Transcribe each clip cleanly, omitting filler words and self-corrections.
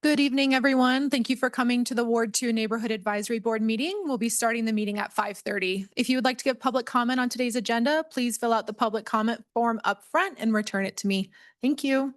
Good evening, everyone. Thank you for coming to the Ward 2 Neighborhood Advisory Board meeting. We'll be starting the meeting at 5:30. If you would like to give public comment on today's agenda, please fill out the public comment form up front and return it to me. Thank you.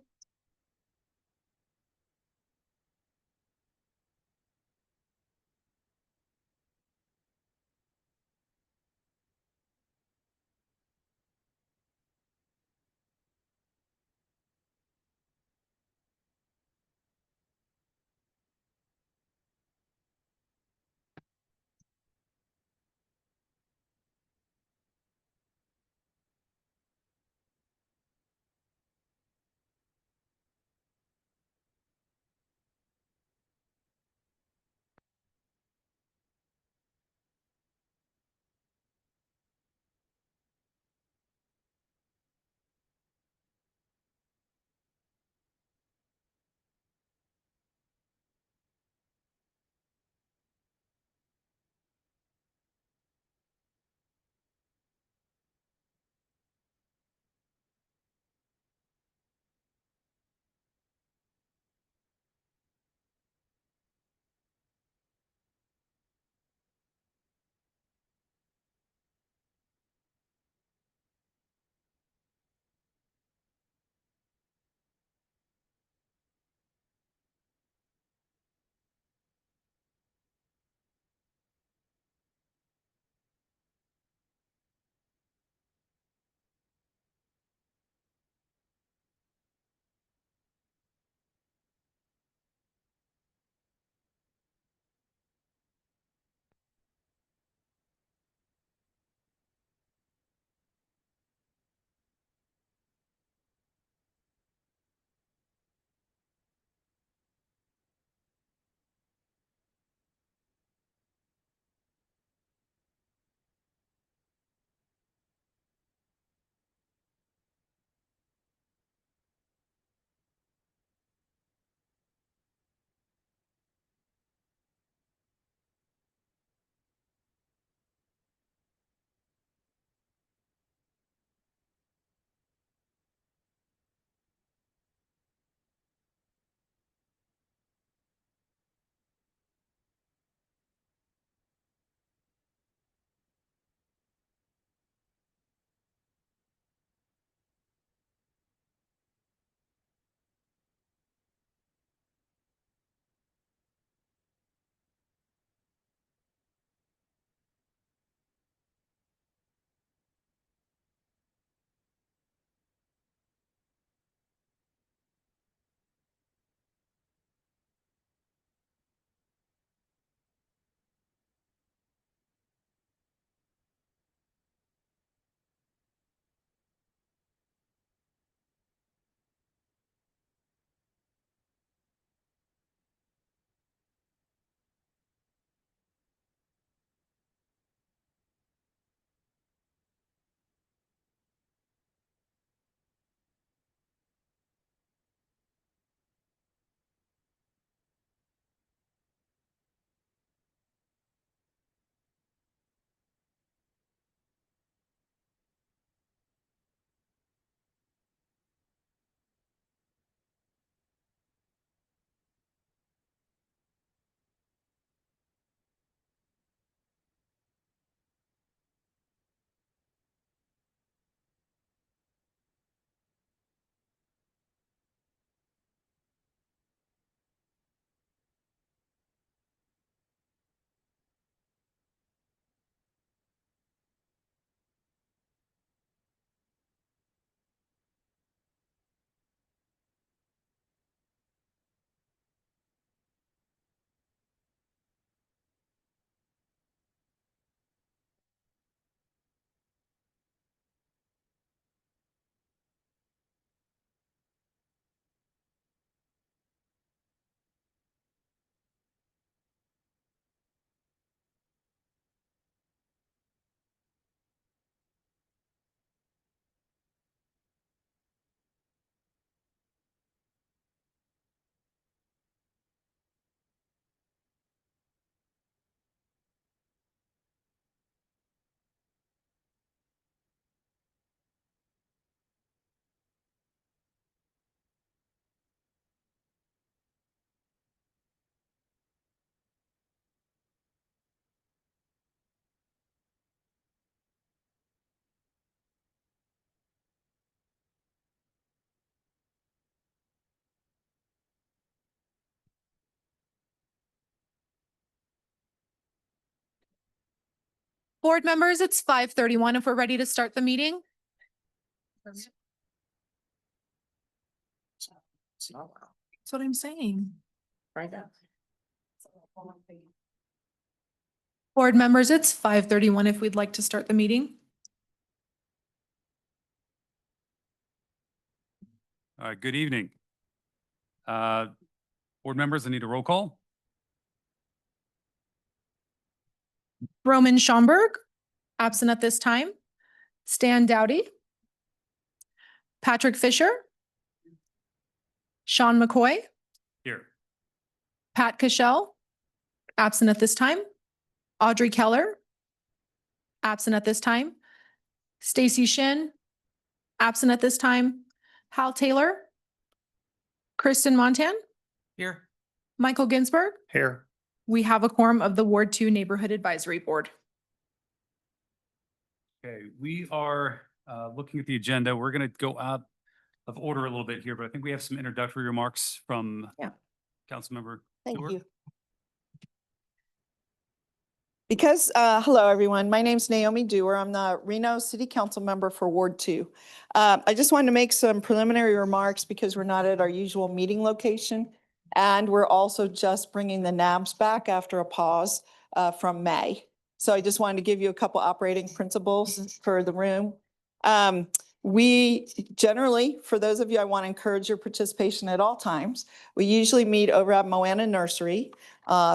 Board members, it's 5:31 if we're ready to start the meeting. That's what I'm saying. Right now. Board members, it's 5:31 if we'd like to start the meeting. Good evening. Board members, I need a roll call. Roman Schomburg, absent at this time. Stan Dowdy. Patrick Fisher. Sean McCoy. Here. Pat Cashel, absent at this time. Audrey Keller, absent at this time. Stacy Shin, absent at this time. Hal Taylor. Kristen Montan. Here. Michael Ginsburg. Here. We have a quorum of the Ward 2 Neighborhood Advisory Board. Okay, we are looking at the agenda. We're going to go out of order a little bit here, but I think we have some introductory remarks from Councilmember. Thank Stewart. you. Because, hello, everyone. My name's Naomi Dewar. I'm the Reno City Council member for Ward 2. I just wanted to make some preliminary remarks because we're not at our usual meeting location. And we're also just bringing the NABs back after a pause from May. So I just wanted to give you a couple operating principles for the room. We generally, for those of you, I want to encourage your participation at all times. We usually meet over at Moana Nursery,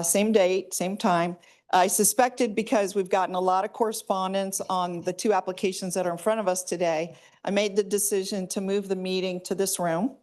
same date, same time. I suspected because we've gotten a lot of correspondence on the two applications that are in front of us today, I made the decision to move the meeting to this room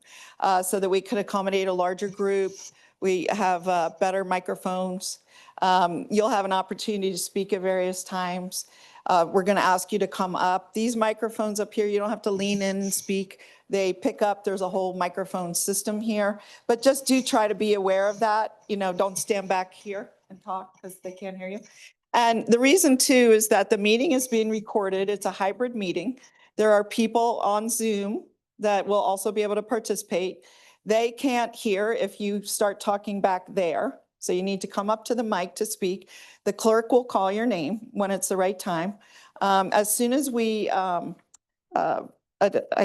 so that we could accommodate a larger group. We have better microphones. You'll have an opportunity to speak at various times. We're going to ask you to come up. These microphones up here, you don't have to lean in and speak. They pick up. There's a whole microphone system here. But just do try to be aware of that. You know, don't stand back here and talk because they can't hear you. And the reason too is that the meeting is being recorded. It's a hybrid meeting. There are people on Zoom that will also be able to participate. They can't hear if you start talking back there. So you need to come up to the mic to speak. The clerk will call your name when it's the right time. As soon as we, I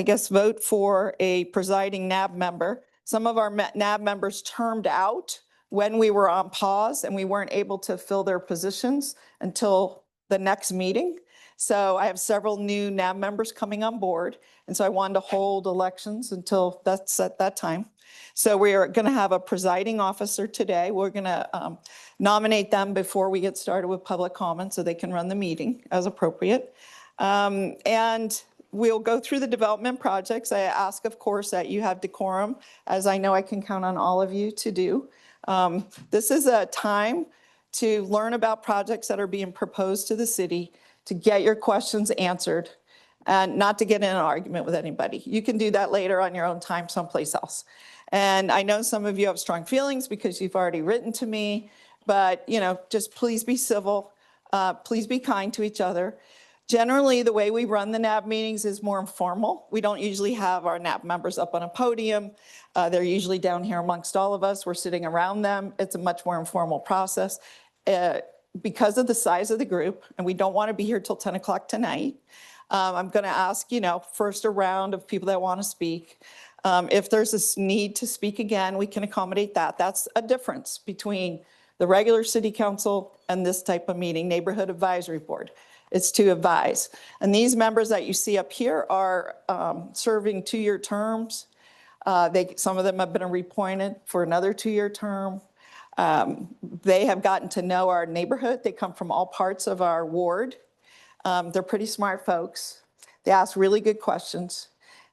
guess, vote for a presiding NAB member, some of our NAB members termed out when we were on pause and we weren't able to fill their positions until the next meeting. So I have several new NAB members coming on board. And so I wanted to hold elections until that's at that time. So we are going to have a presiding officer today. We're going to nominate them before we get started with public comment so they can run the meeting as appropriate. And we'll go through the development projects. I ask, of course, that you have decorum, as I know I can count on all of you to do. This is a time to learn about projects that are being proposed to the city, to get your questions answered, and not to get in an argument with anybody. You can do that later on your own time someplace else. And I know some of you have strong feelings because you've already written to me, but you know, just please be civil, please be kind to each other. Generally, the way we run the NAB meetings is more informal. We don't usually have our NAB members up on a podium. They're usually down here amongst all of us. We're sitting around them. It's a much more informal process. Because of the size of the group, and we don't want to be here till 10 o'clock tonight, I'm going to ask, you know, first a round of people that want to speak. If there's a need to speak again, we can accommodate that. That's a difference between the regular city council and this type of meeting, neighborhood advisory board. It's to advise. And these members that you see up here are serving 2-year terms. Some of them have been reappointed for another 2-year term. They have gotten to know our neighborhood. They come from all parts of our ward. They're pretty smart folks. They ask really good questions.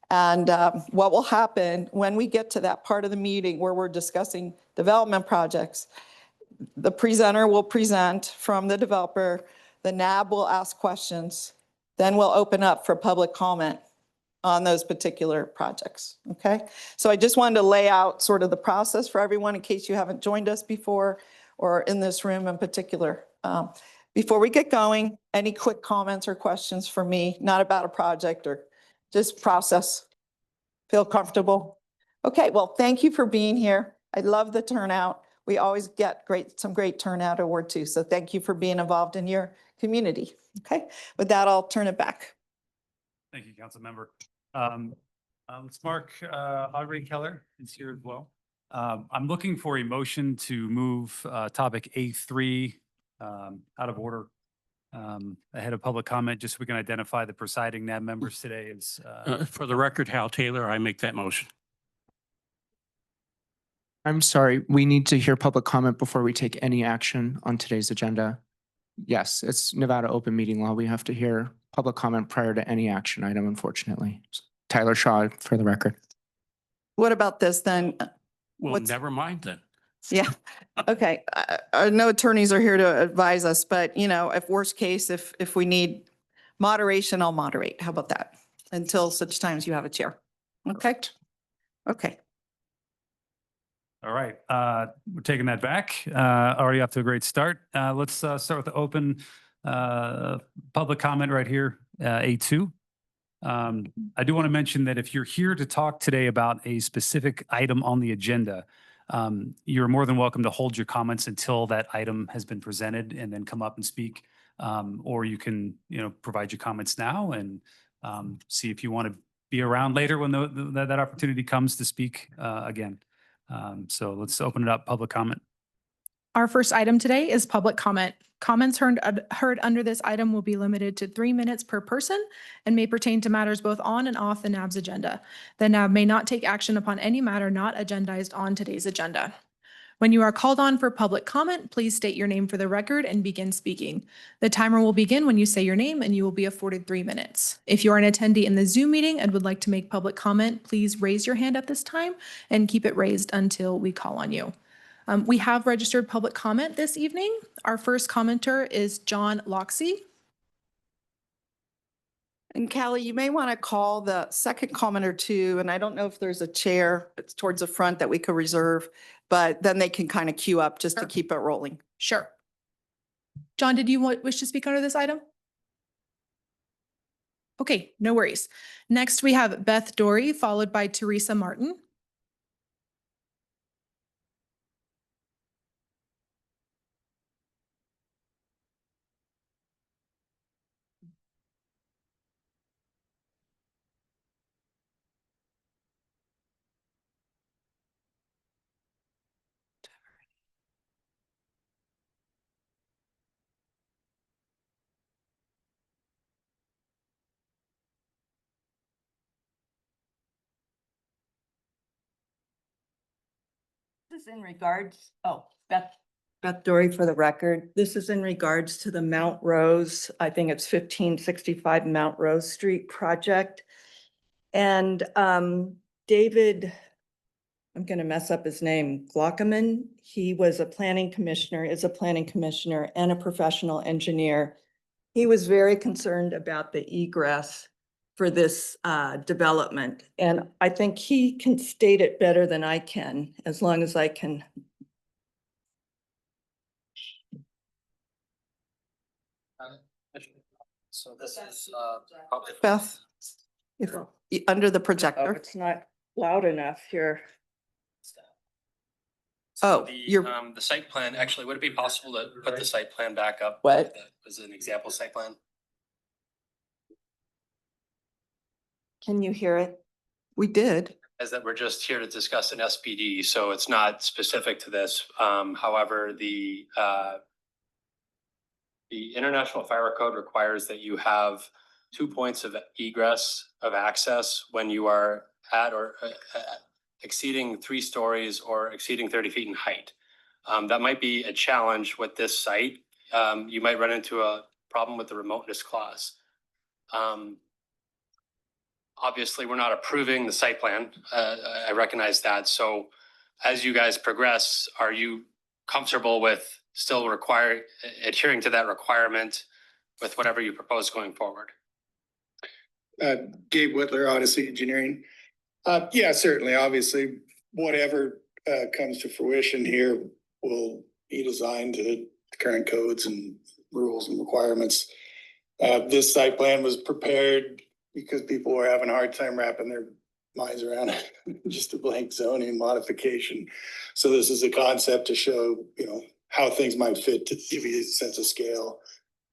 And what will happen when we get to that part of the meeting where we're discussing development projects, the presenter will present from the developer, the NAB will ask questions, then we'll open up for public comment on those particular projects, okay? So I just wanted to lay out sort of the process for everyone in case you haven't joined us before or in this room in particular. Before we get going, any quick comments or questions for me, not about a project or just process? Feel comfortable? Okay, well, thank you for being here. I love the turnout. we always get some great turnout at Ward 2. So thank you for being involved in your community. Okay, with that, I'll turn it back. Thank you, council member. Let's mark, Audrey Keller is here as well. I'm looking for a motion to move, topic A3, out of order, ahead of public comment, just so we can identify the presiding NAB members today as, For the record, Hal Taylor, I make that motion. I'm sorry, we need to hear public comment before we take any action on today's agenda. Yes, it's Nevada open meeting law. We have to hear public comment prior to any action item, unfortunately. Tyler Shaw for the record. What about this then? Well, What's- never mind then. Yeah, okay. I know attorneys are here to advise us, but if worst case, if we need moderation, I'll moderate. How about that? Until such times you have a chair. Okay? Okay. all right, we're taking that back. Already off to a great start. Let's start with the open public comment right here, A2. I do want to mention that if you're here to talk today about a specific item on the agenda, you're more than welcome to hold your comments until that item has been presented and then come up and speak. Or you can, provide your comments now and see if you want to be around later when that opportunity comes to speak again. So let's open it up, public comment. Our first item today is public comment. Comments heard under this item will be limited to 3 minutes per person and may pertain to matters both on and off the NAB's agenda. The NAB may not take action upon any matter not agendized on today's agenda. When you are called on for public comment, please state your name for the record and begin speaking. The timer will begin when you say your name and you will be afforded 3 minutes. If you are an attendee in the Zoom meeting and would like to make public comment, please raise your hand at this time and keep it raised until we call on you. We have registered public comment this evening. Our first commenter is John Loxey. And Callie, you may want to call the second commenter too, and I don't know if there's a chair, it's towards the front that we could reserve, but then they can kind of queue up just to Sure. keep it rolling. Sure. John, did you wish to speak under this item? Okay, no worries. Next, we have Beth Dory, followed by Teresa Martin. This is in regards, Beth Dory for the record. This is in regards to the Mount Rose, I think it's 1565 Mount Rose Street project. And David, I'm going to mess up his name, Glockeman. He was a planning commissioner, is a planning commissioner and a professional engineer. He was very concerned about the egress for this development. And I think he can state it better than I can, as long as I can. So this is probably. Beth, if, under the Oh, projector. it's not loud enough here. Oh, you're, The site plan, actually, would it be possible to put the site plan back up? What? As an example site plan? Can you hear it? we did. As that we're just here to discuss an SPD, so it's not specific to this. However, the International Fire Code requires that you have 2 points of egress of access when you are at or exceeding 3 stories or exceeding 30 feet in height. That might be a challenge with this site. You might run into a problem with the remoteness clause. Obviously, we're not approving the site plan. I recognize that. So as you guys progress, are you comfortable with still adhering to that requirement with whatever you propose going forward? Gabe Whitler, Odyssey Engineering. Yeah, certainly. Obviously, whatever comes to fruition here will be designed to the current codes and rules and requirements. This site plan was prepared because people were having a hard time wrapping their minds around just a blank zoning modification. So this is a concept to show, how things might fit to give you a sense of scale.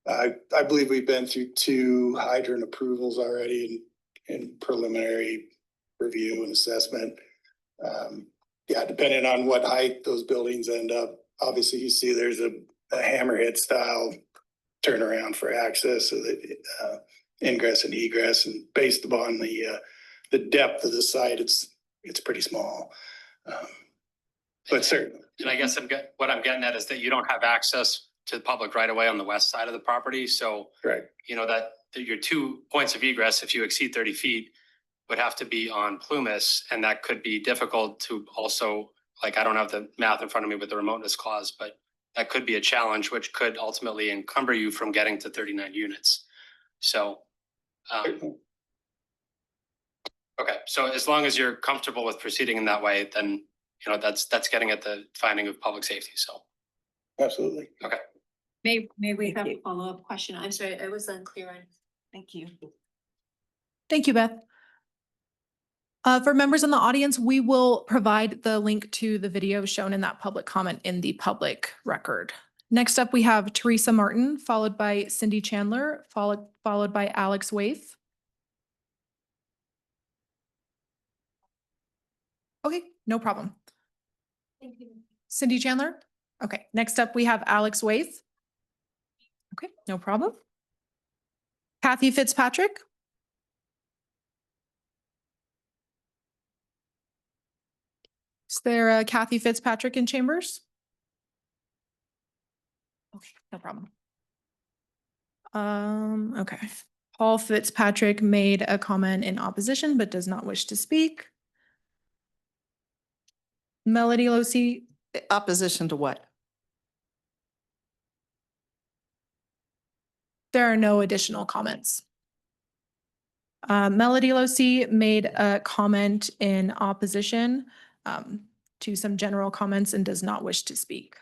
I believe we've been through 2 hydrant approvals already in preliminary review and assessment. Yeah, depending on what height those buildings end up, obviously you see there's a hammerhead style turnaround for access, so that ingress and egress, and based upon the depth of the site, it's pretty small. But certainly. And I guess what I'm getting at is that you don't have access to the public right away on the west side of the property. So, Correct. that your 2 points of egress, if you exceed 30 feet, would have to be on Plumas. And that could be difficult to also, like, I don't have the math in front of me with the remoteness clause, but that could be a challenge, which could ultimately encumber you from getting to 39 units. So, okay, so as long as you're comfortable with proceeding in that way, then, that's getting at the finding of public safety. So, Absolutely. May we Thank have a you. follow-up question? I'm sorry, I was unclear on. Thank you. Thank you, Beth. For members in the audience, we will provide the link to the video shown in that public comment in the public record. Next up, we have Teresa Martin, followed by Cindy Chandler, followed by Alex Waith. Okay, no problem. Thank you. Cindy Chandler? Okay, next up, we have Alex Waith. Okay, no problem. Kathy Fitzpatrick? Is there a Kathy Fitzpatrick in chambers? Okay, no problem. Okay. Paul Fitzpatrick made a comment in opposition but does not wish to speak. Melody Losi, Opposition to what? there are no additional comments. Melody Losi made a comment in opposition to some general comments and does not wish to speak.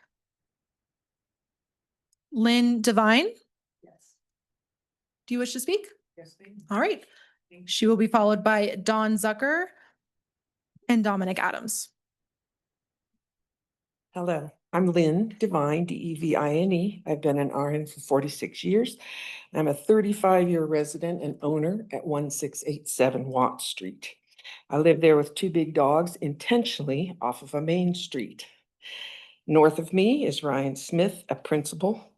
Lynn Devine, Yes. do you wish to speak? Yes, ma'am. All right. She will be followed by Dawn Zucker and Dominic Adams. Hello, I'm Lynn Devine, Devine. I've been an RN for 46 years. I'm a 35-year resident and owner at 1687 Watt Street. I live there with 2 big dogs intentionally off of a main street. North of me is Ryan Smith, a principal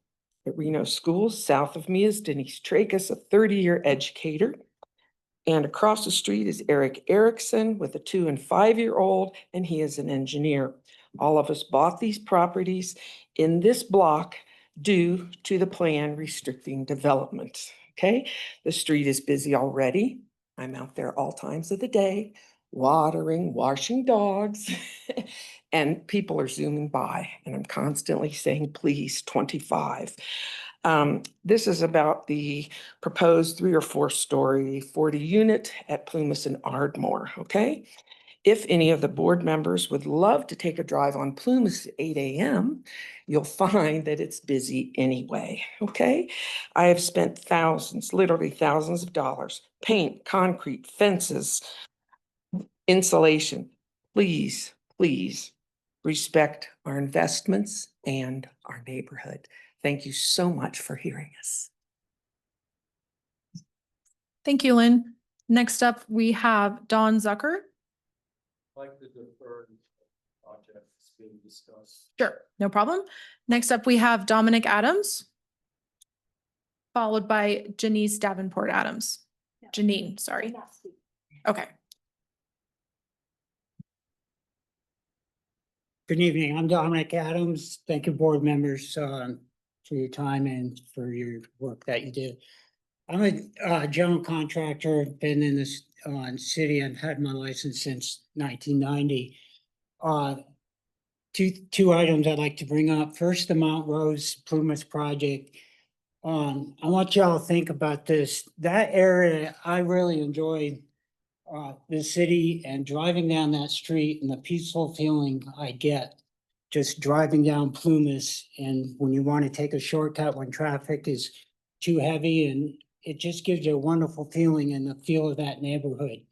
at Reno Schools. South of me is Denise Tracus, a 30-year educator. And across the street is Eric Erickson with a 2- and 5-year-old, and he is an engineer. All of us bought these properties in this block due to the plan restricting development, okay? The street is busy already. I'm out there all times of the day, watering, washing dogs, and people are zooming by, and I'm constantly saying, please, 25. This is about the proposed 3 or 4 story 40 unit at Plumas and Ardmore, okay? If any of the board members would love to take a drive on Plumas at 8 a.m., you'll find that it's busy anyway, okay? I have spent thousands, literally thousands of dollars, paint, concrete, fences, insulation. Please, please respect our investments and our neighborhood. Thank you so much for hearing us. Thank you, Lynn. Next up, we have Dawn Zucker. Like to defer projects being discussed. Sure, no problem. Next up, we have Dominic Adams, followed by Janice Davenport Adams. Janine, sorry. Okay. Good evening. I'm Dominic Adams. Thank you, board members, for your time and for your work that you did. I'm a general contractor, been in this city and had my license since 1990. Two items I'd like to bring up. First, the Mount Rose Plumas project. I want y'all to think about this. That area, I really enjoyed the city and driving down that street and the peaceful feeling I get just driving down Plumas. And when you want to take a shortcut when traffic is too heavy, and it just gives you a wonderful feeling and the feel of that neighborhood.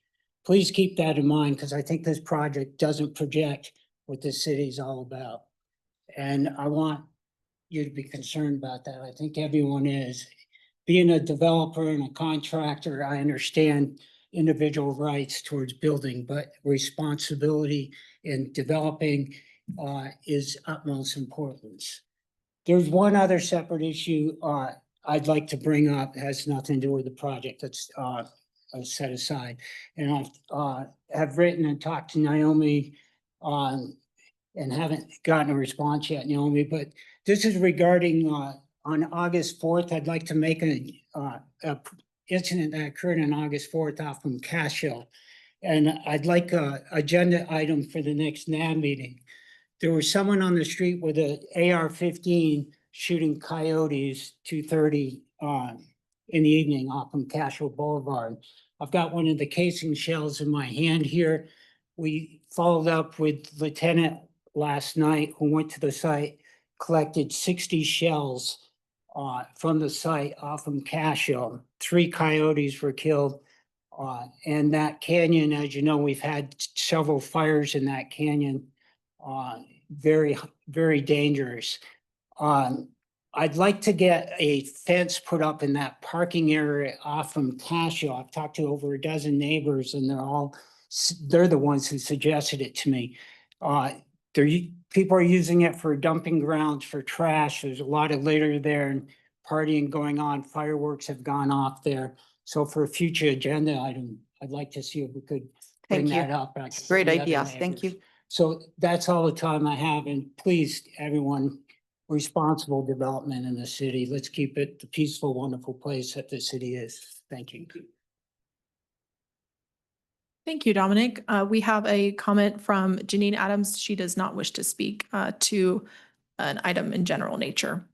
please keep that in mind, because I think this project doesn't project what the city's all about. And I want you to be concerned about that. I think everyone is. Being a developer and a contractor, I understand individual rights towards building, but responsibility in developing is utmost importance. There's one other separate issue I'd like to bring up, has nothing to do with the project that's set aside. And I have written and talked to Naomi and haven't gotten a response yet, Naomi, but this is regarding on August 4th, I'd like to make a incident that occurred on August 4th off from Cash Hill. And I'd like a agenda item for the next NAB meeting. There was someone on the street with an AR-15 shooting coyotes 2:30 in the evening off from Cash Hill Boulevard. I've got one of the casing shells in my hand here. We followed up with Lieutenant last night who went to the site, collected 60 shells from the site off from Cash Hill. 3 coyotes were killed. And that canyon, as you know, we've had several fires in that canyon. Very, very dangerous. I'd like to get a fence put up in that parking area off from Cash Hill. I've talked to over a dozen neighbors and they're the ones who suggested it to me. People are using it for dumping grounds for trash. There's a lot of litter there and partying going on. Fireworks have gone off there. So for a future agenda item, I'd like to see if we could bring Thank you. that up. Great idea. Thank you. So that's all the time I have. And please, everyone, responsible development in the city. Let's keep it the peaceful, wonderful place that the city is. Thank you. Thank you, Dominic. We have a comment from Janine Adams. She does not wish to speak to an item in general nature.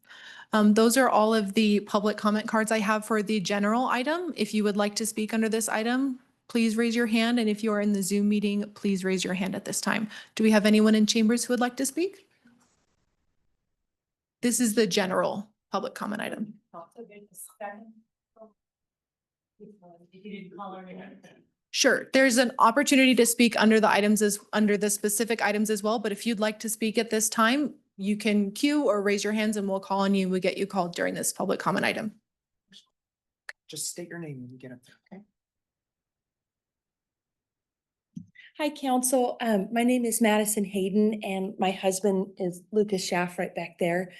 Those are all of the public comment cards I have for the general item. If you would like to speak under this item, please raise your hand. And if you are in the Zoom meeting, please raise your hand at this time. Do we have anyone in chambers who would like to speak? This is the general public comment item. Sure, there's an opportunity to speak under the specific items as well, but if you'd like to speak at this time, you can queue or raise your hands and we'll call on you. We'll get you called during this public comment item. Just state your name when you get up there, okay? Hi, Council. My name is Madison Hayden and my husband is Lucas Schaff right back there.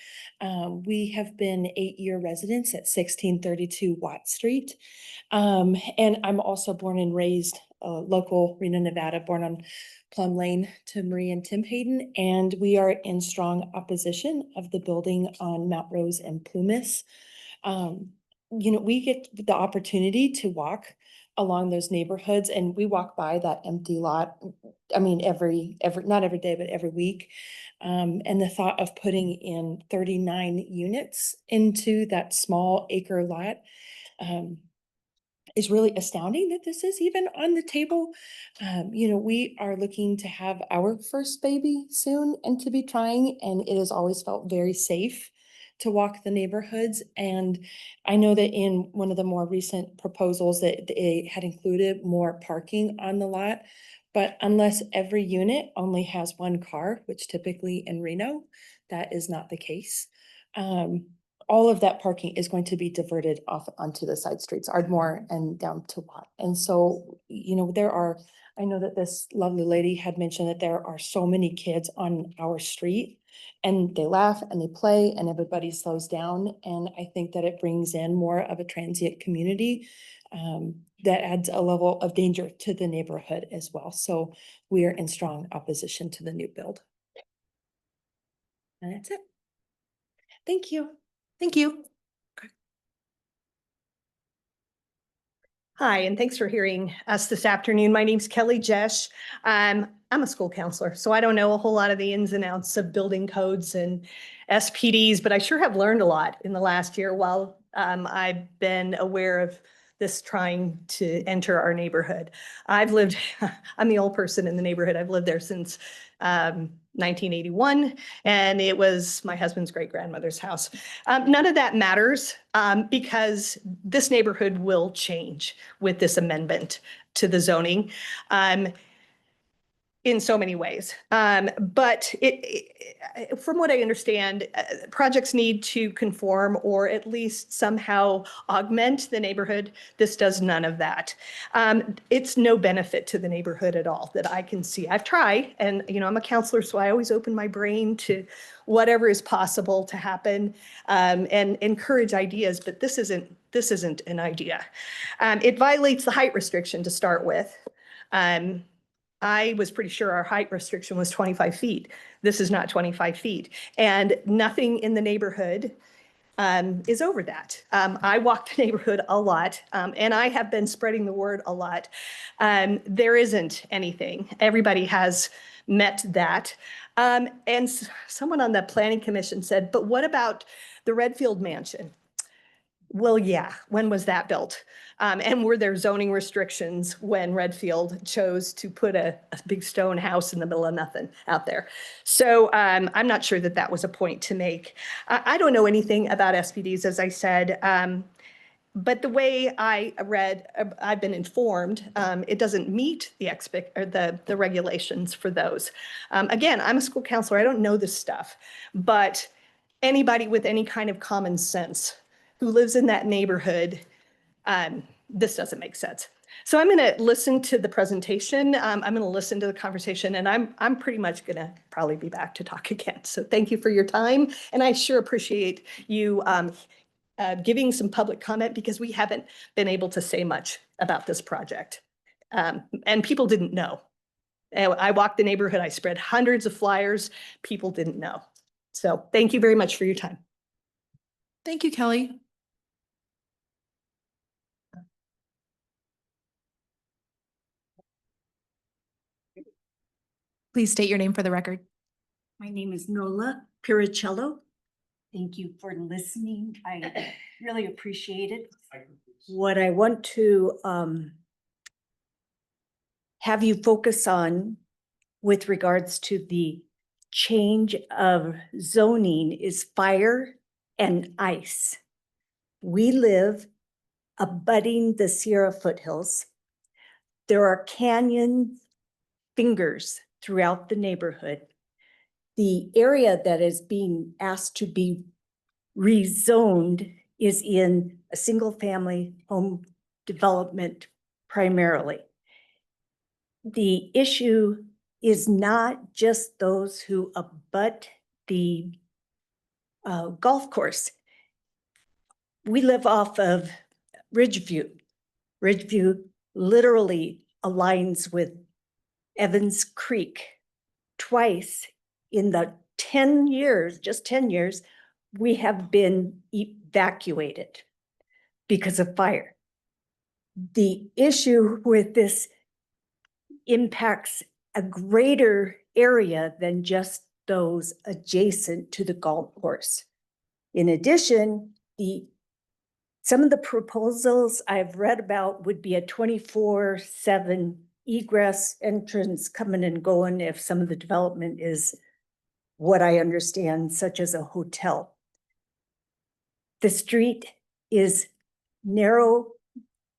We have been 8-year residents at 1632 Watt Street. And I'm also born and raised local Reno, Nevada, born on Plum Lane to Marie and Tim Hayden. And we are in strong opposition of the building on Mount Rose and Plumas. We get the opportunity to walk along those neighborhoods and we walk by that empty lot. I mean, not every day, but every week. And the thought of putting in 39 units into that small acre lot is really astounding that this is even on the table. We are looking to have our first baby soon and to be trying, and it has always felt very safe to walk the neighborhoods. And I know that in one of the more recent proposals that they had included more parking on the lot, but unless every unit only has one car, which typically in Reno, that is not the case. All of that parking is going to be diverted off onto the side streets, Ardmore and down to Watt. And so, I know that this lovely lady had mentioned that there are so many kids on our street and they laugh and they play and everybody slows down. And I think that it brings in more of a transient community that adds a level of danger to the neighborhood as well. So we are in strong opposition to the new build. And that's it. Thank you. Thank you. Hi, and thanks for hearing us this afternoon. My name's Kelly Jesh. I'm a school counselor, so I don't know a whole lot of the ins and outs of building codes and SPDs, but I sure have learned a lot in the last year while I've been aware of this trying to enter our neighborhood. I'm the old person in the neighborhood. I've lived there since 1981, and it was my husband's great grandmother's house. None of that matters because this neighborhood will change with this amendment to the zoning. In so many ways. But from what I understand, projects need to conform or at least somehow augment the neighborhood. This does none of that. It's no benefit to the neighborhood at all that I can see. I've tried, and I'm a counselor, so I always open my brain to whatever is possible to happen and encourage ideas, but this isn't an idea. It violates the height restriction to start with. I was pretty sure our height restriction was 25 feet. This is not 25 feet. And nothing in the neighborhood is over that. I walk the neighborhood a lot, and I have been spreading the word a lot. There isn't anything. Everybody has met that. And someone on the planning commission said, but what about the Redfield Mansion? Well, yeah, when was that built? And were there zoning restrictions when Redfield chose to put a big stone house in the middle of nothing out there? So I'm not sure that that was a point to make. I don't know anything about SPDs, as I said, but the way I read, I've been informed, it doesn't meet the regulations for those. Again, I'm a school counselor. I don't know this stuff, but anybody with any kind of common sense who lives in that neighborhood, this doesn't make sense. So I'm going to listen to the presentation. I'm going to listen to the conversation, and I'm pretty much going to probably be back to talk again. So thank you for your time, and I sure appreciate you giving some public comment because we haven't been able to say much about this project, and people didn't know. I walked the neighborhood. I spread hundreds of flyers. People didn't know. So thank you very much for your time. Thank you, Kelly. Please state your name for the record. My name is Nola Piricello. Thank you for listening. I really appreciate it. What I want to have you focus on with regards to the change of zoning is fire and ice. We live abutting the Sierra foothills. There are canyon fingers throughout the neighborhood. The area that is being asked to be rezoned is in a single family home development primarily. The issue is not just those who abut the golf course. We live off of Ridgeview. Ridgeview literally aligns with Evans Creek. Twice in the 10 years, just 10 years, we have been evacuated because of fire. The issue with this impacts a greater area than just those adjacent to the golf course. In addition, some of the proposals I've read about would be a 24/7 egress entrance coming and going if some of the development is what I understand, such as a hotel. The street is narrow,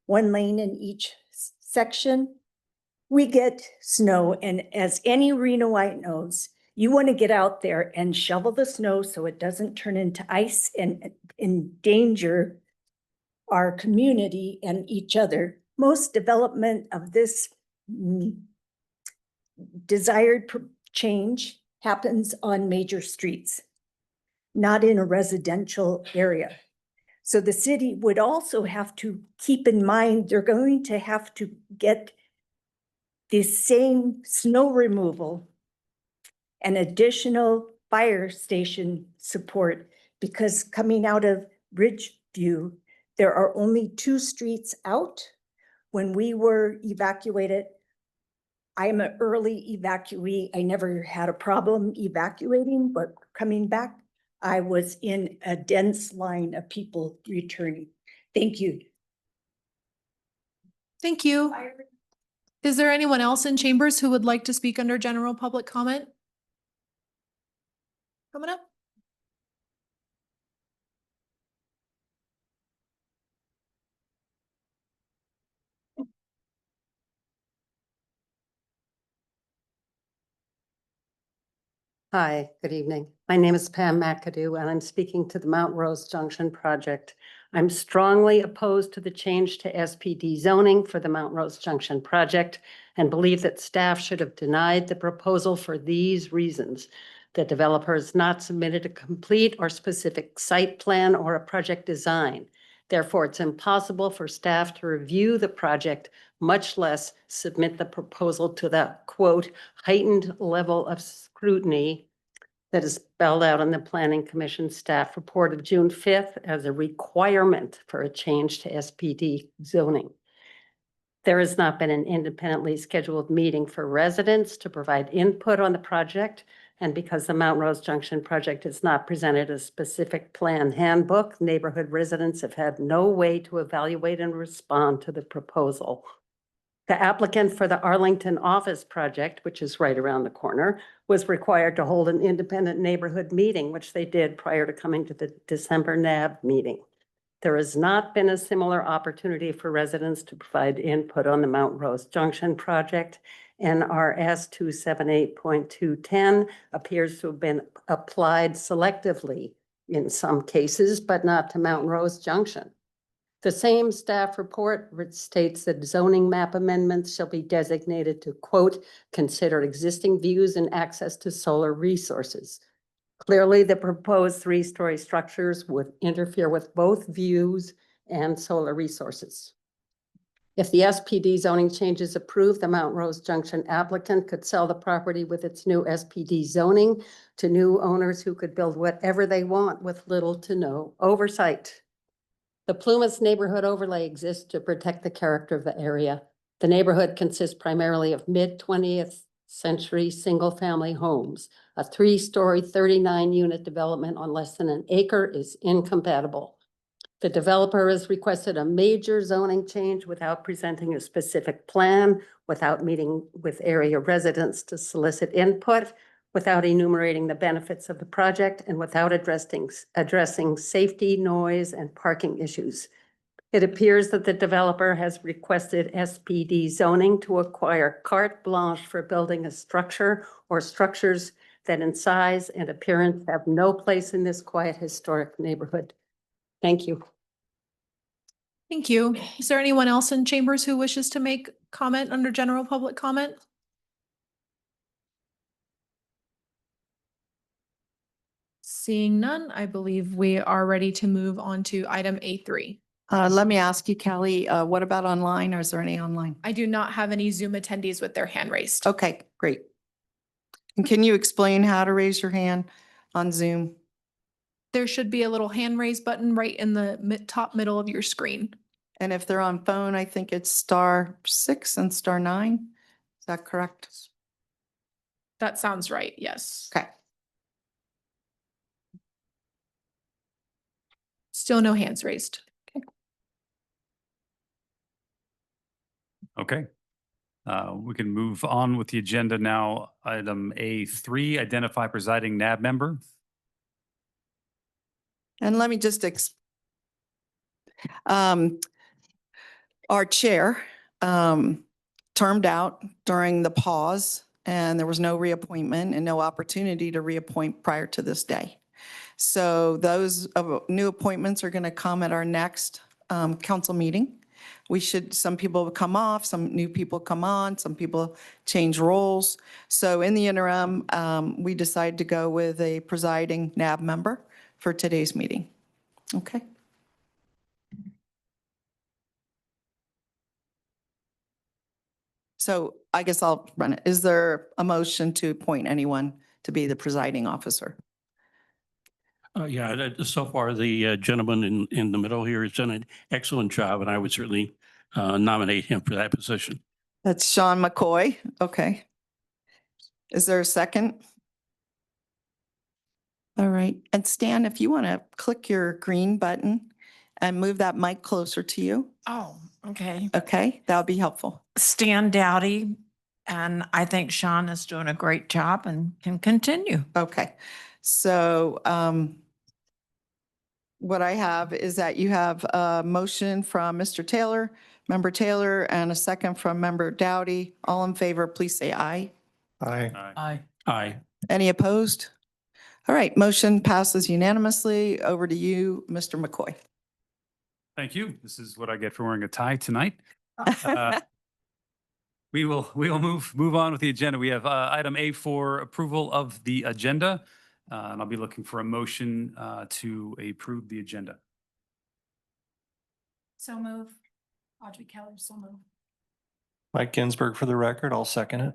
one lane in each section. We get snow, and as any Renoite knows, you want to get out there and shovel the snow so it doesn't turn into ice and endanger our community and each other. Most development of this desired change happens on major streets, not in a residential area. So the city would also have to keep in mind they're going to have to get the same snow removal and additional fire station support, because coming out of Ridgeview, there are only 2 streets out. When we were evacuated, I'm an early evacuee. I never had a problem evacuating, but coming back, I was in a dense line of people returning. Thank you. Thank you. Is there anyone else in chambers who would like to speak under general public comment? coming up. Hi, good evening. My name is Pam McAdoo, and I'm speaking to the Mount Rose Junction project. I'm strongly opposed to the change to SPD zoning for the Mount Rose Junction project and believe that staff should have denied the proposal for these reasons. The developer has not submitted a complete or specific site plan or a project design. Therefore, it's impossible for staff to review the project, much less submit the proposal to the, quote, heightened level of scrutiny that is spelled out in the Planning Commission staff report of June 5th as a requirement for a change to SPD zoning. There has not been an independently scheduled meeting for residents to provide input on the project. And because the Mount Rose Junction project is not presented a specific plan handbook, neighborhood residents have had no way to evaluate and respond to the proposal. The applicant for the Arlington office project, which is right around the corner, was required to hold an independent neighborhood meeting, which they did prior to coming to the December NAB meeting. There has not been a similar opportunity for residents to provide input on the Mount Rose Junction project. NRS 278.210 appears to have been applied selectively in some cases, but not to Mount Rose Junction. The same staff report states that zoning map amendments shall be designated to, quote, consider existing views and access to solar resources. Clearly, the proposed three-story structures would interfere with both views and solar resources. If the SPD zoning change is approved, the Mount Rose Junction applicant could sell the property with its new SPD zoning to new owners who could build whatever they want with little to no oversight. The Plumas neighborhood overlay exists to protect the character of the area. The neighborhood consists primarily of mid-20th century single-family homes. A 3-story, 39-unit development on less than an acre is incompatible. The developer has requested a major zoning change without presenting a specific plan, without meeting with area residents to solicit input, without enumerating the benefits of the project, and without addressing safety, noise, and parking issues. It appears that the developer has requested SPD zoning to acquire carte blanche for building a structure or structures that in size and appearance have no place in this quiet historic neighborhood. Thank you. Thank you. Is there anyone else in chambers who wishes to make comment under general public comment? Seeing none, I believe we are ready to move on to item A3. Let me ask you, Kelly, what about online, or is there any online? I do not have any Zoom attendees with their hand raised. Okay, great. And can you explain how to raise your hand on Zoom? There should be a little hand raise button right in the top middle of your screen. And if they're on phone, I think it's *6 and *9. Is that correct? That sounds right, yes. Okay. Still no hands raised. Okay. We can move on with the agenda now. Item A3, identify presiding NAB member. And let me just, our chair termed out during the pause, and there was no reappointment and no opportunity to reappoint prior to this day. So those new appointments are going to come at our next council meeting. Some people come off, some new people come on, some people change roles. So in the interim, we decided to go with a presiding NAB member for today's meeting. Okay. So I guess I'll run it. Is there a motion to appoint anyone to be the presiding officer? Yeah, so far the gentleman in the middle here has done an excellent job, and I would certainly nominate him for that position. That's Sean McCoy. Okay. Is there a second? All right. And Stan, if you want to click your green button and move that mic closer to you. Oh, okay. Okay, that would be helpful. Stan Dowdy, and I think Sean is doing a great job and can continue. Okay. So what I have is that you have a motion from Mr. Taylor, Member Taylor, and a second from Member Dowdy. All in favor, please say aye. Aye. Aye. Any opposed? All right, motion passes unanimously. Over to you, Mr. McCoy. Thank you. This is what I get for wearing a tie tonight. We will move on with the agenda. We have item A4, approval of the agenda. And I'll be looking for a motion to approve the agenda. So move. Audrey Keller, so move. Mike Ginsburg for the record. I'll second it.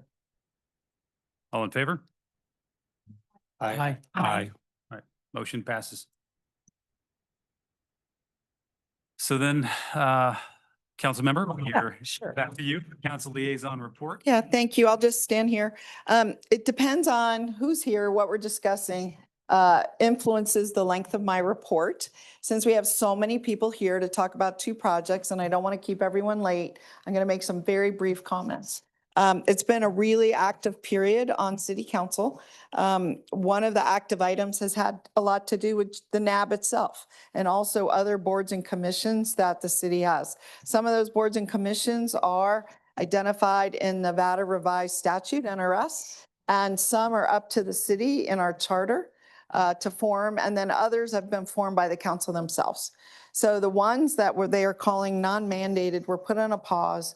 All in favor? Aye. Aye. Motion passes. So then, council member, here, back to you, council liaison report. Yeah, thank you. I'll just stand here. It depends on who's here, what we're discussing, influences the length of my report. Since we have so many people here to talk about two projects and I don't want to keep everyone late, I'm going to make some very brief comments. It's been a really active period on city council. One of the active items has had a lot to do with the NAB itself and also other boards and commissions that the city has. Some of those boards and commissions are identified in Nevada Revised Statute, NRS, and some are up to the city in our charter to form, and then others have been formed by the council themselves. So the ones that they are calling non-mandated were put on a pause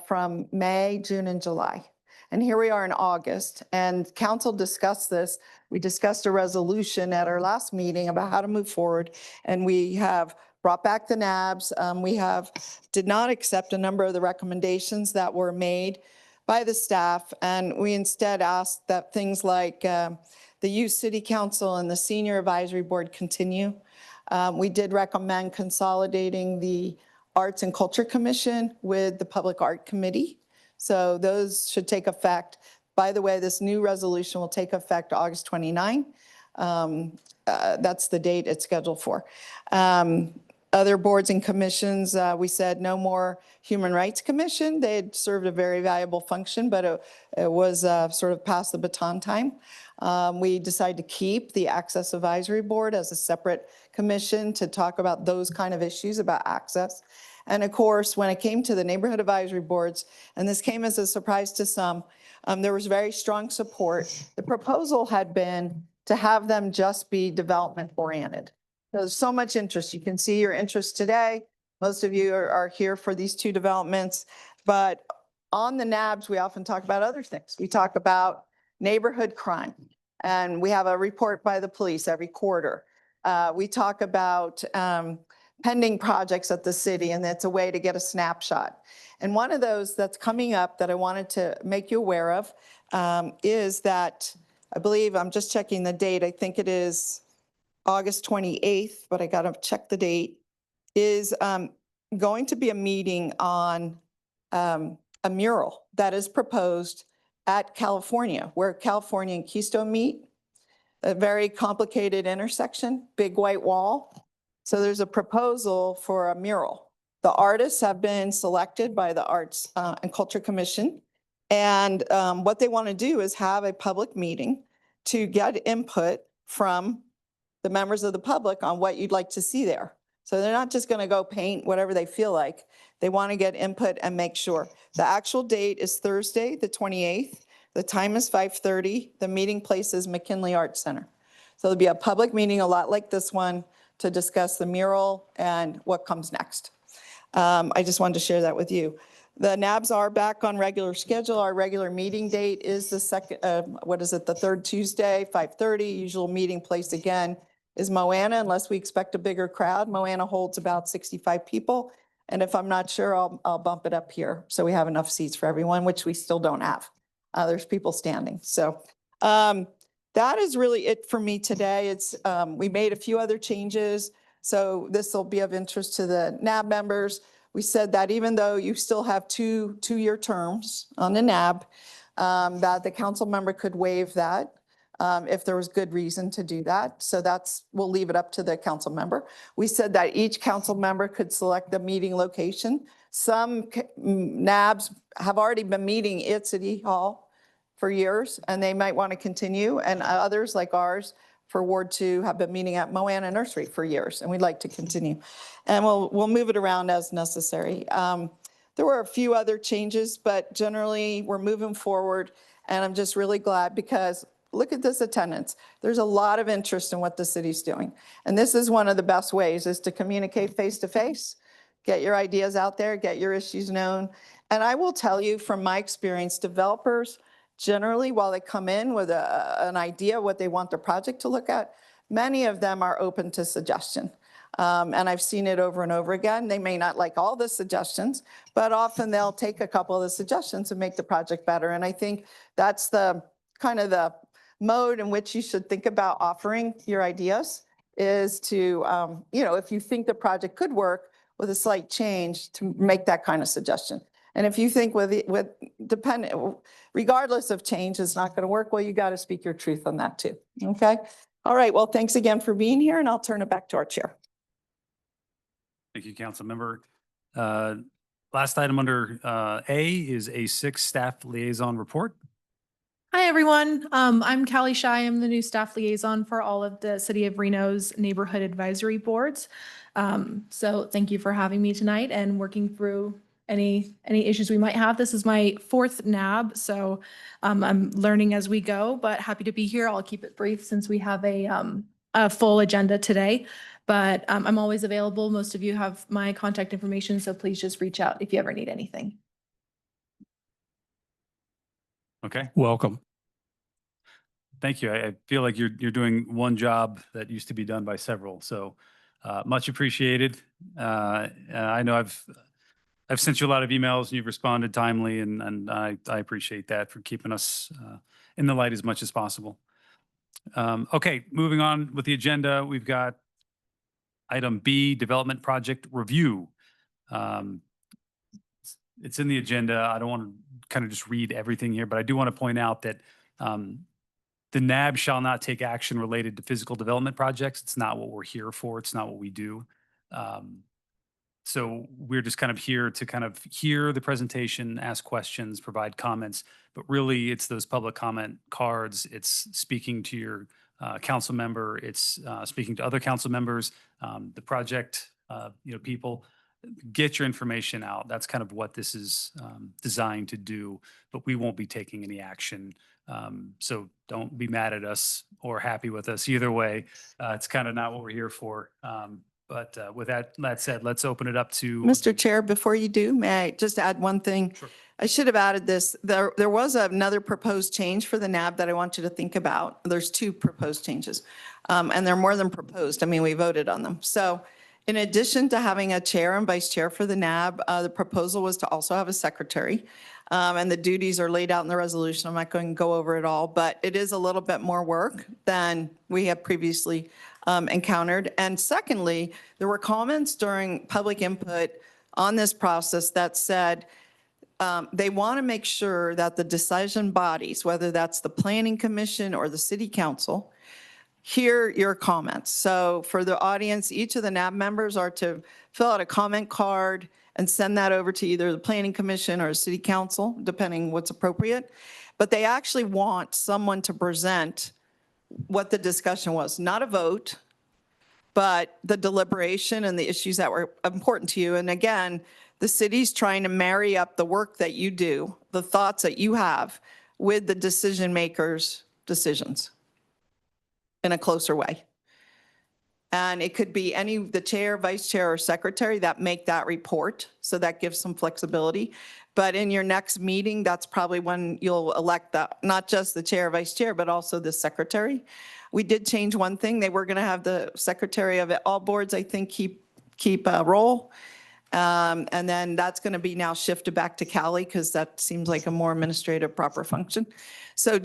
from May, June, and July. And here we are in August, and council discussed this. We discussed a resolution at our last meeting about how to move forward, and we have brought back the NABs. We did not accept a number of the recommendations that were made by the staff, and we instead asked that things like the youth city council and the senior advisory board continue. We did recommend consolidating the Arts and Culture Commission with the Public Art Committee. So those should take effect. By the way, this new resolution will take effect August 29. That's the date it's scheduled for. Other boards and commissions, we said no more Human Rights Commission. They had served a very valuable function, but it was sort of past the baton time. We decided to keep the Access Advisory Board as a separate commission to talk about those kind of issues about access. And of course, when it came to the neighborhood advisory boards, and this came as a surprise to some, there was very strong support. The proposal had been to have them just be development oriented. There's so much interest. You can see your interest today. Most of you are here for these two developments, but on the NABs, we often talk about other things. We talk about neighborhood crime, and we have a report by the police every quarter. We talk about pending projects at the city, and that's a way to get a snapshot. And one of those that's coming up that I wanted to make you aware of is that, I believe, I'm just checking the date, I think it is August 28th, but I got to check the date, is going to be a meeting on a mural that is proposed at California, where California and Keystone meet. A very complicated intersection, big white wall. So there's a proposal for a mural. The artists have been selected by the Arts and Culture Commission. And what they want to do is have a public meeting to get input from the members of the public on what you'd like to see there. So they're not just going to go paint whatever they feel like. They want to get input and make sure. The actual date is Thursday, the 28th. The time is 5:30. The meeting place is McKinley Arts Center. So there'll be a public meeting, a lot like this one, to discuss the mural and what comes next. I just wanted to share that with you. The NABs are back on regular schedule. Our regular meeting date is the the third Tuesday, 5:30. Usual meeting place again is Moana, unless we expect a bigger crowd. Moana holds about 65 people. And if I'm not sure, I'll bump it up here so we have enough seats for everyone, which we still don't have. There's people standing. So that is really it for me today. We made a few other changes. So this will be of interest to the NAB members. We said that even though you still have two-year terms on the NAB, that the council member could waive that if there was good reason to do that. So we'll leave it up to the council member. We said that each council member could select the meeting location. Some NABs have already been meeting at City Hall for years, and they might want to continue. And others like ours for Ward 2 have been meeting at Moana Nursery for years, and we'd like to continue. And we'll move it around as necessary. There were a few other changes, but generally we're moving forward. And I'm just really glad because look at this attendance. There's a lot of interest in what the city's doing. And this is one of the best ways is to communicate face to face, get your ideas out there, get your issues known. And I will tell you from my experience, developers generally, while they come in with an idea what they want their project to look at, many of them are open to suggestion. And I've seen it over and over again. They may not like all the suggestions, but often they'll take a couple of the suggestions and make the project better. And I think that's the kind of the mode in which you should think about offering your ideas is to, if you think the project could work with a slight change to make that kind of suggestion. And if you think regardless of change, it's not going to work, well, you got to speak your truth on that too. Okay. All right. Well, thanks again for being here, and I'll turn it back to our chair. Thank you, council member. Last item under A is A6 staff liaison report. Hi, everyone. I'm Callie Shy. I'm the new staff liaison for all of the City of Reno's neighborhood advisory boards. So thank you for having me tonight and working through any issues we might have. This is my 4th NAB, so I'm learning as we go, but happy to be here. I'll keep it brief since we have a full agenda today, but I'm always available. Most of you have my contact information, so please just reach out if you ever need anything. Okay. Welcome. Thank you. I feel like you're doing one job that used to be done by several. So much appreciated. I know I've sent you a lot of emails and you've responded timely, and I appreciate that for keeping us in the light as much as possible. Okay, moving on with the agenda, we've got item B, development project review. It's in the agenda. I don't want to kind of just read everything here, but I do want to point out that the NAB shall not take action related to physical development projects. It's not what we're here for. It's not what we do. So we're just kind of here to kind of hear the presentation, ask questions, provide comments, but really it's those public comment cards. It's speaking to your council member. It's speaking to other council members, the project, people. Get your information out. That's kind of what this is designed to do, but we won't be taking any action. So don't be mad at us or happy with us. Either way, it's kind of not what we're here for. But with that said, let's open it up to. Mr. Chair, before you do, may I just add one thing? Sure. I should have added this. There was another proposed change for the NAB that I want you to think about. There's 2 proposed changes, and they're more than proposed. I mean, we voted on them. So in addition to having a chair and vice chair for the NAB, the proposal was to also have a secretary. And the duties are laid out in the resolution. I'm not going to go over it all, but it is a little bit more work than we have previously encountered. And secondly, there were comments during public input on this process that said they want to make sure that the decision bodies, whether that's the planning commission or the city council, hear your comments. So for the audience, each of the NAB members are to fill out a comment card and send that over to either the planning commission or city council, depending what's appropriate. But they actually want someone to present what the discussion was, not a vote, but the deliberation and the issues that were important to you. And again, the city's trying to marry up the work that you do, the thoughts that you have, with the decision makers' decisions in a closer way. And it could be the chair, vice chair, or secretary that make that report. So that gives some flexibility. But in your next meeting, that's probably when you'll elect not just the chair, vice chair, but also the secretary. We did change one thing. They were going to have the secretary of all boards, I think, keep a role. And then that's going to be now shifted back to Callie because that seems like a more administrative proper function. So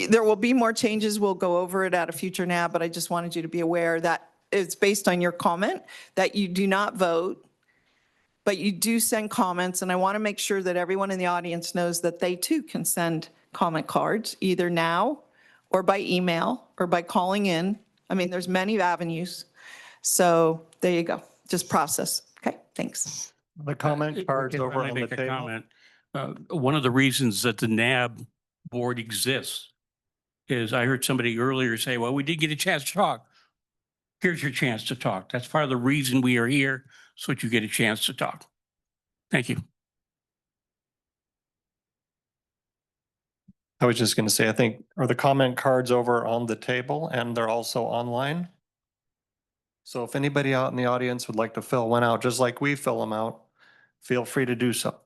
there will be more changes. We'll go over it at a future NAB, but I just wanted you to be aware that it's based on your comment that you do not vote, but you do send comments. And I want to make sure that everyone in the audience knows that they too can send comment cards either now or by email or by calling in. I mean, there's many avenues. So there you go. Just process. Okay, thanks. The comment cards Can over I on the make a table. comment? One of the reasons that the NAB board exists is I heard somebody earlier say, well, we did get a chance to talk. Here's your chance to talk. That's part of the reason we are here, so that you get a chance to talk. Thank you. I was just going to say, I think, are the comment cards over on the table and they're also online? So if anybody out in the audience would like to fill one out, just like we fill them out, feel free to do so.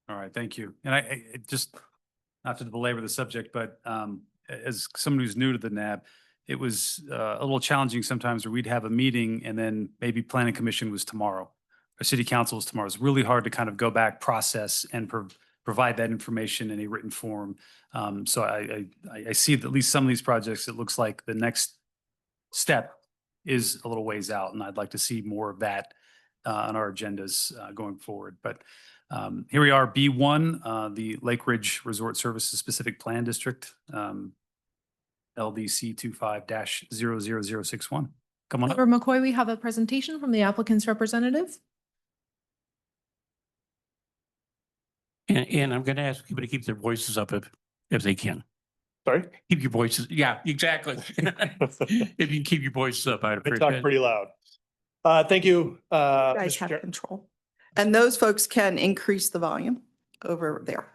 All right, thank you. And I just, not to belabor the subject, but as someone who's new to the NAB, it was a little challenging sometimes where we'd have a meeting and then maybe planning commission was tomorrow or city council was tomorrow. It's really hard to kind of go back, process and provide that information in a written form. So I see that at least some of these projects, it looks like the next step is a little ways out, and I'd like to see more of that on our agendas going forward. But here we are, B1, the Lake Ridge Resort Services Specific Plan District, LDC 25-00061. Come on up. Member McCoy, we have a presentation from the applicant's representative. And I'm going to ask people to keep their voices up if they can. Sorry? Keep your voices. Yeah, exactly. If you can keep your voices up, I'd They appreciate talk it. pretty loud. Thank you. You guys Mr. have Chair. control. And those folks can increase the volume over there.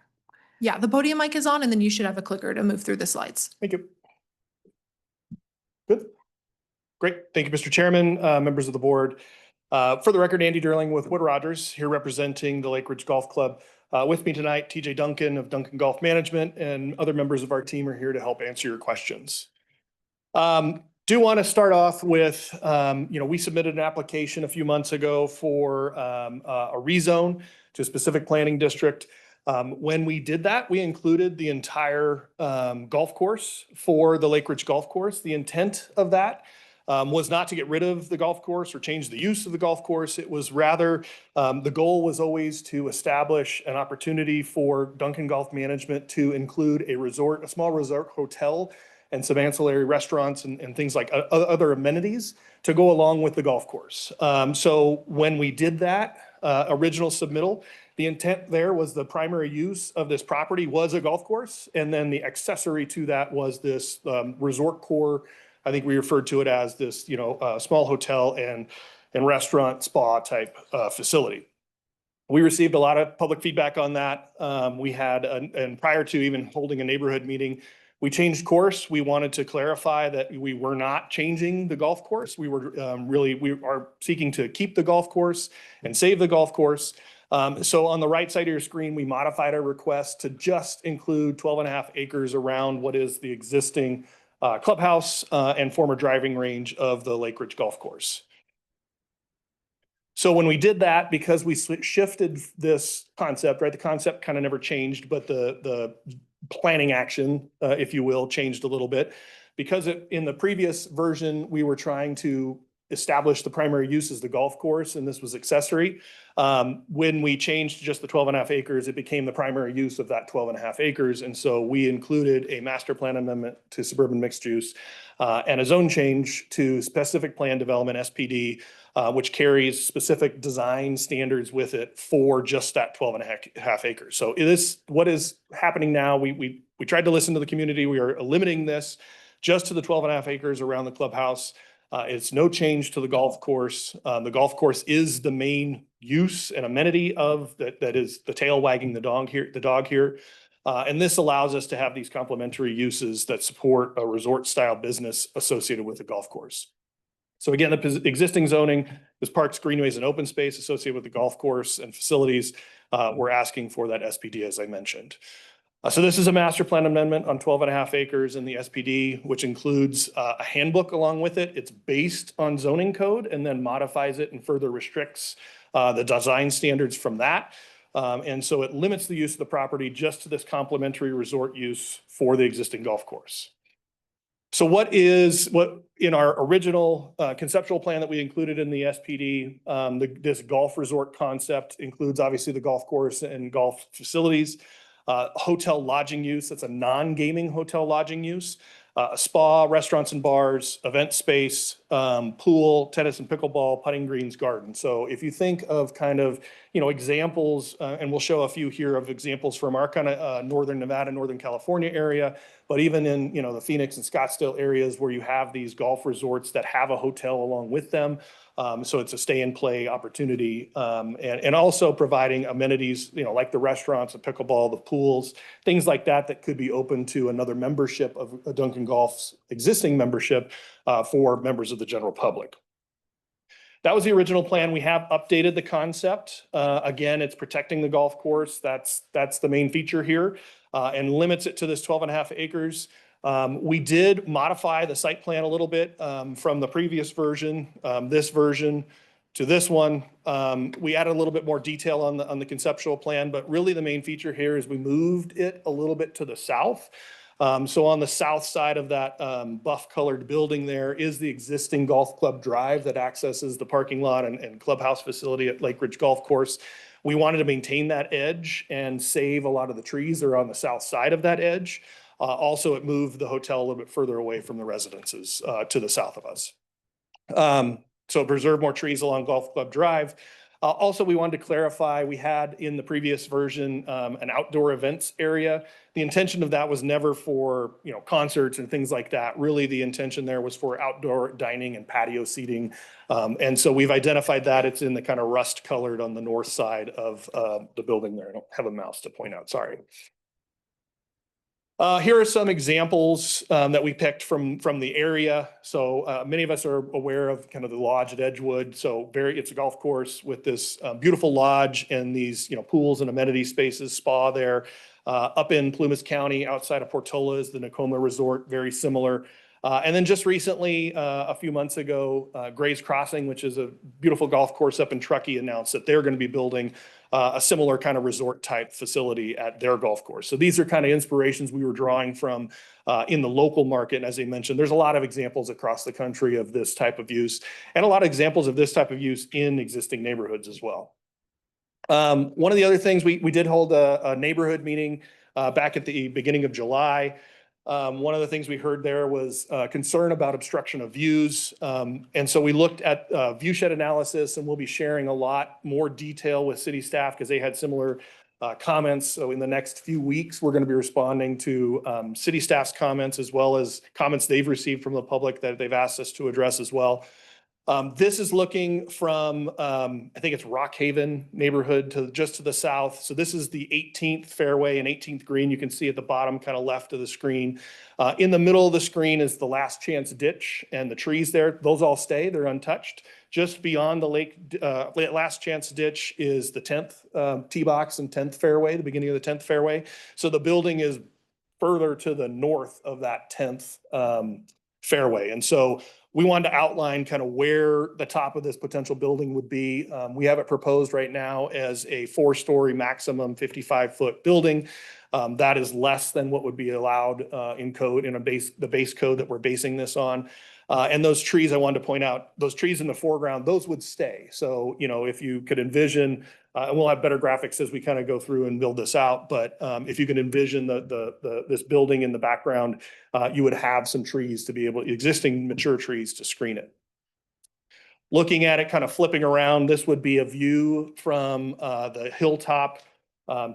Yeah, the podium mic is on and then you should have a clicker to move through the slides. Thank you. Good. Great. Thank you, Mr. Chairman, members of the board. For the record, Andy Durling with Wood Rogers here representing the Lake Ridge Golf Club. With me tonight, TJ Duncan of Duncan Golf Management and other members of our team are here to help answer your questions. Do want to start off with, we submitted an application a few months ago for a rezone to a specific planning district. When we did that, we included the entire golf course for the Lake Ridge Golf Course. The intent of that was not to get rid of the golf course or change the use of the golf course. It was rather, the goal was always to establish an opportunity for Duncan Golf Management to include a small resort hotel and some ancillary restaurants and things like other amenities to go along with the golf course. So when we did that original submittal, the intent there was the primary use of this property was a golf course. And then the accessory to that was this resort core. I think we referred to it as this, small hotel and restaurant spa type facility. We received a lot of public feedback on that. We had, and prior to even holding a neighborhood meeting, we changed course. We wanted to clarify that we were not changing the golf course. We were we are seeking to keep the golf course and save the golf course. So on the right side of your screen, we modified our request to just include 12.5 acres around what is the existing clubhouse and former driving range of the Lake Ridge Golf Course. So when we did that, because we shifted this concept, right? The concept kind of never changed, but the planning action, if you will, changed a little bit. Because in the previous version, we were trying to establish the primary use as the golf course, and this was accessory. When we changed just the 12.5 acres, it became the primary use of that 12.5 acres. And so we included a master plan amendment to suburban mixed use and a zone change to specific plan development, SPD, which carries specific design standards with it for just that 12.5 acres. So what is happening now. We tried to listen to the community. We are limiting this just to the 12.5 acres around the clubhouse. It's no change to the golf course. The golf course is the main use and amenity of that is the tail wagging the dog here. And this allows us to have these complementary uses that support a resort style business associated with the golf course. So again, the existing zoning is parks, greenways, and open space associated with the golf course and facilities. We're asking for that SPD, as I mentioned. So this is a master plan amendment on 12.5 acres in the SPD, which includes a handbook along with it. It's based on zoning code and then modifies it and further restricts the design standards from that. And so it limits the use of the property just to this complementary resort use for the existing golf course. So what in our original conceptual plan that we included in the SPD, this golf resort concept includes obviously the golf course and golf facilities. Hotel lodging use, that's a non-gaming hotel lodging use. a spa, restaurants and bars, event space, pool, tennis and pickleball, putting greens, garden. So if you think of kind of, examples, and we'll show a few here of examples from our kind of Northern Nevada, Northern California area, but even in, the Phoenix and Scottsdale areas where you have these golf resorts that have a hotel along with them. So it's a stay and play opportunity, and also providing amenities, like the restaurants, the pickleball, the pools, things like that, that could be open to another membership of Dunkin' Golf's existing membership for members of the general public. That was the original plan. We have updated the concept. Again, it's protecting the golf course. That's the main feature here, and limits it to this 12.5 acres. We did modify the site plan a little bit from the previous version, this version to this one. We added a little bit more detail on the conceptual plan, but really the main feature here is we moved it a little bit to the south. So on the south side of that buff colored building there is the existing golf club drive that accesses the parking lot and clubhouse facility at Lake Ridge Golf Course. We wanted to maintain that edge and save a lot of the trees that are on the south side of that edge. Also, it moved the hotel a little bit further away from the residences to the south of us. So preserve more trees along Golf Club Drive. Also, we wanted to clarify, we had in the previous version an outdoor events area. The intention of that was never for concerts and things like that. Really, the intention there was for outdoor dining and patio seating. And so we've identified that. It's in the kind of rust colored on the north side of the building there. I don't have a mouse to point out, sorry. Here are some examples that we picked from the area. So many of us are aware of kind of the lodge at Edgewood. So it's a golf course with this beautiful lodge and these pools and amenity spaces, spa there. Up in Plumas County, outside of Portola, is the Nakoma Resort, very similar. And then just recently, a few months ago, Gray's Crossing, which is a beautiful golf course up in Truckee, announced that they're going to be building a similar kind of resort type facility at their golf course. So these are kind of inspirations we were drawing from in the local market. And as I mentioned, there's a lot of examples across the country of this type of use, and a lot of examples of this type of use in existing neighborhoods as well. One of the other things, we did hold a neighborhood meeting back at the beginning of July. One of the things we heard there was concern about obstruction of views. And so we looked at view shed analysis, and we'll be sharing a lot more detail with city staff because they had similar comments. So in the next few weeks, we're going to be responding to city staff's comments as well as comments they've received from the public that they've asked us to address as well. This is looking from, I think it's Rock Haven neighborhood to just to the south. So this is the 18th fairway and 18th green. You can see at the bottom, kind of left of the screen. In the middle of the screen is the Last Chance ditch and the trees there. Those all stay, they're untouched. Just beyond the Last Chance ditch is the 10th tee box and 10th fairway, the beginning of the 10th fairway. So the building is further to the north of that 10th fairway. And so we wanted to outline kind of where the top of this potential building would be. We have it proposed right now as a 4-story maximum 55-foot building. That is less than what would be allowed in code, in the base code that we're basing this on. And those trees, I wanted to point out, those trees in the foreground, those would stay. So, if you could envision, and we'll have better graphics as we kind of go through and build this out, but if you can envision this building in the background, you would have some trees to be able, existing mature trees to screen it. Looking at it, kind of flipping around, this would be a view from the hilltop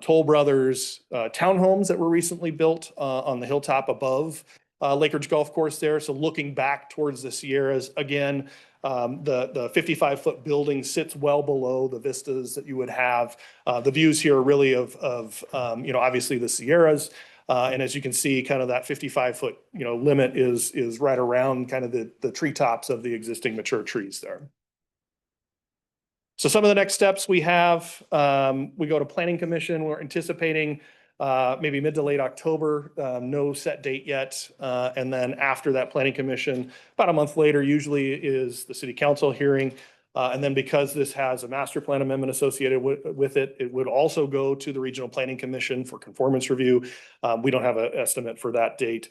Toll Brothers townhomes that were recently built on the hilltop above Lake Ridge Golf Course there. So looking back towards the Sierras, again, the 55-foot building sits well below the vistas that you would have. The views here are really of obviously the Sierras. And as you can see, kind of that 55-foot, limit is right around kind of the treetops of the existing mature trees there. So some of the next steps we have, we go to Planning Commission. We're anticipating maybe mid to late October, no set date yet. And then after that Planning Commission, about a month later, usually is the City Council hearing. And then because this has a master plan amendment associated with it, it would also go to the Regional Planning Commission for conformance review. We don't have an estimate for that date.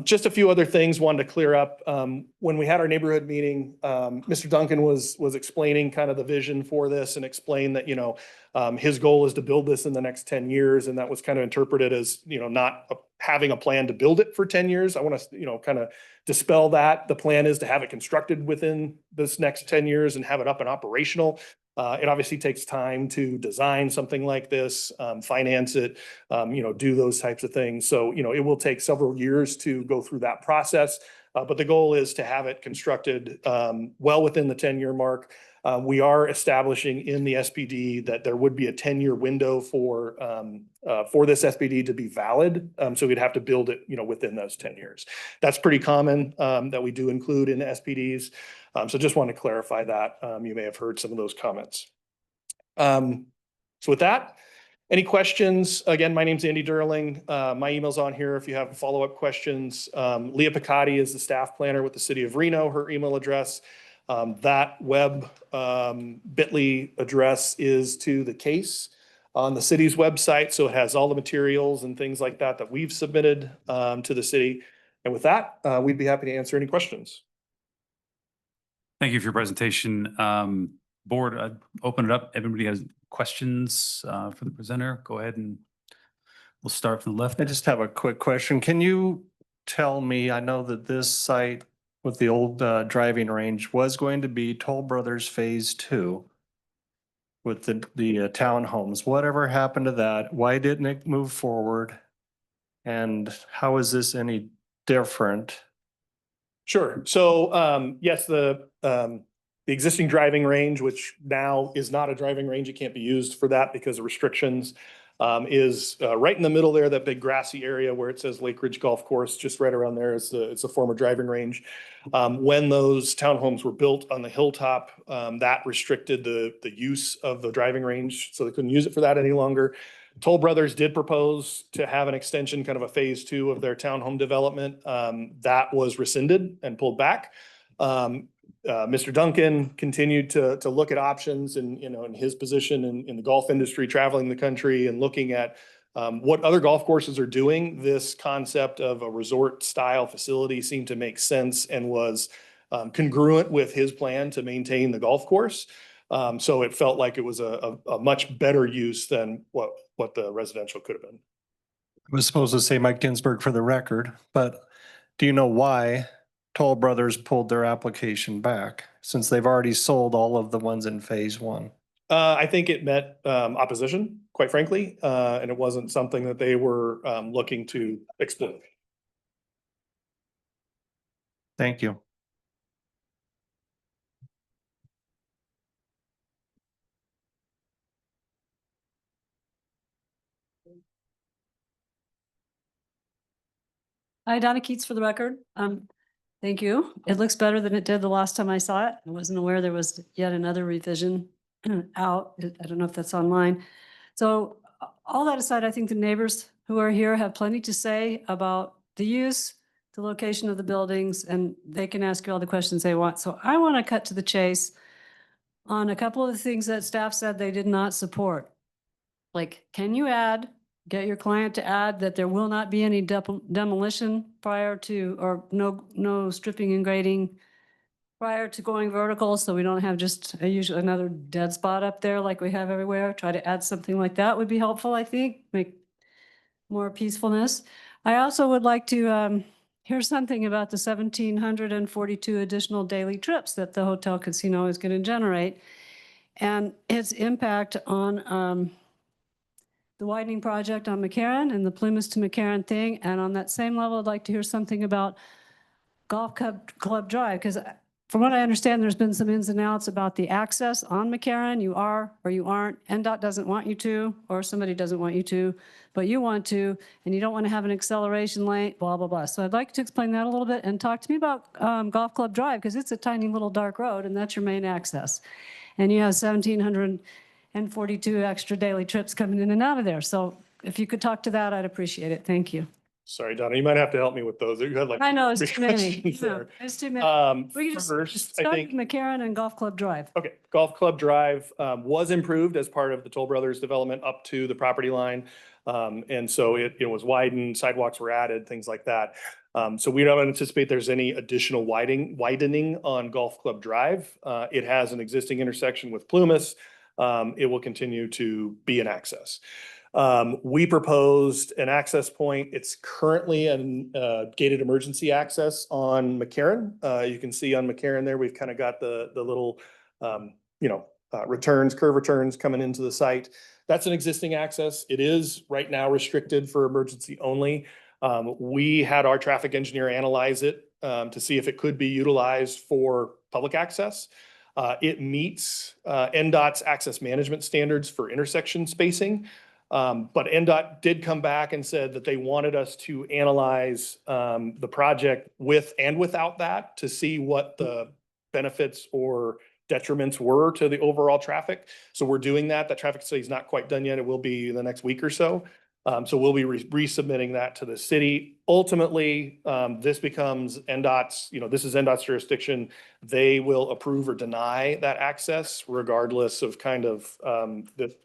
Just a few other things wanted to clear up. When we had our neighborhood meeting, Mr. Duncan was explaining kind of the vision for this and explained that, his goal is to build this in the next 10 years. And that was kind of interpreted as, not having a plan to build it for 10 years. I want to, kind of dispel that. The plan is to have it constructed within this next 10 years and have it up and operational. It obviously takes time to design something like this, finance it, do those types of things. So, it will take several years to go through that process. But the goal is to have it constructed well within the 10-year mark. We are establishing in the SPD that there would be a 10-year window for this SPD to be valid. So we'd have to build it, within those 10 years. That's pretty common that we do include in the SPDs. So just want to clarify that. You may have heard some of those comments. So with that, any questions? Again, my name's Andy Durling. My email's on here if you have follow-up questions. Leah Picotti is the staff planner with the city of Reno, her email address. That web bit.ly address is to the case on the city's website. So it has all the materials and things like that we've submitted to the city. And with that, we'd be happy to answer any questions. Thank you for your presentation. Board, I'd open it up. Everybody has questions for the presenter. Go ahead and we'll start from the left. I just have a quick question. Can you tell me, I know that this site with the old driving range was going to be Toll Brothers Phase 2 with the townhomes. Whatever happened to that? Why didn't it move forward? And how is this any different? Sure. So yes, the existing driving range, which now is not a driving range, it can't be used for that because of restrictions, is right in the middle there, that big grassy area where it says Lake Ridge Golf Course, just right around there is it's a former driving range. When those townhomes were built on the hilltop, that restricted the use of the driving range, so they couldn't use it for that any longer. Toll Brothers did propose to have an extension, kind of a phase 2 of their townhome development. That was rescinded and pulled back. Mr. Duncan continued to look at options and, in his position in the golf industry, traveling the country and looking at what other golf courses are doing. This concept of a resort style facility seemed to make sense and was congruent with his plan to maintain the golf course. So it felt like it was a much better use than what the residential could have been. I was supposed to say Mike Ginsburg for the record, but do you know why Toll Brothers pulled their application back since they've already sold all of the ones in Phase 1? I think it met opposition, quite frankly, and it wasn't something that they were looking to explore. Thank you. Hi, Donna Keats for the record. Thank you. It looks better than it did the last time I saw it. I wasn't aware there was yet another revision out. I don't know if that's online. So all that aside, I think the neighbors who are here have plenty to say about the use, the location of the buildings, and they can ask you all the questions they want. So I want to cut to the chase on a couple of the things that staff said they did not support. Like, can you get your client to add that there will not be any demolition prior to, or no stripping and grading prior to going vertical, so we don't have just usually another dead spot up there like we have everywhere. Try to add something like that would be helpful, I think, make more peacefulness. I also would like to hear something about the 1,742 additional daily trips that the hotel casino is going to generate and its impact on the widening project on McCarran and the Plumas to McCarran thing. And on that same level, I'd like to hear something about Golf Club Drive, because from what I understand, there's been some ins and outs about the access on McCarran. You are or you aren't. NDOT doesn't want you to, or somebody doesn't want you to, but you want to, and you don't want to have an acceleration lane, blah, blah, blah. So I'd like to explain that a little bit and talk to me about Golf Club Drive, because it's a tiny little dark road and that's your main access. And you have 1,742 extra daily trips coming in and out of there. So if you could talk to that, I'd appreciate it. Thank you. Sorry, Donna, you might have to help me with those. You had like I know, it's too many. questions there. It's too many. We can First, just I start think- with McCarran and Golf Club Drive. Okay, Golf Club Drive was improved as part of the Toll Brothers development up to the property line. And so it was widened, sidewalks were added, things like that. So we don't anticipate there's any additional widening on Golf Club Drive. It has an existing intersection with Plumas. It will continue to be an access. We proposed an access point. It's currently an gated emergency access on McCarran. You can see on McCarran there, we've kind of got the little, curve returns coming into the site. That's an existing access. It is right now restricted for emergency only. We had our traffic engineer analyze it to see if it could be utilized for public access. It meets NDOT's access management standards for intersection spacing. But NDOT did come back and said that they wanted us to analyze the project with and without that to see what the benefits or detriments were to the overall traffic. So we're doing that. That traffic study is not quite done yet. It will be in the next week or so. So we'll be resubmitting that to the city. Ultimately, this becomes NDOT's, this is NDOT's jurisdiction. They will approve or deny that access regardless of kind of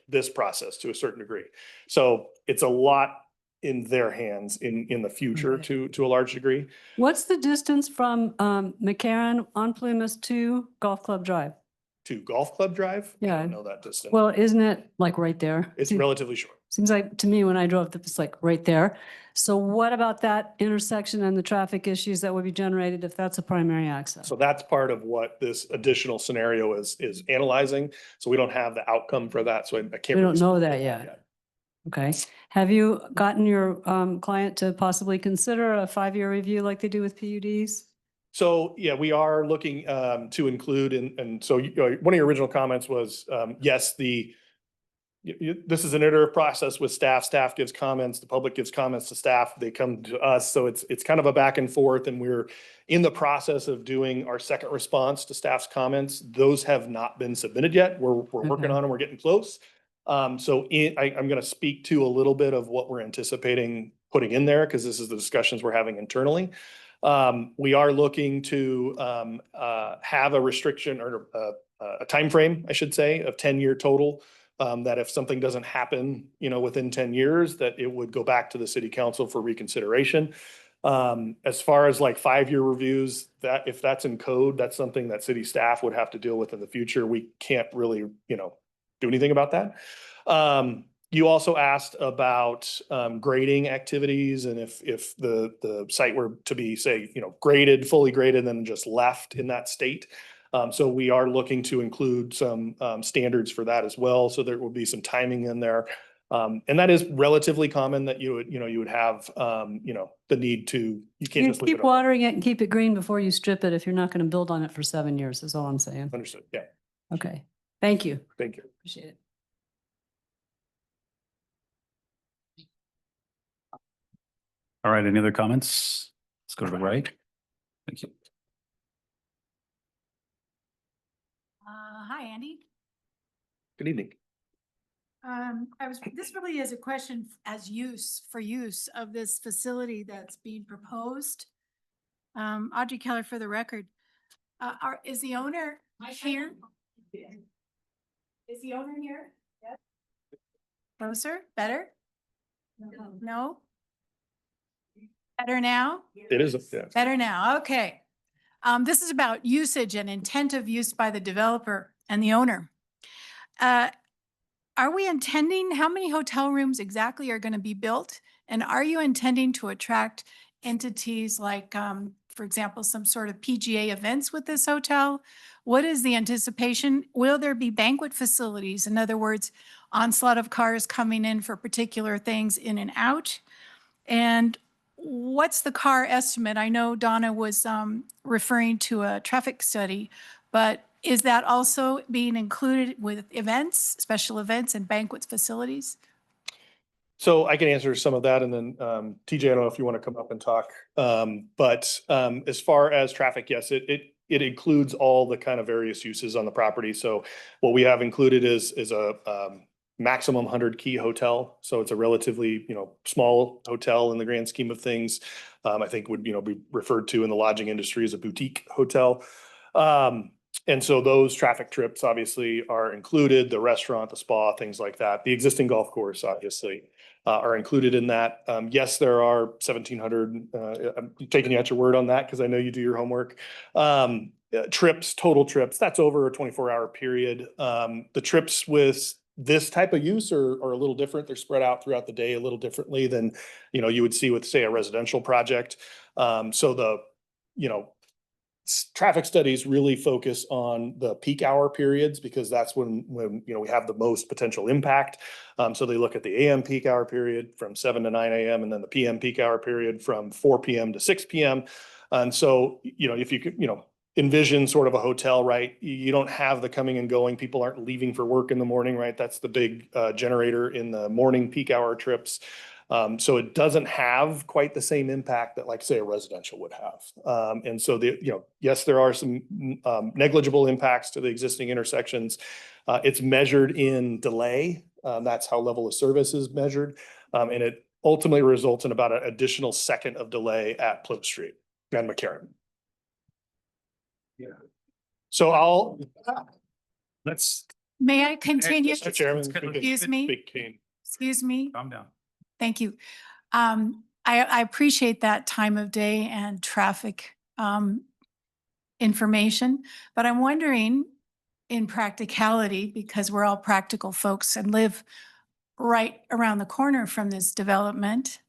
this process to a certain degree. So it's a lot in their hands in the future to a large degree. What's the distance from McCarran on Plumas to Golf Club Drive? To Golf Club Drive? I Yeah. don't know that distance. Well, isn't it like right there? It's relatively short. Seems like to me when I drove, it's like right there. So what about that intersection and the traffic issues that would be generated if that's a primary access? So that's part of what this additional scenario is analyzing. So we don't have the outcome for that. So I can't. We don't really know speak that to yet. Okay. Have you gotten your client to possibly consider a 5-year review like they do with PUDs? So, yeah, we are looking to include, and so one of your original comments was, yes, this is an iterative process with staff. Staff gives comments, the public gives comments to staff, they come to us. So it's kind of a back and forth, and we're in the process of doing our second response to staff's comments. Those have not been submitted yet. We're working on them, we're getting close. I'm going to speak to a little bit of what we're anticipating putting in there, because this is the discussions we're having internally. We are looking to have a restriction or a timeframe, I should say, of 10-year total. That if something doesn't happen, within 10 years, that it would go back to the city council for reconsideration. As far as like 5-year reviews, that if that's in code, that's something that city staff would have to deal with in the future. We can't really, do anything about that. You also asked about grading activities, and if the site were to be, say, graded, fully graded, then just left in that state. So we are looking to include some standards for that as well. So there will be some timing in there. And that is relatively common that you would have, the need to, you can't You just leave keep it. watering it and keep it green before you strip it if you're not going to build on it for 7 years, is all I'm saying. Understood. Yeah. Okay. Thank you. Thank you. Appreciate it. All right, any other comments? Let's go to the right. Thank you. Hi, Andy. Good evening. This really is a question as use of this facility that's being proposed. Audrey Keller for the record. Is the owner here? Is the owner here? Yes. Closer, better? No? Better now? It is, yeah. Better now, okay. This is about usage and intent of use by the developer and the owner. Are we intending, how many hotel rooms exactly are going to be built? And are you intending to attract entities like, for example, some sort of PGA events with this hotel? What is the anticipation? Will there be banquet facilities? In other words, onslaught of cars coming in for particular things in and out? And what's the car estimate? I know Donna was referring to a traffic study, but is that also being included with events, special events and banquet facilities? So I can answer some of that, and then TJ, I don't know if you want to come up and talk. But as far as traffic, yes, it includes all the kind of various uses on the property. So what we have included is a maximum 100 key hotel. So it's a relatively, small hotel in the grand scheme of things. I think would, be referred to in the lodging industry as a boutique hotel. And so those traffic trips obviously are included, the restaurant, the spa, things like that, the existing golf course, obviously. are included in that. Yes, there are 1,700, I'm taking you at your word on that because I know you do your homework. Trips, total trips, that's over a 24-hour period. The trips with this type of use are a little different. They're spread out throughout the day a little differently than, you would see with, say, a residential project. So the, traffic studies really focus on the peak hour periods because that's when we have the most potential impact. So they look at the AM peak hour period from 7 to 9 AM and then the PM peak hour period from 4 PM to 6 PM. And so, if you could, envision sort of a hotel, right? You don't have the coming and going. People aren't leaving for work in the morning, right? That's the big generator in the morning peak hour trips. So it doesn't have quite the same impact that, like, say, a residential would have. And so yes, there are some negligible impacts to the existing intersections. It's measured in delay. That's how level of service is measured. And it ultimately results in about an additional second of delay at Plymouth Street and McCarran. Yeah. So let's. May I continue? Mr. Chairman. Excuse me. Big cane. Excuse me. Calm down. Thank you. I appreciate that time of day and traffic information, but I'm wondering in practicality, because we're all practical folks and live right around the corner from this development,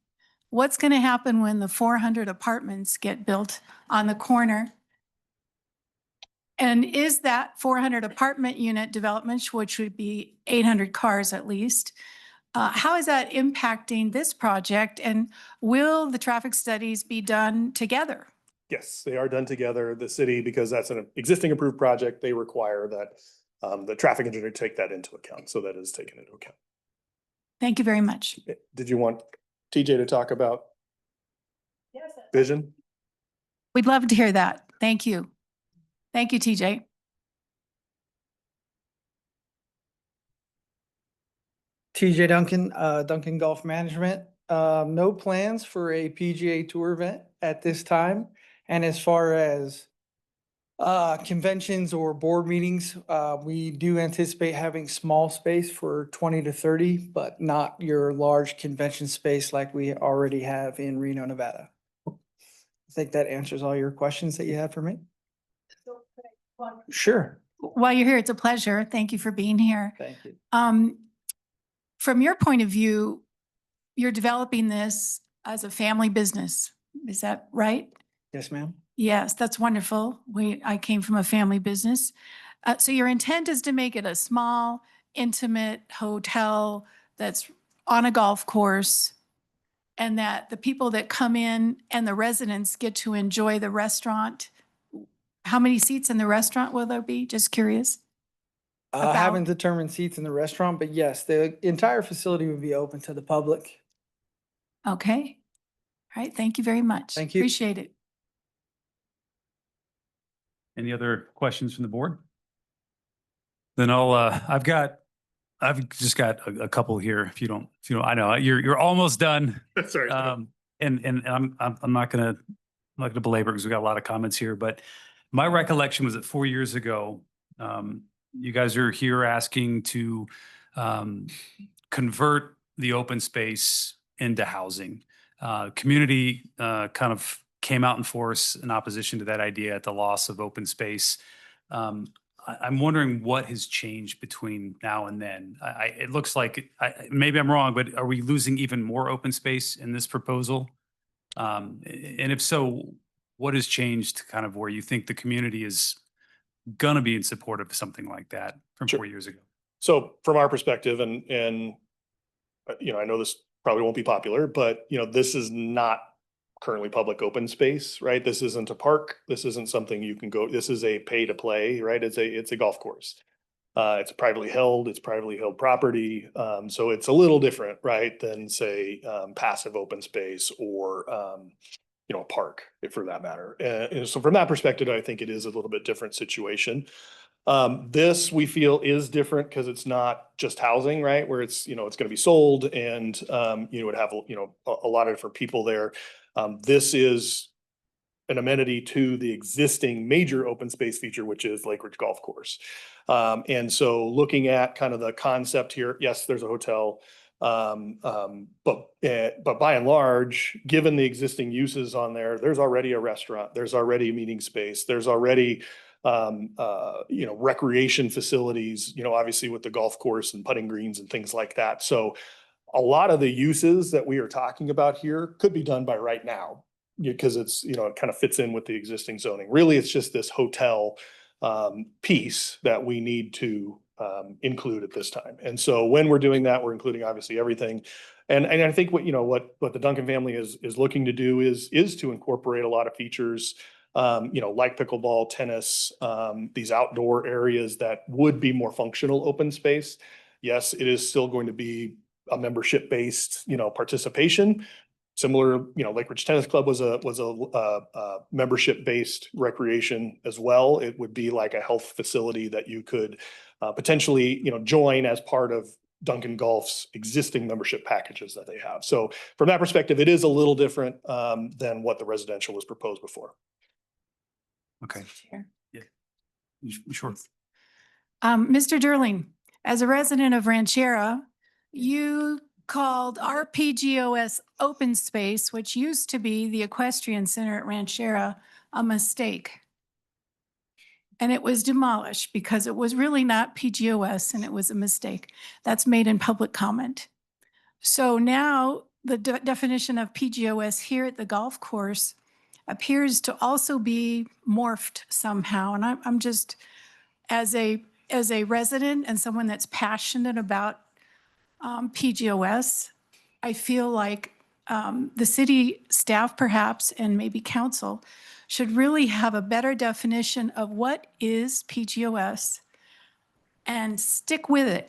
what's going to happen when the 400 apartments get built on the corner? And is that 400 apartment unit development, which would be 800 cars at least, how is that impacting this project? And will the traffic studies be done together? Yes, they are done together. The city, because that's an existing approved project, they require that the traffic engineer take that into account. So that is taken into account. Thank you very much. Did you want TJ to talk about vision? We'd love to hear that. Thank you. Thank you, TJ. TJ Duncan, Duncan Golf Management. No plans for a PGA Tour event at this time. And as far as conventions or board meetings, we do anticipate having small space for 20 to 30, but not your large convention space like we already have in Reno, Nevada. I think that answers all your questions that you have for me. Sure. While you're here, it's a pleasure. Thank you for being here. Thank you. From your point of view, you're developing this as a family business. Is that right? Yes, ma'am. Yes, that's wonderful. I came from a family business. So your intent is to make it a small, intimate hotel that's on a golf course, and that the people that come in and the residents get to enjoy the restaurant. How many seats in the restaurant will there be? Just curious. I haven't determined seats in the restaurant, but yes, the entire facility would be open to the public. Okay. All right. Thank you very much. Thank you. Appreciate it. Any other questions from the board? Then I've just got a couple here. If you don't, I know you're almost done. Sorry. And I'm not gonna belabor because we got a lot of comments here, but my recollection was that 4 years ago, you guys are here asking to convert the open space into housing. Community kind of came out in force in opposition to that idea at the loss of open space. I'm wondering what has changed between now and then. It looks like, maybe I'm wrong, but are we losing even more open space in this proposal? And if so, what has changed kind of where you think the community is gonna be in support of something like that from Sure. 4 years ago? So from our perspective, and I know this probably won't be popular, but this is not currently public open space, right? This isn't a park. This isn't something you can go. This is a pay to play, right? It's a golf course. It's privately held. It's privately held property. So it's a little different, right, than say passive open space or a park, for that matter. And so from that perspective, I think it is a little bit different situation. This we feel is different because it's not just housing, right? Where it's going to be sold and you would have a lot of different people there. This is an amenity to the existing major open space feature, which is Lake Ridge Golf Course. And so looking at kind of the concept here, yes, there's a hotel, But by and large, given the existing uses on there, there's already a restaurant, there's already a meeting space, there's already recreation facilities, obviously with the golf course and putting greens and things like that. So a lot of the uses that we are talking about here could be done by right now because it's, it kind of fits in with the existing zoning. Really, it's just this hotel piece that we need to include at this time. And so when we're doing that, we're including obviously everything. And I think what the Duncan family is looking to do is to incorporate a lot of features, like pickleball, tennis, these outdoor areas that would be more functional open space. Yes, it is still going to be a membership based, participation. Similar, Lake Ridge Tennis Club was a membership based recreation as well. It would be like a health facility that you could potentially, join as part of Duncan Golf's existing membership packages that they have. So from that perspective, it is a little different than what the residential was proposed before. Okay. Yeah. Sure. Mr. Durling, as a resident of Ranchera, you called our PGOS open space, which used to be the equestrian center at Ranchera, a mistake. And it was demolished because it was really not PGOS and it was a mistake. That's made in public comment. So now the definition of PGOS here at the golf course appears to also be morphed somehow. And I'm just, as a resident and someone that's passionate about PGOS, I feel like the city staff perhaps and maybe council should really have a better definition of what is PGOS and stick with it.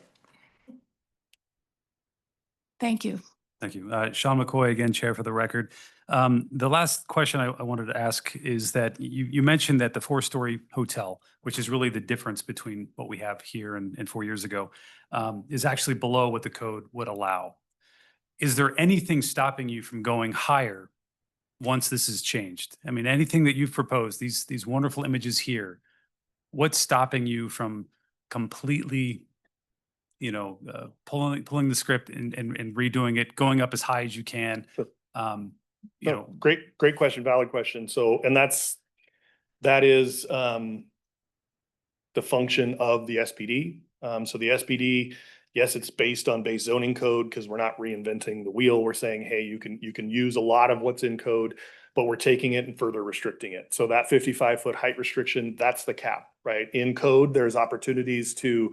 Thank you. Thank you. Sean McCoy, again, Chair for the record. The last question I wanted to ask is that you mentioned that the 4-story hotel, which is really the difference between what we have here and 4 years ago, is actually below what the code would allow. Is there anything stopping you from going higher once this is changed? I mean, anything that you've proposed, these wonderful images here, what's stopping you from completely pulling the script and redoing it, going up as high as you can? Great question, valid question. So, and that is the function of the SPD. So the SPD, yes, it's based on base zoning code because we're not reinventing the wheel. We're saying, hey, you can use a lot of what's in code, but we're taking it and further restricting it. So that 55-foot height restriction, that's the cap, right? In code, there's opportunities to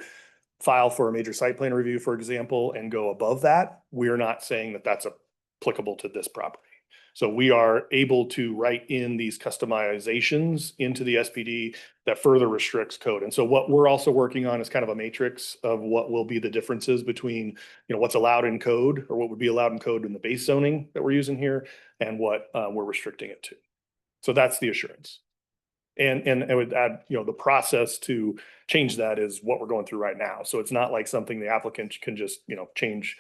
file for a major site plan review, for example, and go above that. We're not saying that that's applicable to this property. So we are able to write in these customizations into the SPD that further restricts code. And so what we're also working on is kind of a matrix of what will be the differences between, what's allowed in code or what would be allowed in code in the base zoning that we're using here and what we're restricting it to. So that's the assurance. And I would add, the process to change that is what we're going through right now. So it's not like something the applicant can just, change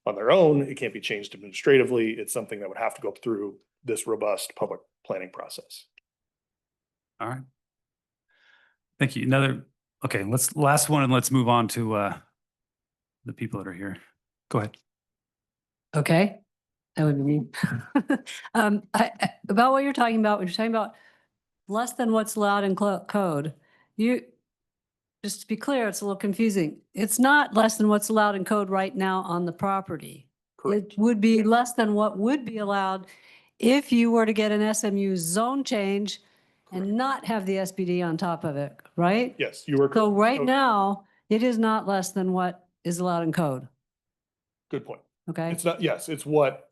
on their own. It can't be changed administratively. It's something that would have to go through this robust public planning process. All right. Thank you. Okay, last one and let's move on to the people that are here. Go ahead. Okay, that would be me. About what you're talking about, when you're talking about less than what's allowed in code, just to be clear, it's a little confusing. It's not less than what's allowed in code right now on the property. It would be less than what would be allowed if you were to get an SMU zone change and not have the SPD on top of it, right? Yes, you were. So right now, it is not less than what is allowed in code. Good point. Okay. It's not, yes, it's what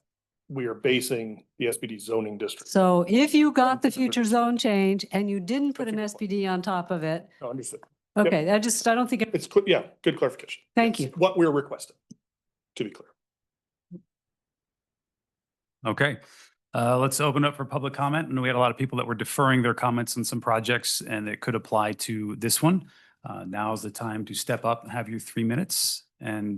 we are basing the SPD zoning district. So if you got the future zone change and you didn't put an SPD on top of it. Oh, understood. Okay, I don't think it's, yeah, good clarification. Thank Yes, you. what we're requesting, to be clear. Okay. Let's open up for public comment. And we had a lot of people that were deferring their comments on some projects and it could apply to this one. Now is the time to step up and have your 3 minutes and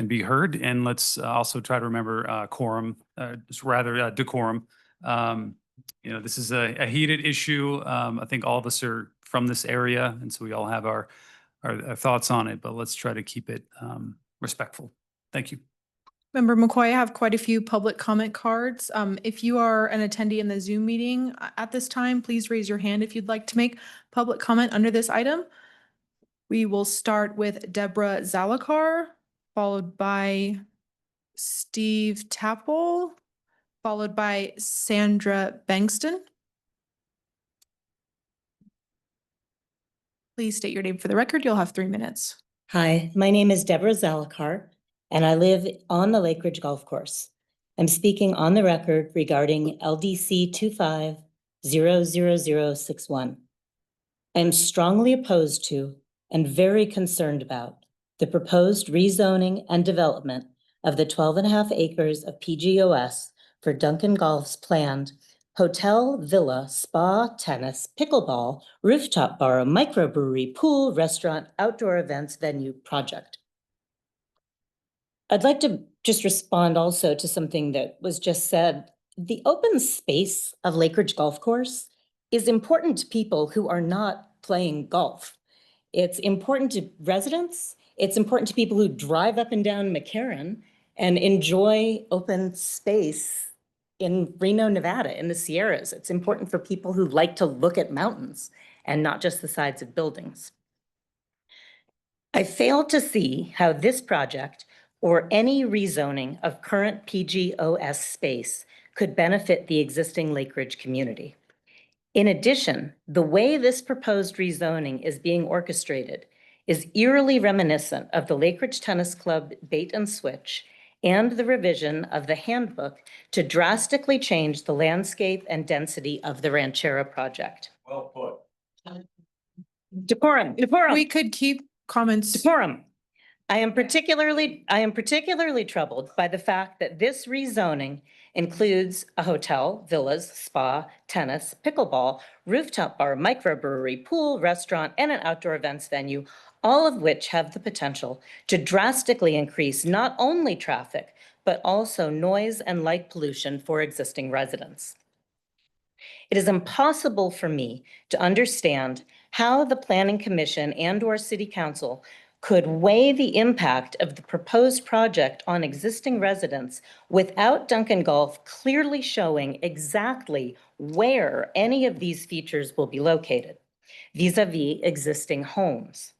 be heard. And let's also try to remember quorum, decorum. This is a heated issue. I think all of us are from this area, and so we all have our thoughts on it, but let's try to keep it respectful. Thank you. Member McCoy, I have quite a few public comment cards. If you are an attendee in the Zoom meeting at this time, please raise your hand if you'd like to make public comment under this item. We will start with Deborah Zalakar, followed by Steve Tapple, followed by Sandra Bankston. Please state your name for the record. You'll have 3 minutes. Hi, my name is Deborah Zalakar, and I live on the Lake Ridge Golf Course. I'm speaking on the record regarding LDC 2500061. I am strongly opposed to and very concerned about the proposed rezoning and development of the 12.5 acres of PGOS for Duncan Golf's planned hotel, villa, spa, tennis, pickleball, rooftop bar, microbrewery, pool, restaurant, outdoor events venue project. I'd like to just respond also to something that was just said. The open space of Lake Ridge Golf Course is important to people who are not playing golf. It's important to residents. It's important to people who drive up and down McCarran and enjoy open space in Reno, Nevada, in the Sierras. It's important for people who like to look at mountains and not just the sides of buildings. I fail to see how this project or any rezoning of current PGOS space could benefit the existing Lake Ridge community. In addition, the way this proposed rezoning is being orchestrated is eerily reminiscent of the Lake Ridge Tennis Club bait and switch and the revision of the handbook to drastically change the landscape and density of the Ranchera project. Well put. Decorum. We could keep comments. Decorum. I am particularly troubled by the fact that this rezoning includes a hotel, villas, spa, tennis, pickleball, rooftop bar, microbrewery, pool, restaurant, and an outdoor events venue, all of which have the potential to drastically increase not only traffic, but also noise and light pollution for existing residents. It is impossible for me to understand how the Planning Commission and/or City Council could weigh the impact of the proposed project on existing residents without Duncan Golf clearly showing exactly where any of these features will be located vis-a-vis existing homes.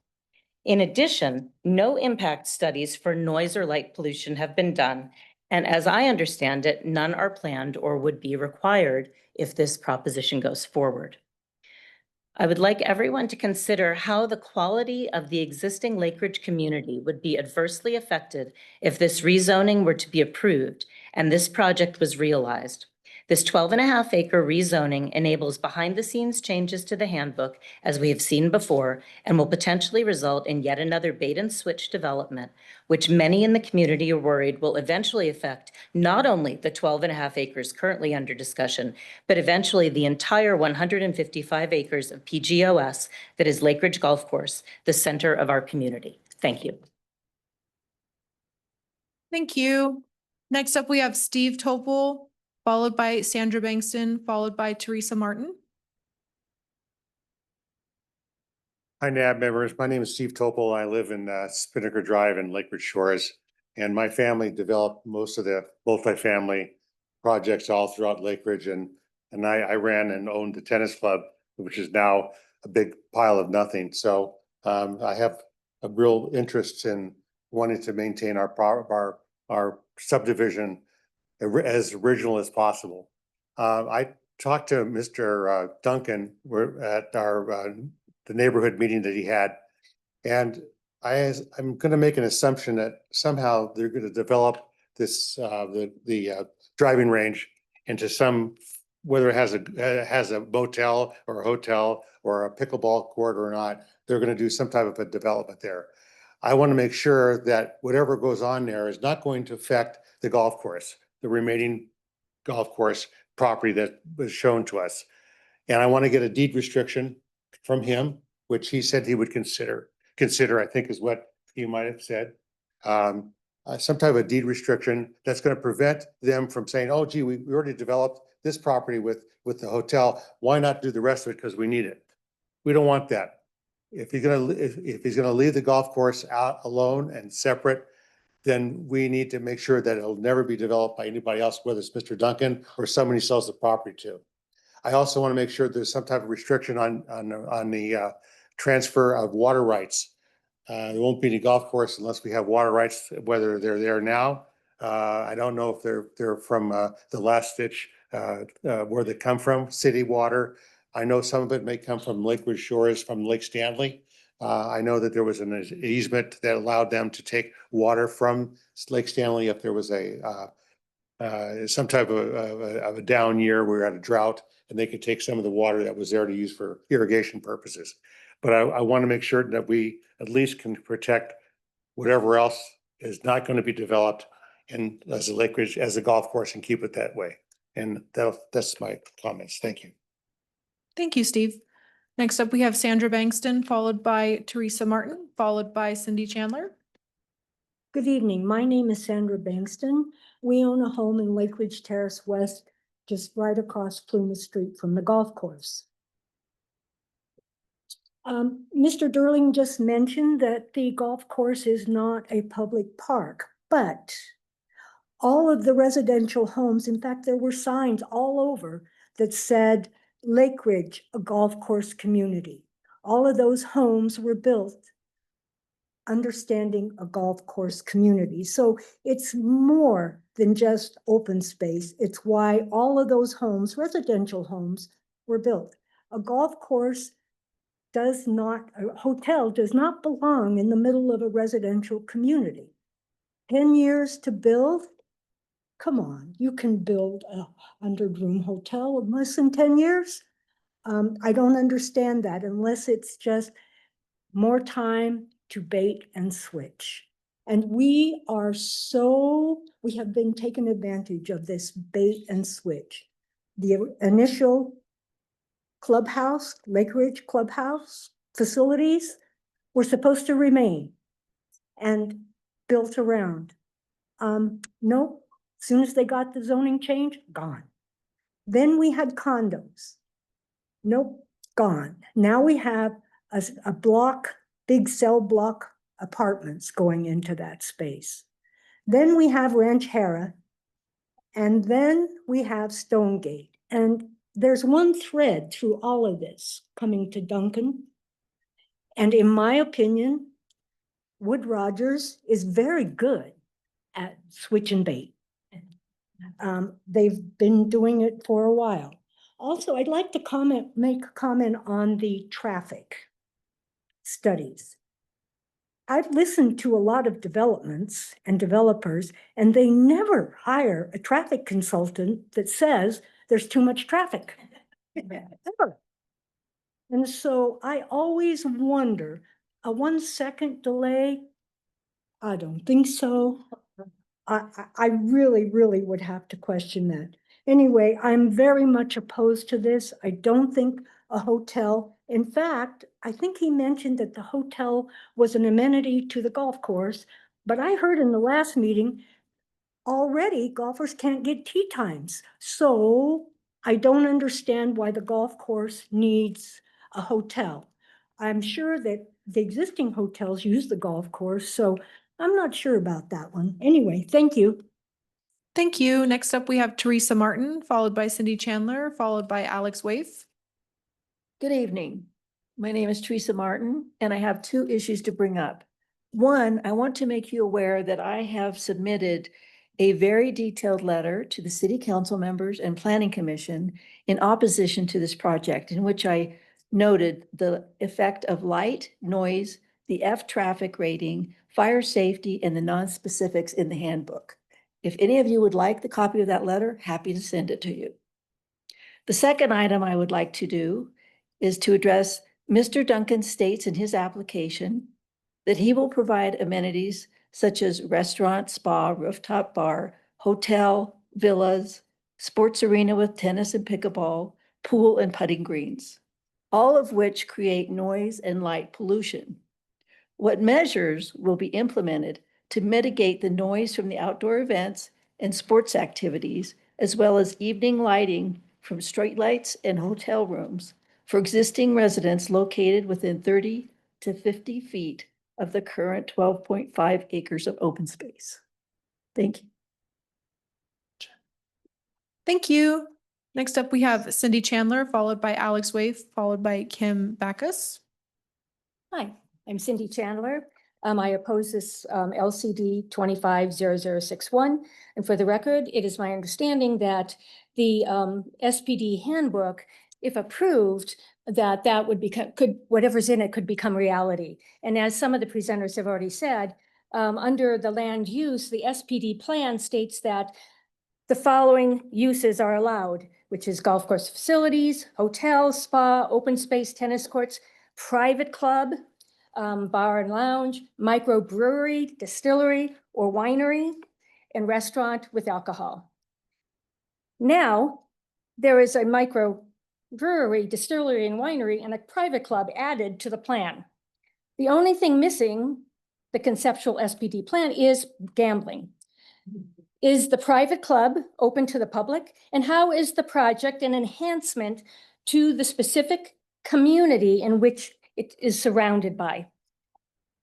In addition, no impact studies for noise or light pollution have been done, and as I understand it, none are planned or would be required if this proposition goes forward. I would like everyone to consider how the quality of the existing Lake Ridge community would be adversely affected if this rezoning were to be approved and this project was realized. This 12.5 acre rezoning enables behind-the-scenes changes to the handbook, as we have seen before, and will potentially result in yet another bait and switch development, which many in the community are worried will eventually affect not only the 12.5 acres currently under discussion, but eventually the entire 155 acres of PGOS that is Lake Ridge Golf Course, the center of our community. Thank you. Thank you. Next up, we have Steve Topol, followed by Sandra Bankston, followed by Teresa Martin. Hi, NAB members. My name is Steve Topol. I live in Spinnaker Drive in Lake Ridge Shores, and my family developed most of the multifamily projects all throughout Lake Ridge, and I ran and owned the tennis club, which is now a big pile of nothing. So I have a real interest in wanting to maintain our subdivision as original as possible. I talked to Mr. Duncan at the neighborhood meeting that he had, and I'm going to make an assumption that somehow they're going to develop this the driving range into some, whether it has a motel or a hotel or a pickleball court or not, they're going to do some type of a development there. I want to make sure that whatever goes on there is not going to affect the golf course, the remaining golf course property that was shown to us. And I want to get a deed restriction from him, which he said he would consider, I think is what he might have said. Some type of deed restriction that's going to prevent them from saying, oh, gee, we already developed this property with the hotel. Why not do the rest of it? Because we need it. We don't want that. If he's going to leave the golf course out alone and separate, then we need to make sure that it'll never be developed by anybody else, whether it's Mr. Duncan or somebody sells the property to. I also want to make sure there's some type of restriction on the transfer of water rights. There won't be any golf course unless we have water rights, whether they're there now. I don't know if they're from the last ditch, where they come from, city water. I know some of it may come from Lakewood Shores, from Lake Stanley. I know that there was an easement that allowed them to take water from Lake Stanley if there was some type of a down year, we were at a drought, and they could take some of the water that was there to use for irrigation purposes. But I want to make sure that we at least can protect whatever else is not going to be developed and as a Lakeridge, as a golf course, and keep it that way. And that's my comments. Thank you. Thank you, Steve. Next up, we have Sandra Bankston, followed by Teresa Martin, followed by Cindy Chandler. Good evening. My name is Sandra Bankston. We own a home in Lake Ridge Terrace West, just right across Plymouth Street from the golf course. Mr. Durling just mentioned that the golf course is not a public park, but all of the residential homes, in fact, there were signs all over that said Lake Ridge, a golf course community. All of those homes were built understanding a golf course community. So it's more than just open space. It's why all of those homes, residential homes, were built. A golf course does not, a hotel does not belong in the middle of a residential community. 10 years to build? Come on, you can build a 100-room hotel in less than 10 years? I don't understand that unless it's just more time to bait and switch. And we have been taking advantage of this bait and switch. The initial clubhouse, Lake Ridge Clubhouse facilities were supposed to remain and built around. Nope, as soon as they got the zoning change, gone. Then we had condos. Nope, gone. Now we have a block, big cell block apartments going into that space. Then we have Ranchera, and then we have Stonegate. And there's one thread through all of this coming to Duncan. And in my opinion, Wood Rogers is very good at switch and bait. They've been doing it for a while. Also, I'd like to make a comment on the traffic studies. I've listened to a lot of developments and developers, and they never hire a traffic consultant that says there's too much traffic. Ever. And so I always wonder, a 1 second delay? I don't think so. I really, really would have to question that. Anyway, I'm very much opposed to this. I don't think a hotel, in fact, I think he mentioned that the hotel was an amenity to the golf course, but I heard in the last meeting, already golfers can't get tee times. So I don't understand why the golf course needs a hotel. I'm sure that the existing hotels use the golf course, so I'm not sure about that one. Anyway, thank you. Thank you. Next up, we have Teresa Martin, followed by Cindy Chandler, followed by Alex Waif. Good evening. My name is Teresa Martin, and I have 2 issues to bring up. One, I want to make you aware that I have submitted a very detailed letter to the City Council members and Planning Commission in opposition to this project, in which I noted the effect of light, noise, the F traffic rating, fire safety, and the non-specifics in the handbook. If any of you would like the copy of that letter, happy to send it to you. The second item I would like to do is to address Mr. Duncan states in his application that he will provide amenities such as restaurant, spa, rooftop bar, hotel, villas, sports arena with tennis and pickleball, pool and putting greens, all of which create noise and light pollution. What measures will be implemented to mitigate the noise from the outdoor events and sports activities, as well as evening lighting from streetlights and hotel rooms for existing residents located within 30 to 50 feet of the current 12.5 acres of open space. Thank you. Thank you. Next up, we have Cindy Chandler, followed by Alex Wave, followed by Kim Backus. Hi, I'm Cindy Chandler. I oppose this LCD 250061. And for the record, it is my understanding that the SPD handbook, if approved, that would become, whatever's in it could become reality. And as some of the presenters have already said, under the land use, the SPD plan states that the following uses are allowed, which is golf course facilities, hotels, spa, open space, tennis courts, private club, bar and lounge, microbrewery, distillery, or winery, and restaurant with alcohol. Now, there is a microbrewery, distillery, and winery, and a private club added to the plan. The only thing missing, the conceptual SPD plan, is gambling. Is the private club open to the public? And how is the project an enhancement to the specific community in which it is surrounded by?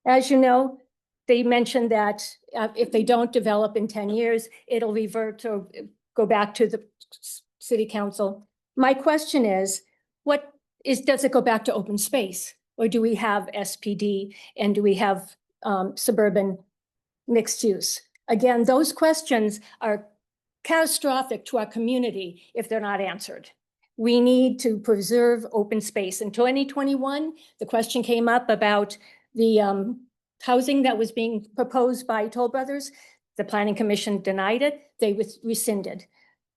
As you know, they mentioned that if they don't develop in 10 years, it'll revert or go back to the city council. My question is, does it go back to open space? Or do we have SPD and do we have suburban mixed use? Again, those questions are catastrophic to our community if they're not answered. We need to preserve open space. In 2021, the question came up about the housing that was being proposed by Toll Brothers. The Planning Commission denied it. They rescinded.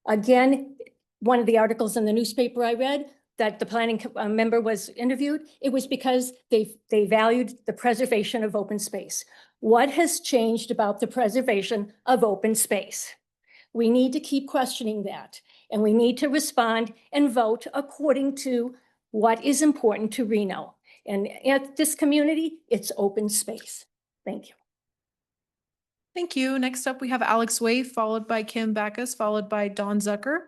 Again, one of the articles in the newspaper I read that the planning member was interviewed, it was because they valued the preservation of open space. What has changed about the preservation of open space? We need to keep questioning that, and we need to respond and vote according to what is important to Reno. And at this community, it's open space. Thank you. Thank you. Next up, we have Alex Wave, followed by Kim Backus, followed by Dawn Zucker.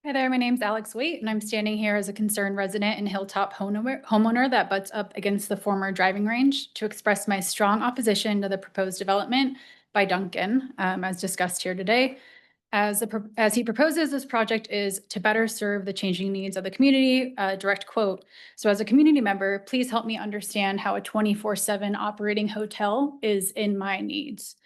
Hi there, my name's Alex Waite, and I'm standing here as a concerned resident and Hilltop homeowner that butts up against the former driving range to express my strong opposition to the proposed development by Duncan, as discussed here today. As he proposes, this project is to better serve the changing needs of the community, direct quote. So as a community member, please help me understand how a 24/7 operating hotel is in my needs.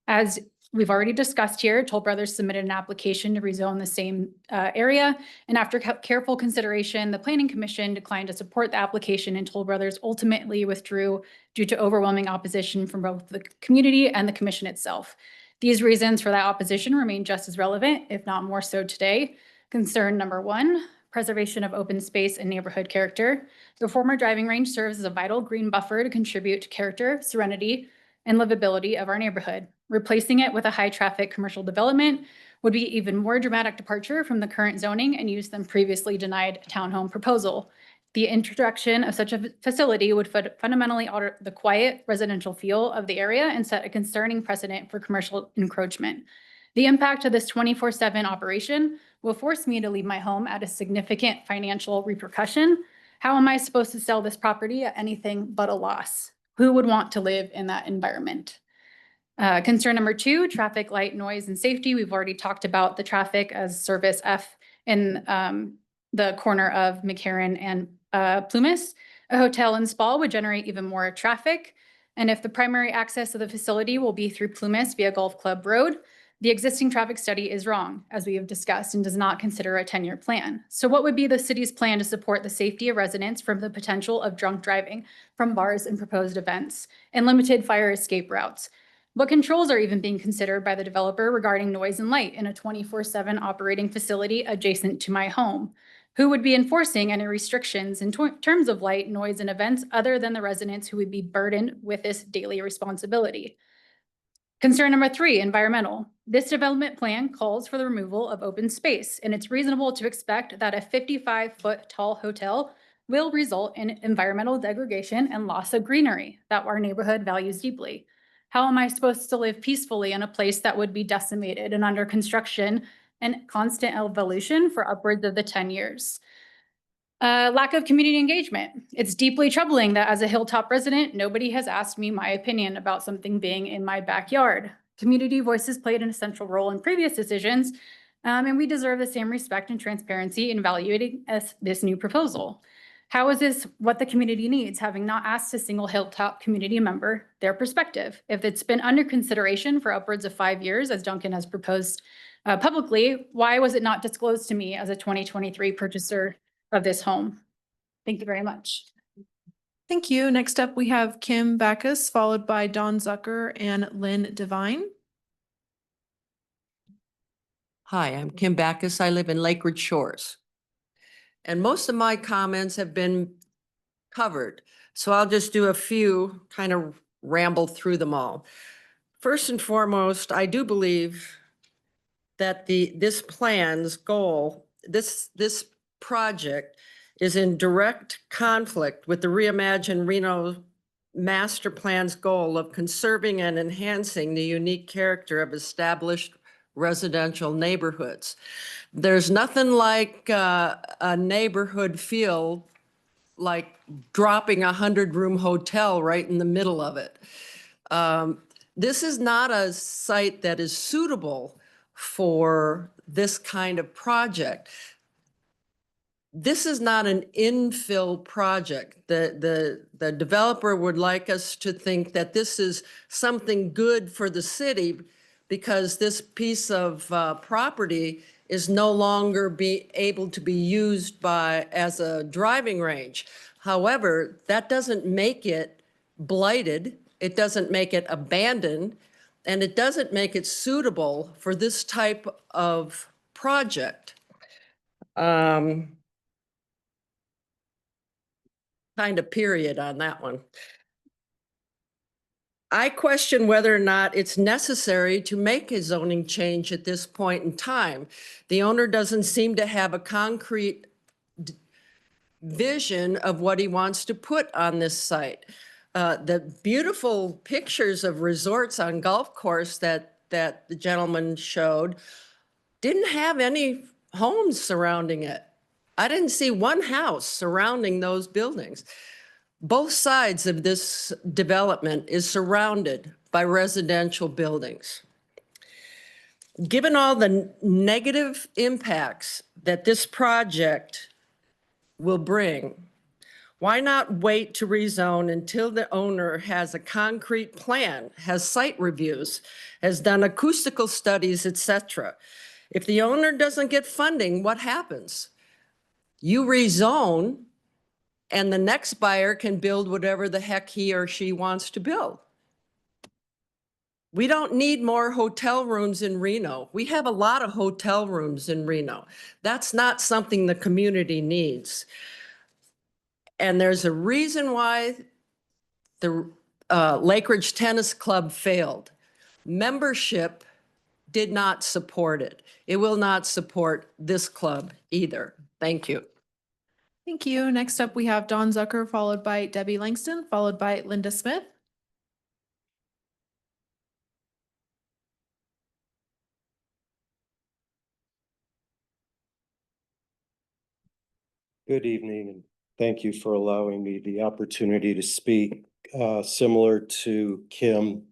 As we've already discussed here, Toll Brothers submitted an application to rezone the same area. And after careful consideration, the Planning Commission declined to support the application, and Toll Brothers ultimately withdrew due to overwhelming opposition from both the community and the commission itself. These reasons for that opposition remain just as relevant, if not more so today. Concern number one, preservation of open space and neighborhood character. The former driving range serves as a vital green buffer to contribute to character, serenity, and livability of our neighborhood. Replacing it with a high-traffic commercial development would be even more dramatic departure from the current zoning and use than previously denied townhome proposal. The introduction of such a facility would fundamentally alter the quiet residential feel of the area and set a concerning precedent for commercial encroachment. The impact of this 24/7 operation will force me to leave my home at a significant financial repercussion. How am I supposed to sell this property at anything but a loss? Who would want to live in that environment? Concern number two, traffic, light, noise, and safety. We've already talked about the traffic as service F in the corner of McCarran and Plumas. A hotel and spa would generate even more traffic. And if the primary access of the facility will be through Plumas via Golf Club Road, the existing traffic study is wrong, as we have discussed, and does not consider a 10-year plan. So what would be the city's plan to support the safety of residents from the potential of drunk driving from bars and proposed events and limited fire escape routes? What controls are even being considered by the developer regarding noise and light in a 24/7 operating facility adjacent to my home? Who would be enforcing any restrictions in terms of light, noise, and events other than the residents who would be burdened with this daily responsibility? Concern number three, environmental. This development plan calls for the removal of open space, and it's reasonable to expect that a 55-foot tall hotel will result in environmental degradation and loss of greenery that our neighborhood values deeply. How am I supposed to live peacefully in a place that would be decimated and under construction and constant evolution for upwards of the 10 years? Lack of community engagement. It's deeply troubling that as a Hilltop resident, nobody has asked me my opinion about something being in my backyard. Community voices played an essential role in previous decisions, and we deserve the same respect and transparency in evaluating this new proposal. How is this what the community needs, having not asked a single Hilltop community member their perspective? If it's been under consideration for upwards of 5 years, as Duncan has proposed publicly, why was it not disclosed to me as a 2023 purchaser of this home? Thank you very much. Thank you. Next up, we have Kim Backus, followed by Dawn Zucker and Lynn Devine. Hi, I'm Kim Backus. I live in Lakewood Shores. And most of my comments have been covered. So I'll just do a few, kind of ramble through them all. First and foremost, I do believe that this plan's goal, this project is in direct conflict with the Reimagine Reno Master Plan's goal of conserving and enhancing the unique character of established residential neighborhoods. There's nothing like a neighborhood feel like dropping a 100-room hotel right in the middle of it. This is not a site that is suitable for this kind of project. This is not an infill project. The developer would like us to think that this is something good for the city because this piece of property is no longer able to be used as a driving range. However, that doesn't make it blighted. It doesn't make it abandoned, and it doesn't make it suitable for this type of project. Kind of period on that one. I question whether or not it's necessary to make a zoning change at this point in time. The owner doesn't seem to have a concrete vision of what he wants to put on this site. The beautiful pictures of resorts on golf course that the gentleman showed didn't have any homes surrounding it. I didn't see one house surrounding those buildings. Both sides of this development is surrounded by residential buildings. Given all the negative impacts that this project will bring, why not wait to rezone until the owner has a concrete plan, has site reviews, has done acoustical studies, etc.? If the owner doesn't get funding, what happens? You rezone, and the next buyer can build whatever the heck he or she wants to build. We don't need more hotel rooms in Reno. We have a lot of hotel rooms in Reno. That's not something the community needs. And there's a reason why the Lake Ridge Tennis Club failed. Membership did not support it. It will not support this club either. Thank you. Thank you. Next up, we have Dawn Zucker, followed by Debbie Langston, followed by Linda Smith. Good evening, and thank you for allowing me the opportunity to speak. Similar to Kim,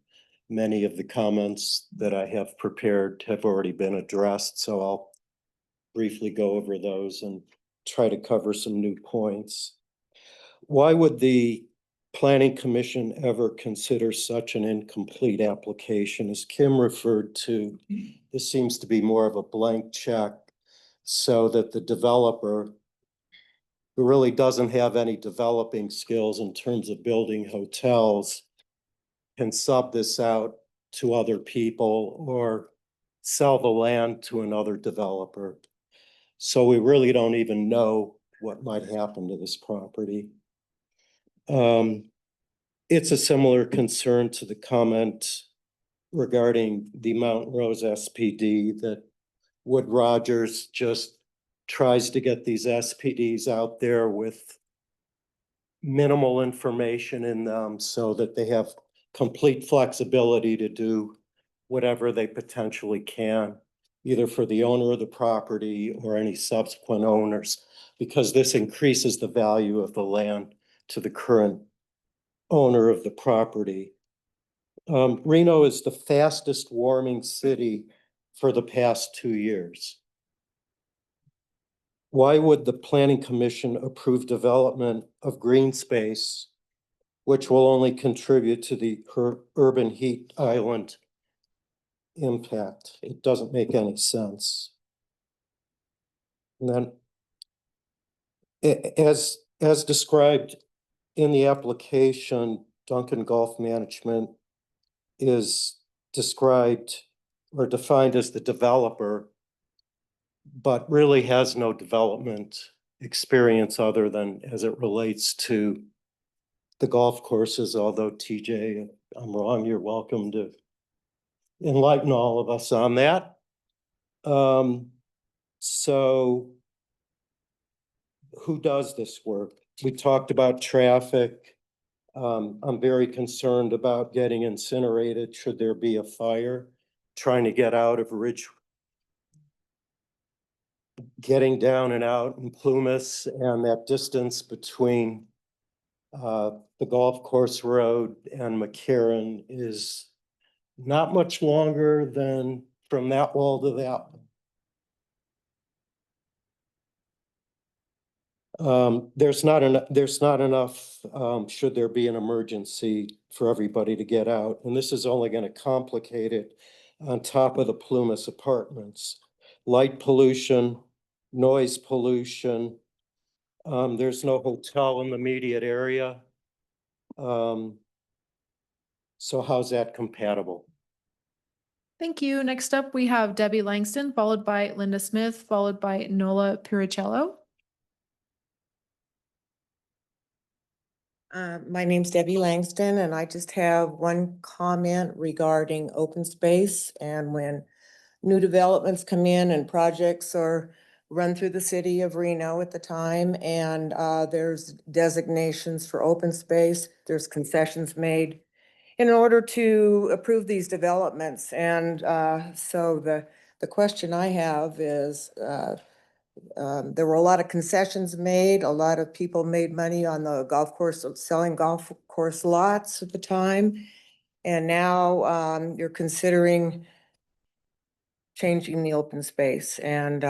many of the comments that I have prepared have already been addressed, so I'll briefly go over those and try to cover some new points. Why would the Planning Commission ever consider such an incomplete application? As Kim referred to, this seems to be more of a blank check so that the developer, who really doesn't have any developing skills in terms of building hotels, can sub this out to other people or sell the land to another developer. So we really don't even know what might happen to this property. It's a similar concern to the comment regarding the Mount Rose SPD that Wood Rogers just tries to get these SPDs out there with minimal information in them so that they have complete flexibility to do whatever they potentially can. either for the owner of the property or any subsequent owners, because this increases the value of the land to the current owner of the property. Reno is the fastest warming city for the past 2 years. Why would the Planning Commission approve development of green space, which will only contribute to the urban heat island impact? It doesn't make any sense. And then, as described in the application, Duncan Golf Management is described or defined as the developer, but really has no development experience other than as it relates to the golf courses. Although TJ, if I'm wrong, you're welcome to enlighten all of us on that. So who does this work? We talked about traffic. I'm very concerned about getting incinerated should there be a fire, trying to get out of getting down and out in Plumas, and that distance between the golf course road and McCarran is not much longer than from that wall to that one. There's not enough, should there be an emergency, for everybody to get out. And this is only going to complicate it on top of the Plumas apartments. Light pollution, noise pollution. There's no hotel in the immediate area. So how's that compatible? Thank you. Next up, we have Debbie Langston, followed by Linda Smith, followed by Nola Piricello. My name's Debbie Langston, and I just have one comment regarding open space. And when new developments come in and projects are run through the city of Reno at the time, and there's designations for open space, there's concessions made in order to approve these developments. And so the question I have is, there were a lot of concessions made. A lot of people made money on the golf course, selling golf course lots at the time. And now you're considering changing the open space. And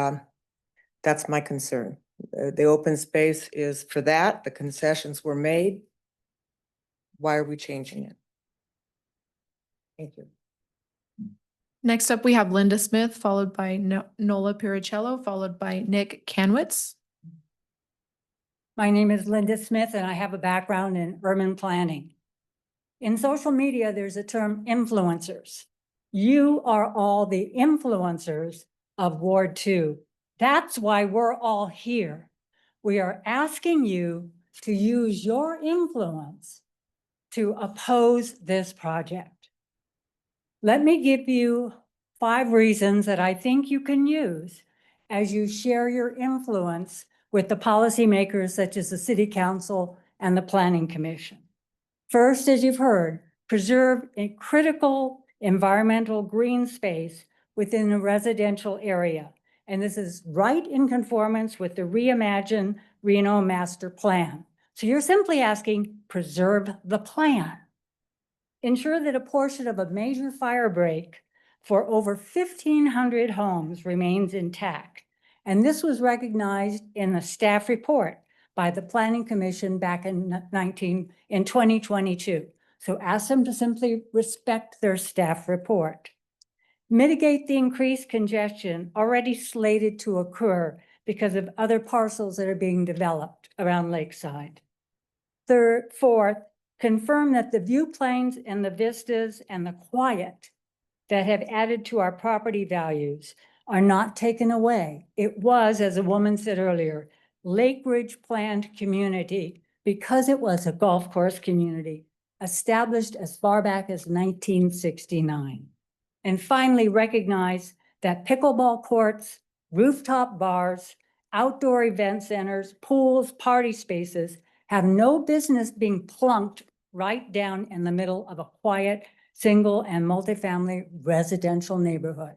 that's my concern. The open space is for that. The concessions were made. Why are we changing it? Thank you. Next up, we have Linda Smith, followed by Nola Piricello, followed by Nick Kanwitz. My name is Linda Smith, and I have a background in urban planning. In social media, there's a term influencers. You are all the influencers of Ward 2. That's why we're all here. We are asking you to use your influence to oppose this project. Let me give you 5 reasons that I think you can use as you share your influence with the policymakers such as the City Council and the Planning Commission. First, as you've heard, preserve a critical environmental green space within a residential area. And this is right in conformance with the Reimagine Reno Master Plan. So you're simply asking, preserve the plan. Ensure that a portion of a major fire break for over 1,500 homes remains intact. And this was recognized in the staff report by the Planning Commission back in 2022. So ask them to simply respect their staff report. Mitigate the increased congestion already slated to occur because of other parcels that are being developed around Lakeside. Fourth, confirm that the view planes and the vistas and the quiet that have added to our property values are not taken away. It was, as a woman said earlier, Lake Ridge planned community because it was a golf course community established as far back as 1969. And finally, recognize that pickleball courts, rooftop bars, outdoor event centers, pools, party spaces have no business being plunked right down in the middle of a quiet, single and multifamily residential neighborhood.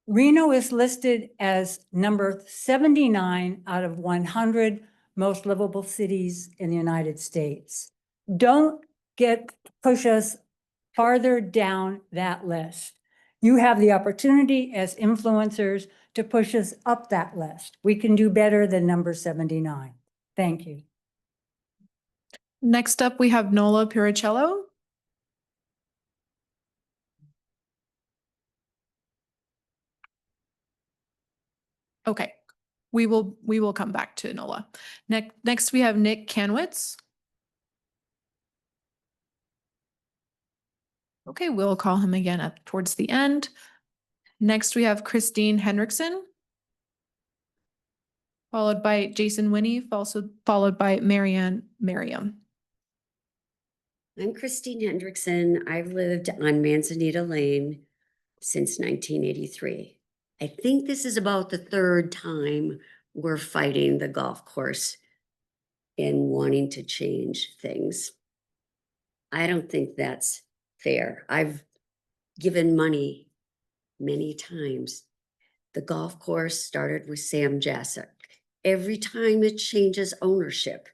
Reno is listed as number 79 out of 100 most livable cities in the United States. Don't push us farther down that list. You have the opportunity as influencers to push us up that list. We can do better than number 79. Thank you. Next up, we have Nola Piricello. Okay, we will come back to Nola. Next, we have Nick Kanwitz. Okay, we'll call him again towards the end. Next, we have Christine Hendrickson, followed by Jason Winnie, also followed by Marianne Merriam. I'm Christine Hendrickson. I've lived on Manzanita Lane since 1983. I think this is about the third time we're fighting the golf course in wanting to change things. I don't think that's fair. I've given money many times. The golf course started with Sam Jassic. Every time it changes ownership,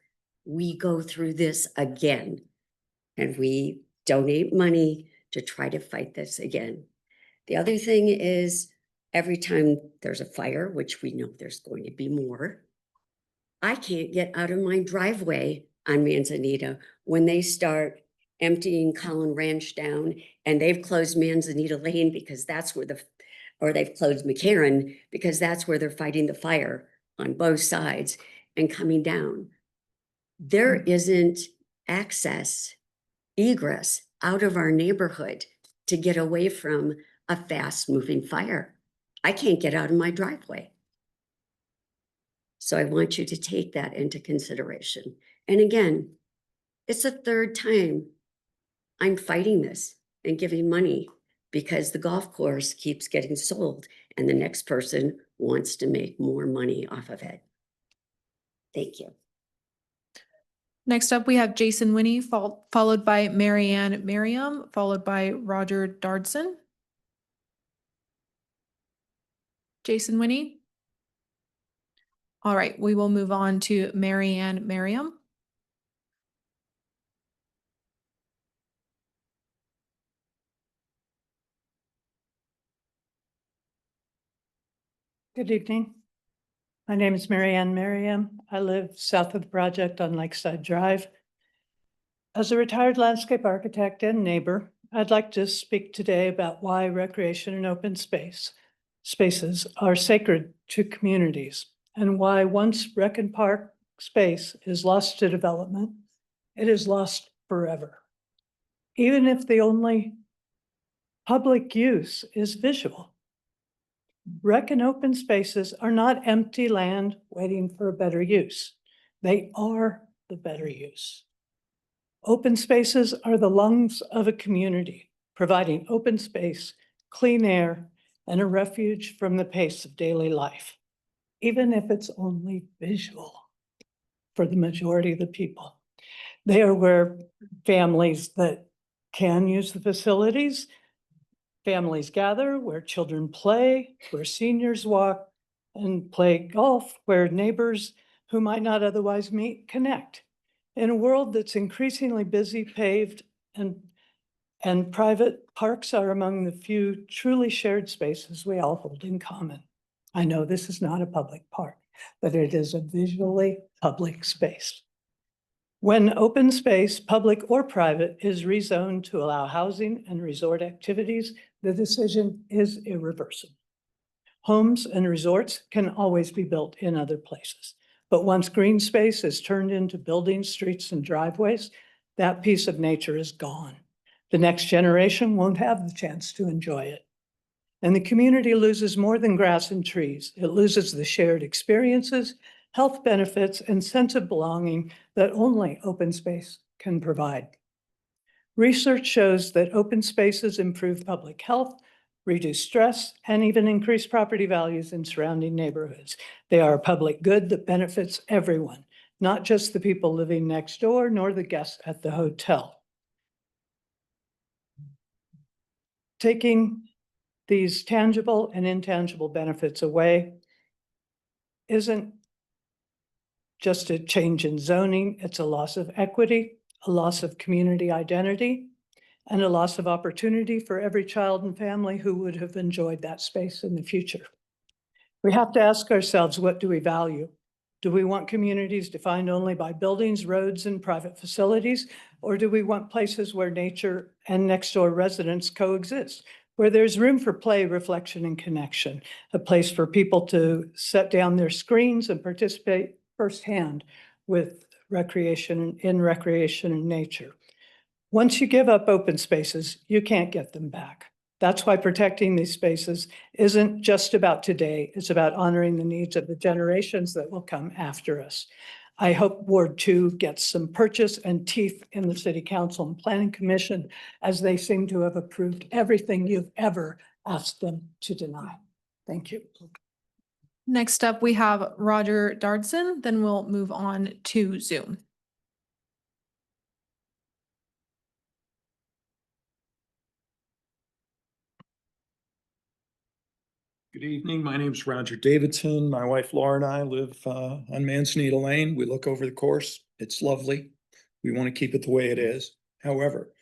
we go through this again. And we donate money to try to fight this again. The other thing is, every time there's a fire, which we know there's going to be more, I can't get out of my driveway on Manzanita when they start emptying Collin Ranch down, and they've closed Manzanita Lane because that's where or they've closed McCarran because that's where they're fighting the fire on both sides and coming down. There isn't access, egress out of our neighborhood to get away from a fast moving fire. I can't get out of my driveway. So I want you to take that into consideration. And again, it's the third time I'm fighting this and giving money because the golf course keeps getting sold and the next person wants to make more money off of it. Thank you. Next up, we have Jason Winnie, followed by Marianne Merriam, followed by Roger Dardson. Jason Winnie. All right, we will move on to Marianne Merriam. Good evening. My name is Marianne Merriam. I live south of the project on Lakeside Drive. As a retired landscape architect and neighbor, I'd like to speak today about why recreation and open spaces are sacred to communities and why once rec and park space is lost to development, it is lost forever. Even if the only public use is visual. Rec and open spaces are not empty land waiting for a better use. They are the better use. Open spaces are the lungs of a community, providing open space, clean air, and a refuge from the pace of daily life, even if it's only visual for the majority of the people. They are where families that can use the facilities, families gather, where children play, where seniors walk and play golf, where neighbors who might not otherwise meet connect. In a world that's increasingly busy, paved, and private, parks are among the few truly shared spaces we all hold in common. I know this is not a public park, but it is a visually public space. When open space, public or private, is rezoned to allow housing and resort activities, the decision is irreversible. Homes and resorts can always be built in other places, but once green space is turned into buildings, streets, and driveways, that piece of nature is gone. The next generation won't have the chance to enjoy it. And the community loses more than grass and trees. It loses the shared experiences, health benefits, and sense of belonging that only open space can provide. Research shows that open spaces improve public health, reduce stress, and even increase property values in surrounding neighborhoods. They are a public good that benefits everyone, not just the people living next door, nor the guests at the hotel. Taking these tangible and intangible benefits away isn't just a change in zoning, it's a loss of equity, a loss of community identity, and a loss of opportunity for every child and family who would have enjoyed that space in the future. We have to ask ourselves, what do we value? Do we want communities defined only by buildings, roads, and private facilities? Or do we want places where nature and next door residents coexist, where there's room for play, reflection, and connection, a place for people to set down their screens and participate firsthand with recreation and nature. Once you give up open spaces, you can't get them back. That's why protecting these spaces isn't just about today, it's about honoring the needs of the generations that will come after us. I hope Ward 2 gets some purchase and teeth in the City Council and Planning Commission, as they seem to have approved everything you've ever asked them to deny. Thank you. Next up, we have Roger Dardson, then we'll move on to Zoom. Good evening. My name is Roger Davidson. My wife Laura and I live on Manzanita Lane. We look over the course. It's lovely. We want to keep it the way it is. However,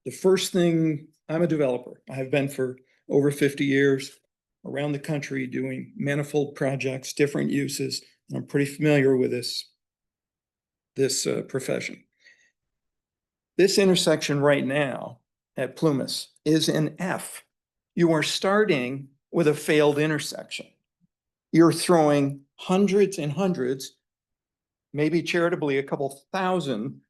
the first thing, I'm a developer. I have been for over 50 years around the country doing manifold projects, different uses. And I'm pretty familiar with this profession. This intersection right now at Plumas is an F. You are starting with a failed intersection. You're throwing hundreds and hundreds, maybe charitably a couple thousand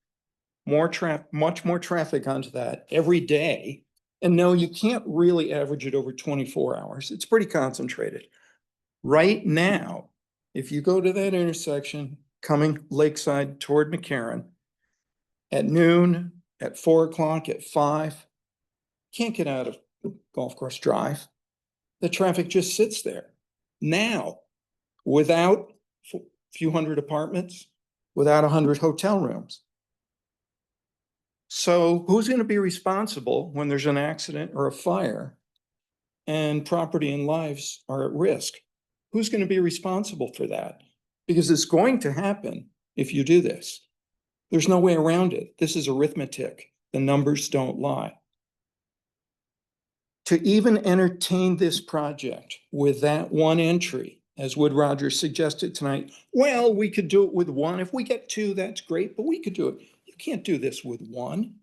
much more traffic onto that every day. And no, you can't really average it over 24 hours. It's pretty concentrated. Right now, if you go to that intersection coming Lakeside toward McCarran at noon, at 4 o'clock, at 5, can't get out of Golf Course Drive. The traffic just sits there. Now, without a few hundred apartments, without 100 hotel rooms. So who's going to be responsible when there's an accident or a fire and property and lives are at risk? Who's going to be responsible for that? Because it's going to happen if you do this. There's no way around it. This is arithmetic. The numbers don't lie. To even entertain this project with that one entry, as Wood Rogers suggested tonight, well, we could do it with one. If we get 2, that's great, but we could do it. You can't do this with 1.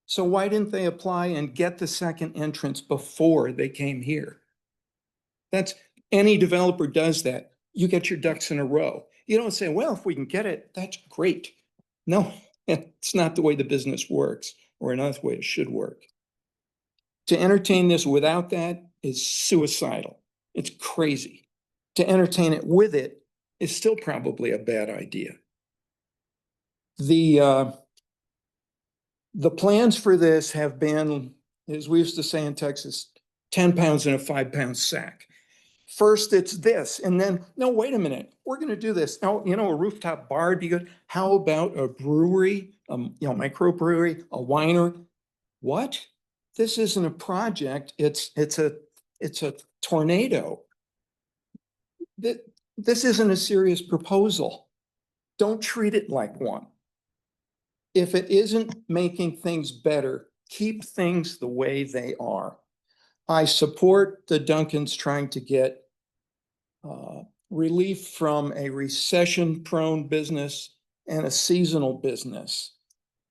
So why didn't they apply and get the second entrance before they came here? That's, any developer does that. You get your ducks in a row. You don't say, well, if we can get it, that's great. No, it's not the way the business works, or another way it should work. To entertain this without that is suicidal. It's crazy. To entertain it with it is still probably a bad idea. The plans for this have been, as we used to say in Texas, 10 pounds in a 5-pound sack. First it's this, and then, no, wait a minute, we're going to do this. Oh, you know, a rooftop bar would be good. How about a brewery, microbrewery, a winery? What? This isn't a project. It's a tornado. This isn't a serious proposal. Don't treat it like one. If it isn't making things better, keep things the way they are. I support the Duncans trying to get relief from a recession-prone business and a seasonal business,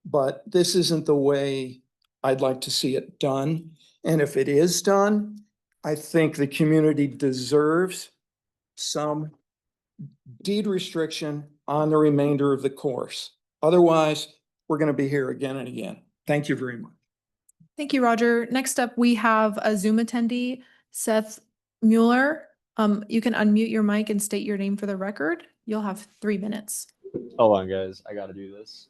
but this isn't the way I'd like to see it done. And if it is done, I think the community deserves some deed restriction on the remainder of the course. Otherwise, we're going to be here again and again. Thank you very much. Thank you, Roger. Next up, we have a Zoom attendee, Seth Mueller. You can unmute your mic and state your name for the record. You'll have 3 minutes. Hold on, guys. I got to do this.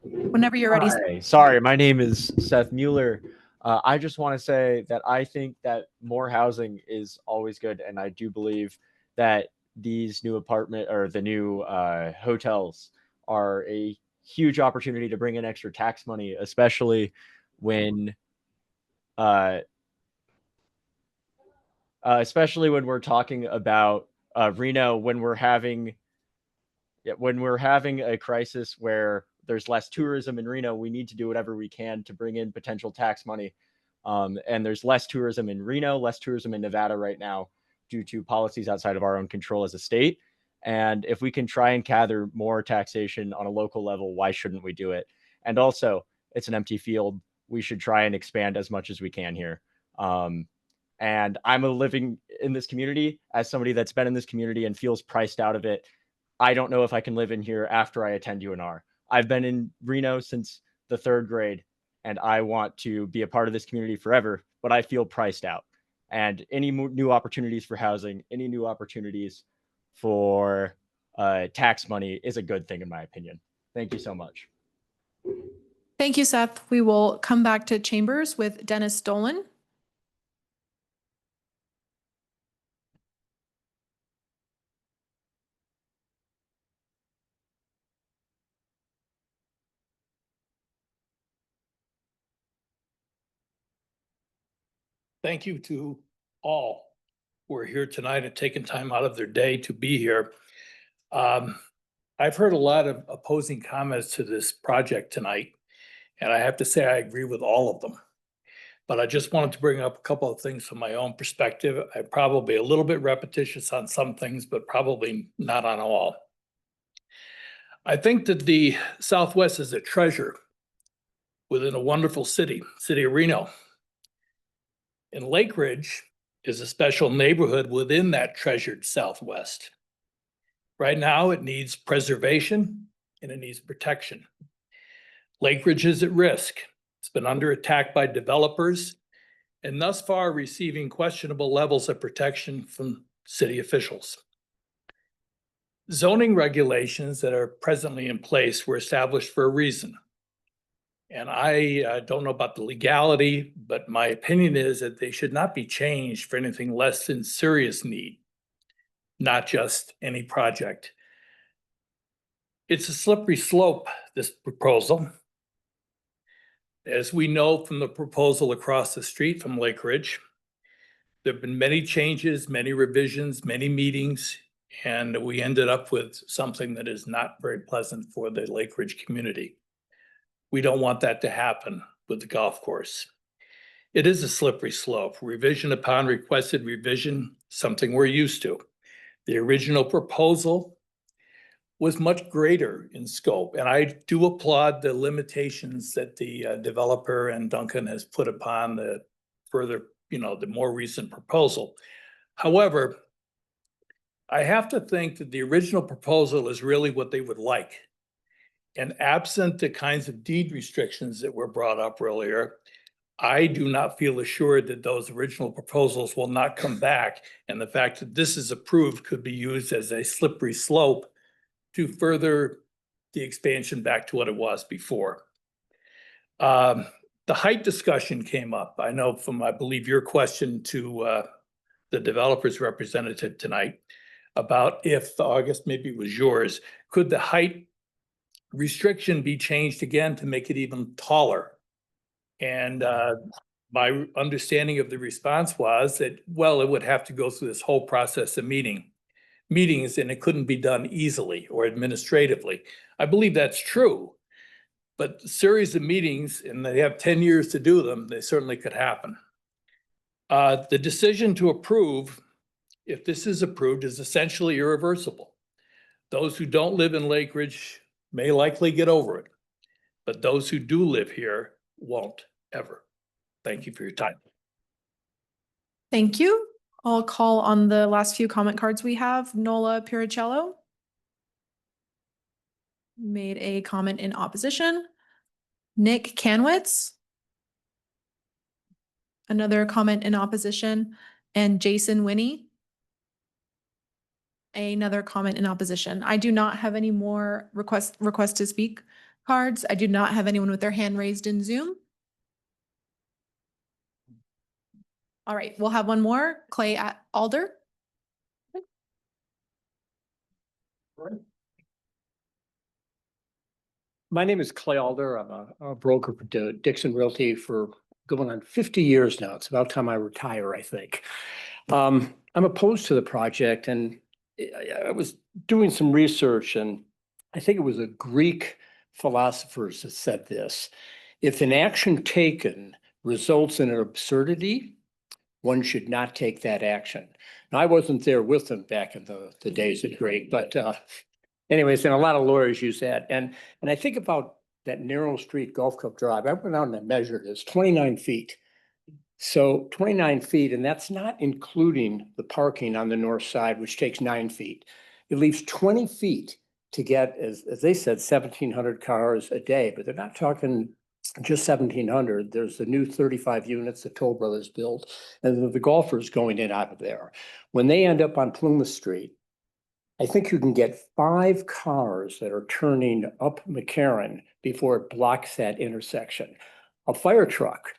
Whenever you're ready. Hi. Sorry, my name is Seth Mueller. I just want to say that I think that more housing is always good, and I do believe that these new the new hotels are a huge opportunity to bring in extra tax money, especially when especially when we're talking about Reno, when we're having a crisis where there's less tourism in Reno, we need to do whatever we can to bring in potential tax money. And there's less tourism in Reno, less tourism in Nevada right now due to policies outside of our own control as a state. And if we can try and gather more taxation on a local level, why shouldn't we do it? And also, it's an empty field. We should try and expand as much as we can here. And I'm living in this community as somebody that's been in this community and feels priced out of it. I don't know if I can live in here after I attend UNR. I've been in Reno since the 3rd grade, and I want to be a part of this community forever, but I feel priced out. And any new opportunities for housing, any new opportunities for tax money is a good thing, in my opinion. Thank you so much. Thank you, Seth. We will come back to Chambers with Dennis Dolan. Thank you to all who are here tonight and taking time out of their day to be here. I've heard a lot of opposing comments to this project tonight, and I have to say I agree with all of them. But I just wanted to bring up a couple of things from my own perspective. I'm probably a little bit repetitious on some things, but probably not on all. I think that the Southwest is a treasure within a wonderful city of Reno. And Lake Ridge is a special neighborhood within that treasured Southwest. Right now, it needs preservation and it needs protection. Lake Ridge is at risk. It's been under attack by developers and thus far receiving questionable levels of protection from city officials. Zoning regulations that are presently in place were established for a reason. And I don't know about the legality, but my opinion is that they should not be changed for anything less than serious need, not just any project. It's a slippery slope, this proposal. As we know from the proposal across the street from Lake Ridge, there have been many changes, many revisions, many meetings, and we ended up with something that is not very pleasant for the Lake Ridge community. We don't want that to happen with the golf course. It is a slippery slope. Revision upon requested revision, something we're used to. The original proposal was much greater in scope, and I do applaud the limitations that the developer and Duncan has put upon the further, the more recent proposal. However, I have to think that the original proposal is really what they would like. And absent the kinds of deed restrictions that were brought up earlier, I do not feel assured that those original proposals will not come back. And the fact that this is approved could be used as a slippery slope to further the expansion back to what it was before. The height discussion came up. I know from, I believe, your question to the developer's representative tonight about if, I guess maybe it was yours, could the height restriction be changed again to make it even taller? And my understanding of the response was that, well, it would have to go through this whole process of meetings, and it couldn't be done easily or administratively. I believe that's true, but a series of meetings, and they have 10 years to do them, they certainly could happen. The decision to approve, if this is approved, is essentially irreversible. Those who don't live in Lake Ridge may likely get over it, but those who do live here won't ever. Thank you for your time. Thank you. I'll call on the last few comment cards we have. Nola Piricello made a comment in opposition. Nick Canwitz, another comment in opposition, and Jason Winnie, another comment in opposition. I do not have any more request to speak cards. I do not have anyone with their hand raised in Zoom. All right, we'll have one more. Clay Alder. My name is Clay Alder. I'm a broker for Dixon Realty for going on 50 years now. It's about time I retire, I think. I'm opposed to the project, and I was doing some research, and I think it was a Greek philosopher that said this: if an action taken results in an absurdity, one should not take that action. Now, I wasn't there with them back in the days of Greek, but anyways, and a lot of lawyers use that. And I think about that narrow street Gulf Coast Drive. I went out and I measured it. It's 29 feet. So 29 feet, and that's not including the parking on the north side, which takes 9 feet. It leaves 20 feet to get, as they said, 1,700 cars a day, but they're not talking just 1,700. There's the new 35 units that Toll Brothers built, and the golfers going in out of there. When they end up on Plymouth Street, I think you can get 5 cars that are turning up McCarran before it blocks that intersection. A fire truck,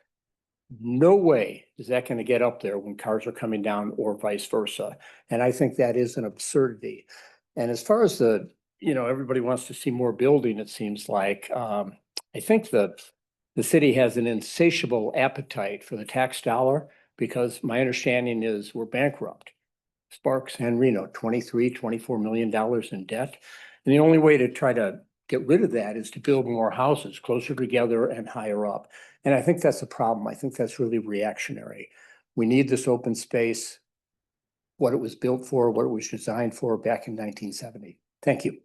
no way is that going to get up there when cars are coming down, or vice versa. And I think that is an absurdity. And as far as everybody wants to see more building, it seems like, I think the city has an insatiable appetite for the tax dollar, because my understanding is we're bankrupt. Sparks and Reno, $23-24 million in debt. And the only way to try to get rid of that is to build more houses closer together and higher up. And I think that's a problem. I think that's really reactionary. We need this open space, what it was built for, what it was designed for back in 1970. Thank you.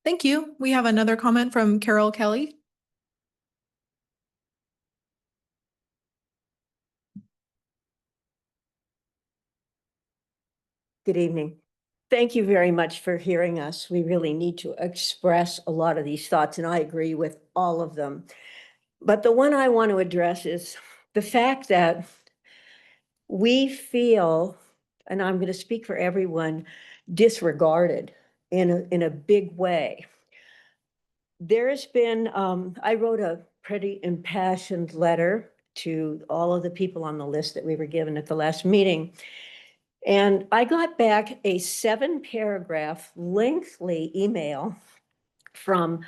Thank you. We have another comment from Carol Kelly. Good evening. Thank you very much for hearing us. We really need to express a lot of these thoughts, and I agree with all of them. But the one I want to address is the fact that we feel, and I'm going to speak for everyone, disregarded in a big way. There's been, I wrote a pretty impassioned letter to all of the people on the list that we were given at the last meeting. And I got back a 7-paragraph lengthy email from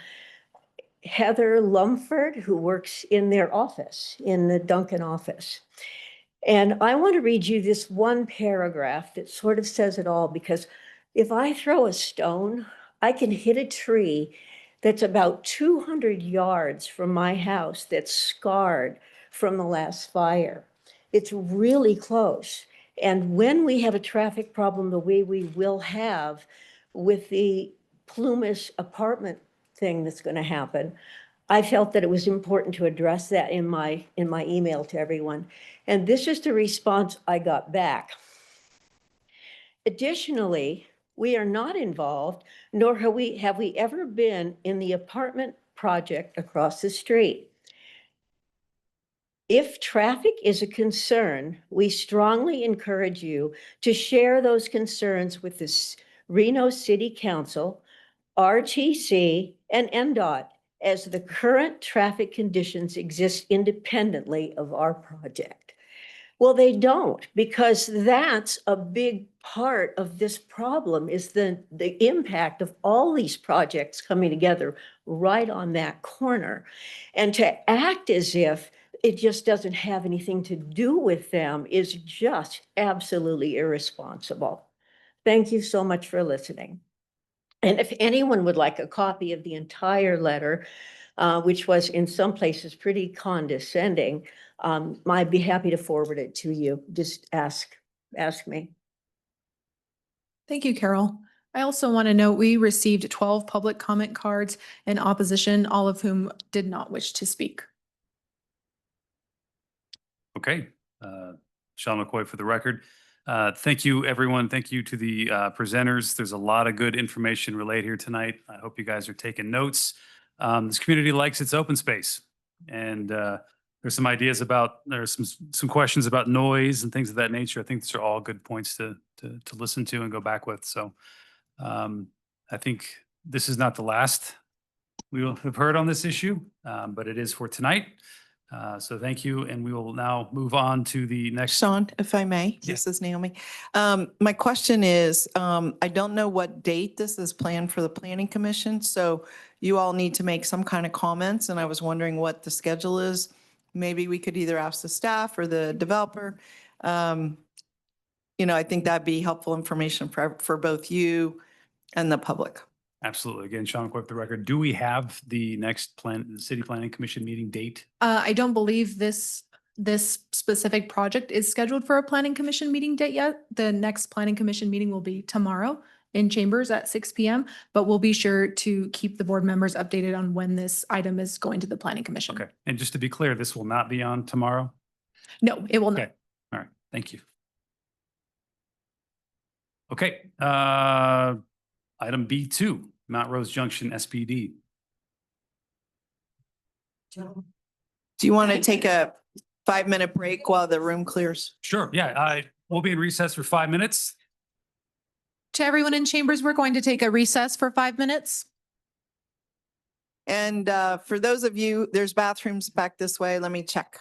Heather Lumford, who works in their office, in the Duncan office. And I want to read you this one paragraph that sort of says it all, because if I throw a stone, I can hit a tree that's about 200 yards from my house that's scarred from the last fire. It's really close. And when we have a traffic problem the way we will have with the Plumas apartment thing that's going to happen, I felt that it was important to address that in my email to everyone. And this is the response I got back. Additionally, we are not involved, nor have we ever been in the apartment project across the street. If traffic is a concern, we strongly encourage you to share those concerns with the Reno City Council, RTC, and NDOT, as the current traffic conditions exist independently of our project. Well, they don't, because that's a big part of this problem, is the impact of all these projects coming together right on that corner. And to act as if it just doesn't have anything to do with them is just absolutely irresponsible. Thank you so much for listening. And if anyone would like a copy of the entire letter, which was in some places pretty condescending, I'd be happy to forward it to you. Just ask me. Thank you, Carol. I also want to note we received 12 public comment cards in opposition, all of whom did not wish to speak. Okay. Sean McCoy for the record. Thank you, everyone. Thank you to the presenters. There's a lot of good information relayed here tonight. I hope you guys are taking notes. This community likes its open space, and there's some ideas about, there's some questions about noise and things of that nature. I think these are all good points to listen to and go back with. So I think this is not the last we will have heard on this issue, but it is for tonight. So thank you, and we will now move on to the next. Sean, if I may, this is Naomi. My question is, I don't know what date this is planned for the Planning Commission, so you all need to make some kind of comments, and I was wondering what the schedule is maybe we could either ask the staff or the developer. I think that'd be helpful information for both you and the public. Absolutely. Again, Sean, quick the record. Do we have the next City Planning Commission meeting date? I don't believe this specific project is scheduled for a planning commission meeting date yet. The next planning commission meeting will be tomorrow in chambers at 6 p.m. But we'll be sure to keep the board members updated on when this item is going to the planning commission. Okay. And just to be clear, this will not be on tomorrow? No, it will not. Okay. All right. Thank you. Okay. Item B2, Mount Rose Junction SPD. Do you want to take a 5-minute break while the room clears? Sure. Yeah. We'll be in recess for 5 minutes. To everyone in chambers, we're going to take a recess for 5 minutes. And for those of you, there's bathrooms back this way. Let me check.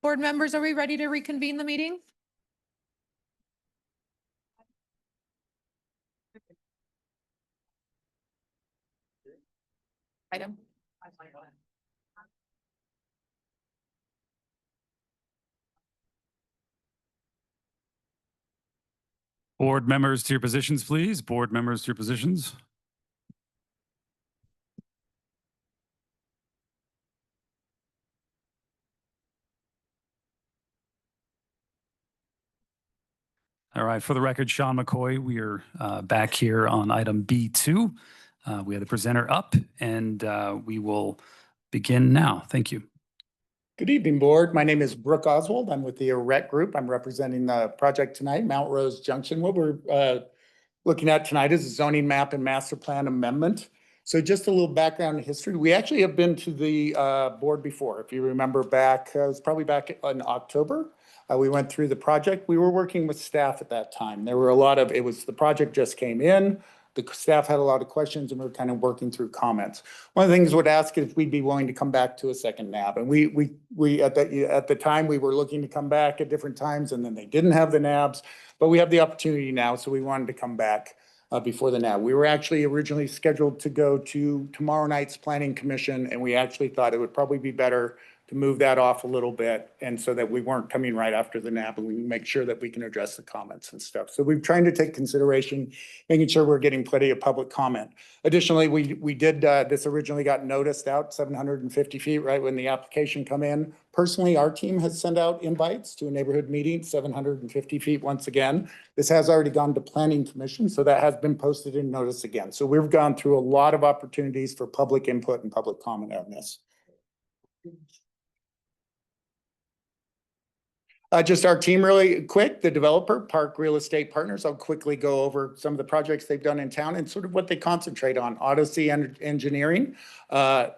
Board members, are we ready to reconvene the meeting? Item. Board members to your positions, please. Board members to your positions. All right, for the record, Sean McCoy, we are back here on item B2. We have the presenter up and we will begin now. Thank you. Good evening, board. My name is Brooke Oswald. I'm with the ERET Group. I'm representing the project tonight, Mount Rose Junction. What we're looking at tonight is a zoning map and master plan amendment. So just a little background history. We actually have been to the board before. If you remember back, it was probably back in October. We went through the project. We were working with staff at that time. There were a lot of, the project just came in. The staff had a lot of questions and we were kind of working through comments. One of the things I would ask is if we'd be willing to come back to a second NAB. And we at the time, we were looking to come back at different times and then they didn't have the NABs, but we have the opportunity now. So we wanted to come back before the NAB. We were actually originally scheduled to go to tomorrow night's planning commission. And we actually thought it would probably be better to move that off a little bit. And so that we weren't coming right after the NAB and we make sure that we can address the comments and stuff. So we're trying to take consideration, making sure we're getting plenty of public comment. Additionally, we did, this originally got noticed out 750 feet, right when the application come in. Personally, our team has sent out invites to a neighborhood meeting, 750 feet once again. This has already gone to planning commission, so that has been posted in notice again. So we've gone through a lot of opportunities for public input and public comment on this. Just our team really quick, the developer, Park Real Estate Partners. I'll quickly go over some of the projects they've done in town and sort of what they concentrate on. Odyssey Engineering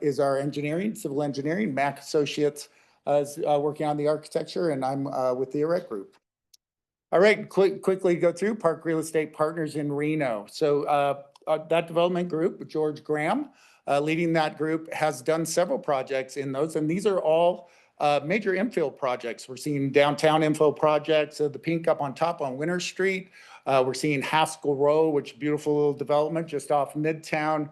is our engineering, civil engineering. Mac Associates is working on the architecture, and I'm with the ERET Group. All right, quickly go through Park Real Estate Partners in Reno. So that development group, George Graham, leading that group, has done several projects in those, and these are all major infill projects. We're seeing downtown infill projects, the pink up on top on Winter Street. We're seeing Haskell Row, which is a beautiful little development just off Midtown,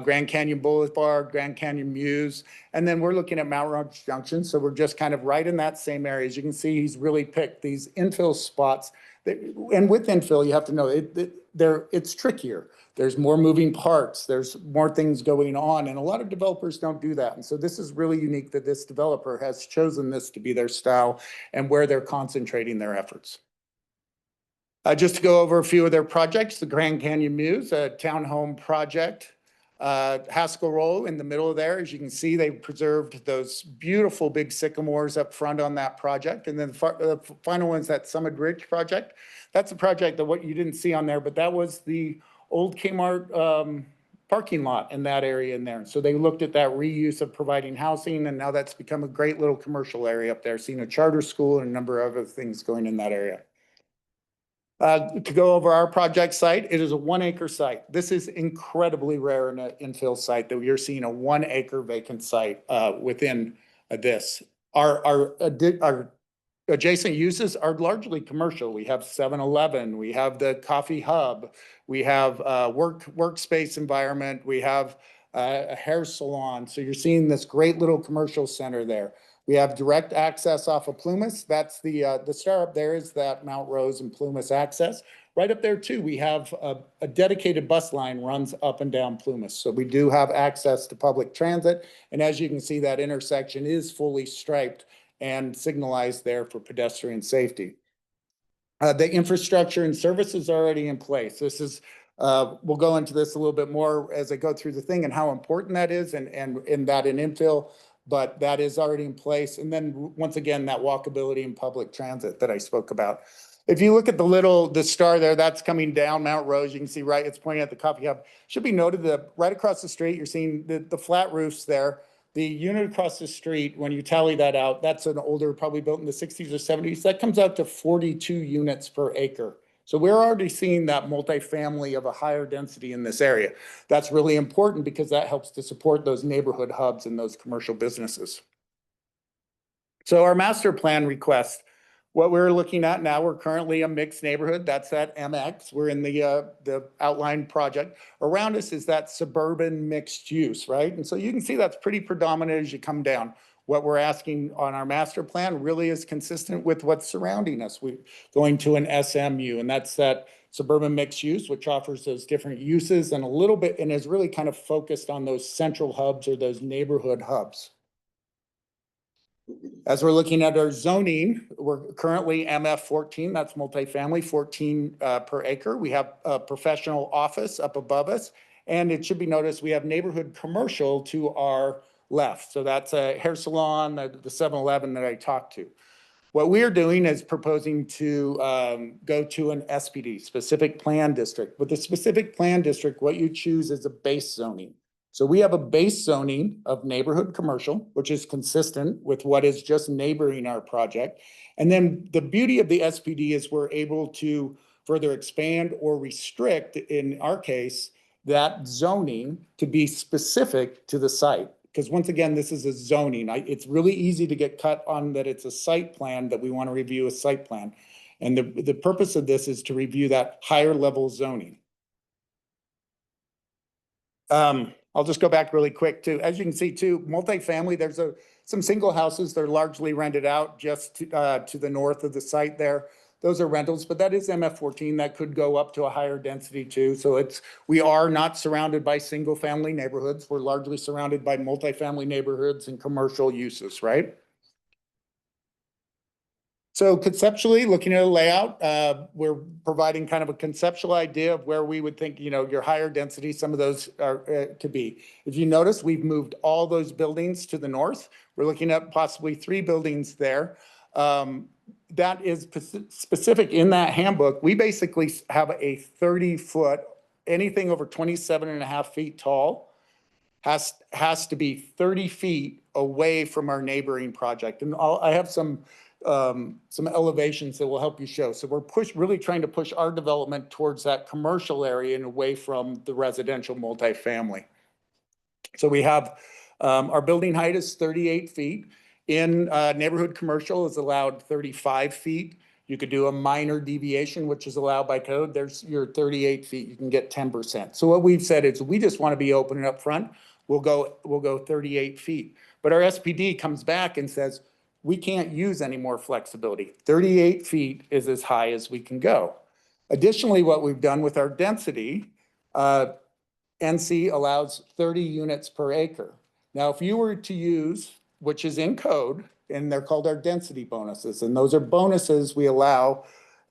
Grand Canyon Boulevard, Grand Canyon Muse. And then we're looking at Mount Rose Junction. So we're just kind of right in that same area. As you can see, he's really picked these infill spots. And with infill, you have to know it's trickier. There's more moving parts. There's more things going on. And a lot of developers don't do that. And so this is really unique that this developer has chosen this to be their style and where they're concentrating their efforts. Just to go over a few of their projects, the Grand Canyon Muse, a townhome project. Haskell Row in the middle of there, as you can see, they preserved those beautiful big sycamores up front on that project. And then the final one is that Summit Ridge project. That's a project that what you didn't see on there, but that was the old Kmart parking lot in that area in there. So they looked at that reuse of providing housing, and now that's become a great little commercial area up there, seeing a charter school and a number of other things going in that area. To go over our project site, it is a 1 acre site. This is incredibly rare in an infill site that you're seeing a 1 acre vacant site within this. Our adjacent uses are largely commercial. We have 7-Eleven, we have the coffee hub, we have workspace environment, we have a hair salon. So you're seeing this great little commercial center there. We have direct access off of Plumas. That's the star up there is that Mount Rose and Plumas access. Right up there too, we have a dedicated bus line runs up and down Plumas. So we do have access to public transit. And as you can see, that intersection is fully striped and signalized there for pedestrian safety. The infrastructure and services are already in place. This is, we'll go into this a little bit more as I go through the thing and how important that is and that in infill, but that is already in place. And then once again, that walkability and public transit that I spoke about. If you look at the star there, that's coming down Mount Rose. You can see right, it's pointing at the coffee hub. Should be noted that right across the street, you're seeing the flat roofs there. The unit across the street, when you tally that out, that's an older, probably built in the 60s or 70s. That comes out to 42 units per acre. So we're already seeing that multifamily of a higher density in this area. That's really important because that helps to support those neighborhood hubs and those commercial businesses. So our master plan request, what we're looking at now, we're currently a mixed neighborhood. That's at MX. We're in the outline project. Around us is that suburban mixed use, right? And so you can see that's pretty predominant as you come down. What we're asking on our master plan really is consistent with what's surrounding us. We're going to an SMU, and that's that suburban mixed use, which offers those different uses and a little bit, and is really kind of focused on those central hubs or those neighborhood hubs. As we're looking at our zoning, we're currently MF 14, that's multifamily, 14 per acre. We have a professional office up above us, and it should be noticed we have neighborhood commercial to our left. So that's a hair salon, the 7-Eleven that I talked to. What we're doing is proposing to go to an SPD, specific plan district. With the specific plan district, what you choose is a base zoning. So we have a base zoning of neighborhood commercial, which is consistent with what is just neighboring our project. And then the beauty of the SPD is we're able to further expand or restrict, in our case, that zoning to be specific to the site. Because once again, this is a zoning. It's really easy to get cut on that it's a site plan that we want to review a site plan. And the purpose of this is to review that higher level zoning. I'll just go back really quick too. As you can see too, multifamily, there's some single houses. They're largely rented out just to the north of the site there. Those are rentals, but that is MF 14. That could go up to a higher density too. So we are not surrounded by single family neighborhoods. We're largely surrounded by multifamily neighborhoods and commercial uses, right? So conceptually, looking at a layout, we're providing kind of a conceptual idea of where we would think, your higher density, some of those are could be. If you notice, we've moved all those buildings to the north. We're looking at possibly 3 buildings there. That is specific in that handbook. We basically have a 30-foot, anything over 27.5 feet tall has to be 30 feet away from our neighboring project. And I have some elevations that will help you show. So we're really trying to push our development towards that commercial area and away from the residential multifamily. So we have, our building height is 38 feet. In neighborhood commercial is allowed 35 feet. You could do a minor deviation, which is allowed by code. There's your 38 feet, you can get 10%. So what we've said is we just want to be open and upfront. We'll go 38 feet. But our SPD comes back and says, we can't use any more flexibility. 38 feet is as high as we can go. Additionally, what we've done with our density, NC allows 30 units per acre. Now, if you were to use, which is in code, and they're called our density bonuses, and those are bonuses we allow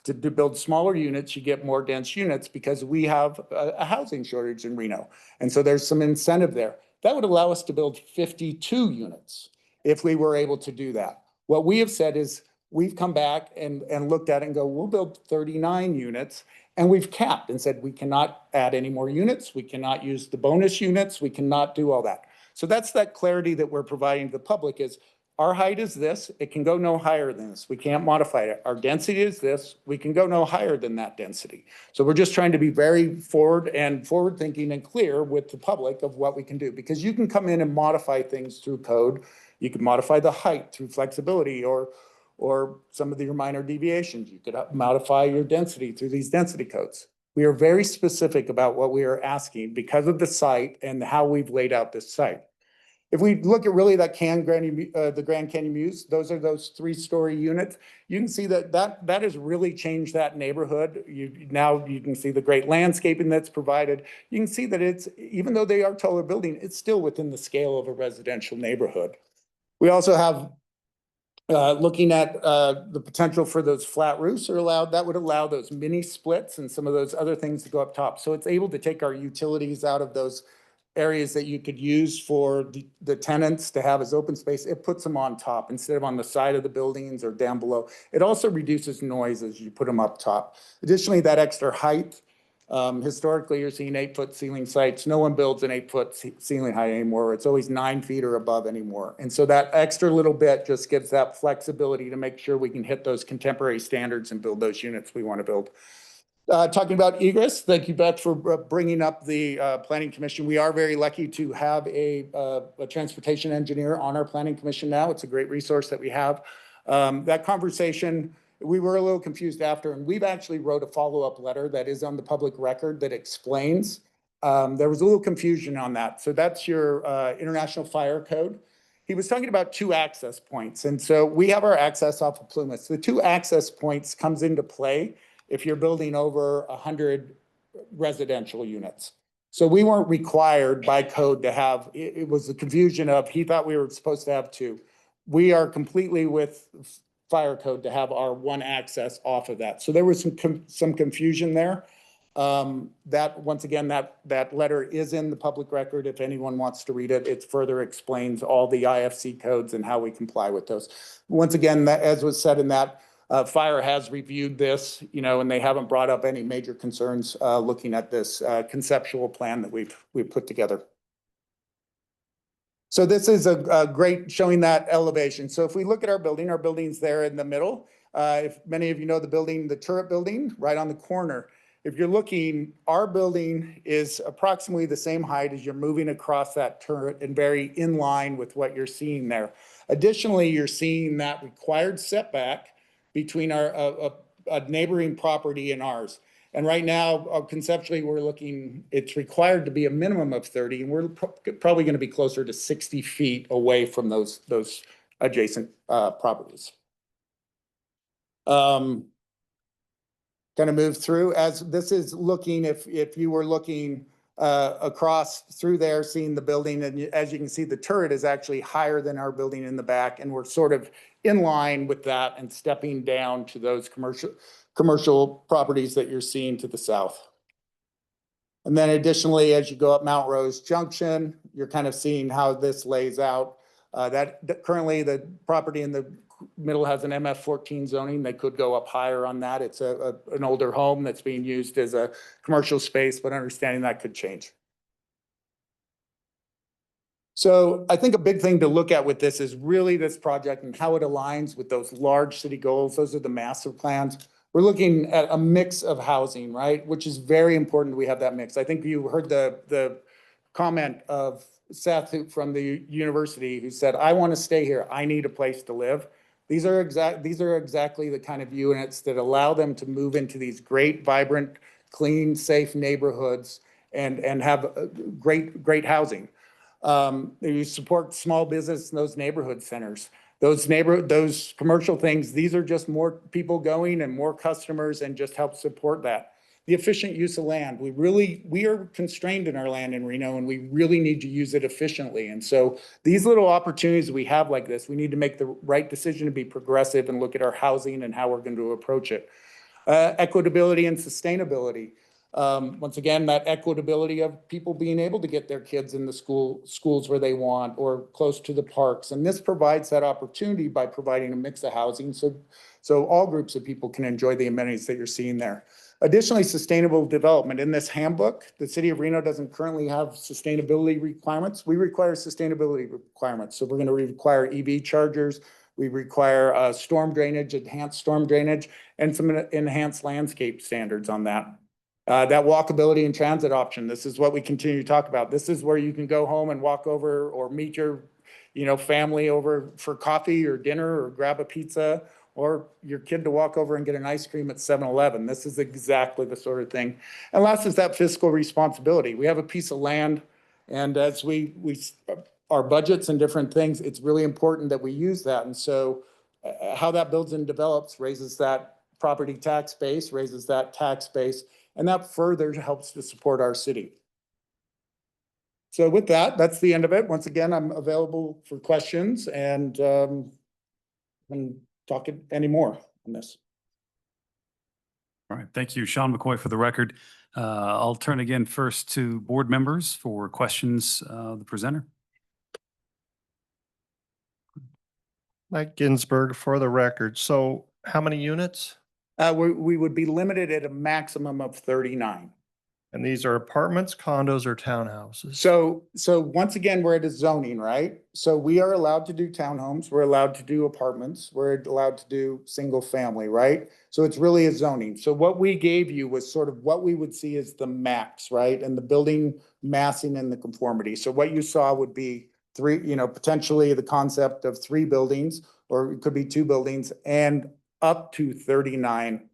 to build smaller units, you get more dense units because we have a housing shortage in Reno. And so there's some incentive there. That would allow us to build 52 units if we were able to do that. What we have said is we've come back and looked at it and go, we'll build 39 units. And we've capped and said, we cannot add any more units. We cannot use the bonus units. We cannot do all that. So that's that clarity that we're providing to the public is our height is this, it can go no higher than this. We can't modify it. Our density is this, we can go no higher than that density. So we're just trying to be very forward thinking and clear with the public of what we can do, because you can come in and modify things through code. You can modify the height through flexibility or some of your minor deviations. You could modify your density through these density codes. We are very specific about what we are asking because of the site and how we've laid out this site. If we look at really that the Grand Canyon Muse, those are those 3-story units. You can see that has really changed that neighborhood. Now you can see the great landscaping that's provided. You can see that it's, even though they are taller building, it's still within the scale of a residential neighborhood. We also have looking at the potential for those flat roofs are allowed. That would allow those mini splits and some of those other things to go up top. So it's able to take our utilities out of those areas that you could use for the tenants to have as open space. It puts them on top instead of on the side of the buildings or down below. It also reduces noise as you put them up top. Additionally, that extra height, historically you're seeing 8-foot ceiling sites. No one builds an 8-foot ceiling height anymore. It's always 9 feet or above anymore. And so that extra little bit just gives that flexibility to make sure we can hit those contemporary standards and build those units we want to build. Talking about egress, thank you, Beth, for bringing up the planning commission. We are very lucky to have a transportation engineer on our planning commission now. It's a great resource that we have. That conversation, we were a little confused after, and we've actually wrote a follow-up letter that is on the public record that explains. There was a little confusion on that. So that's your International Fire Code. He was talking about 2 access points. And so we have our access off of Plumas. The 2 access points comes into play if you're building over 100 residential units. So we weren't required by code to have, it was the confusion of, he thought we were supposed to have 2. We are completely with fire code to have our 1 access off of that. So there was some confusion there. That, once again, that letter is in the public record. If anyone wants to read it, it further explains all the IFC codes and how we comply with those. Once again, that, as was said in that, Fire has reviewed this, you know, and they haven't brought up any major concerns looking at this conceptual plan that we've put together. So this is a great showing that elevation. So if we look at our building's there in the middle. If many of you know the building, the turret building, right on the corner. If you're looking, our building is approximately the same height as you're moving across that turret and very in line with what you're seeing there. Additionally, you're seeing that required setback between a neighboring property and ours. And right now, conceptually, we're looking, it's required to be a minimum of 30, and we're probably going to be closer to 60 feet away from those adjacent properties. Kind of move through as this is looking, if you were looking across through there, seeing the building, and as you can see, the turret is actually higher than our building in the back, and we're sort of in line with that and stepping down to those commercial properties that you're seeing to the south. And then additionally, as you go up Mount Rose Junction, you're kind of seeing how this lays out. That currently the property in the middle has an MF14 zoning. They could go up higher on that. It's an older home that's being used as a commercial space, but understanding that could change. So I think a big thing to look at with this is really this project and how it aligns with those large city goals. Those are the master plans. We're looking at a mix of housing, right? Which is very important we have that mix. I think you heard the comment of Seth from the university who said, I want to stay here. I need a place to live. These are exactly the kind of units that allow them to move into these great, vibrant, clean, safe neighborhoods and have great housing. You support small business in those neighborhood centers. Those commercial things, these are just more people going and more customers and just help support that. The efficient use of land. We are constrained in our land in Reno and we really need to use it efficiently. And so these little opportunities we have like this, we need to make the right decision to be progressive and look at our housing and how we're going to approach it. Equitability and sustainability. Once again, that equitability of people being able to get their kids in the schools where they want or close to the parks. And this provides that opportunity by providing a mix of housing. So all groups of people can enjoy the amenities that you're seeing there. Additionally, sustainable development. In this handbook, the city of Reno doesn't currently have sustainability requirements. We require sustainability requirements. So we're going to require EV chargers. We require storm drainage, enhanced storm drainage, and some enhanced landscape standards on that. That walkability and transit option. This is what we continue to talk about. This is where you can go home and walk over or meet your, family over for coffee or dinner or grab a pizza, or your kid to walk over and get an ice cream at 7-Eleven. This is exactly the sort of thing. And last is that fiscal responsibility. We have a piece of land, and as our budgets and different things, it's really important that we use that. And so how that builds and develops raises that property tax base, raises that tax base, and that further helps to support our city. So with that, that's the end of it. Once again, I'm available for questions and talk any more on this. All right, thank you, Sean McCoy, for the record. I'll turn again first to board members for questions of the presenter. Mike Ginsburg for the record. So how many units? We would be limited at a maximum of 39. And these are apartments, condos, or townhouses? So once again, we're at a zoning, right? So we are allowed to do townhomes, we're allowed to do apartments, we're allowed to do single family, right? So it's really a zoning. So what we gave you was sort of what we would see as the max, right? And the building massing and the conformity. So what you saw would be three, potentially the concept of 3 buildings, or it could be 2 buildings and up to 39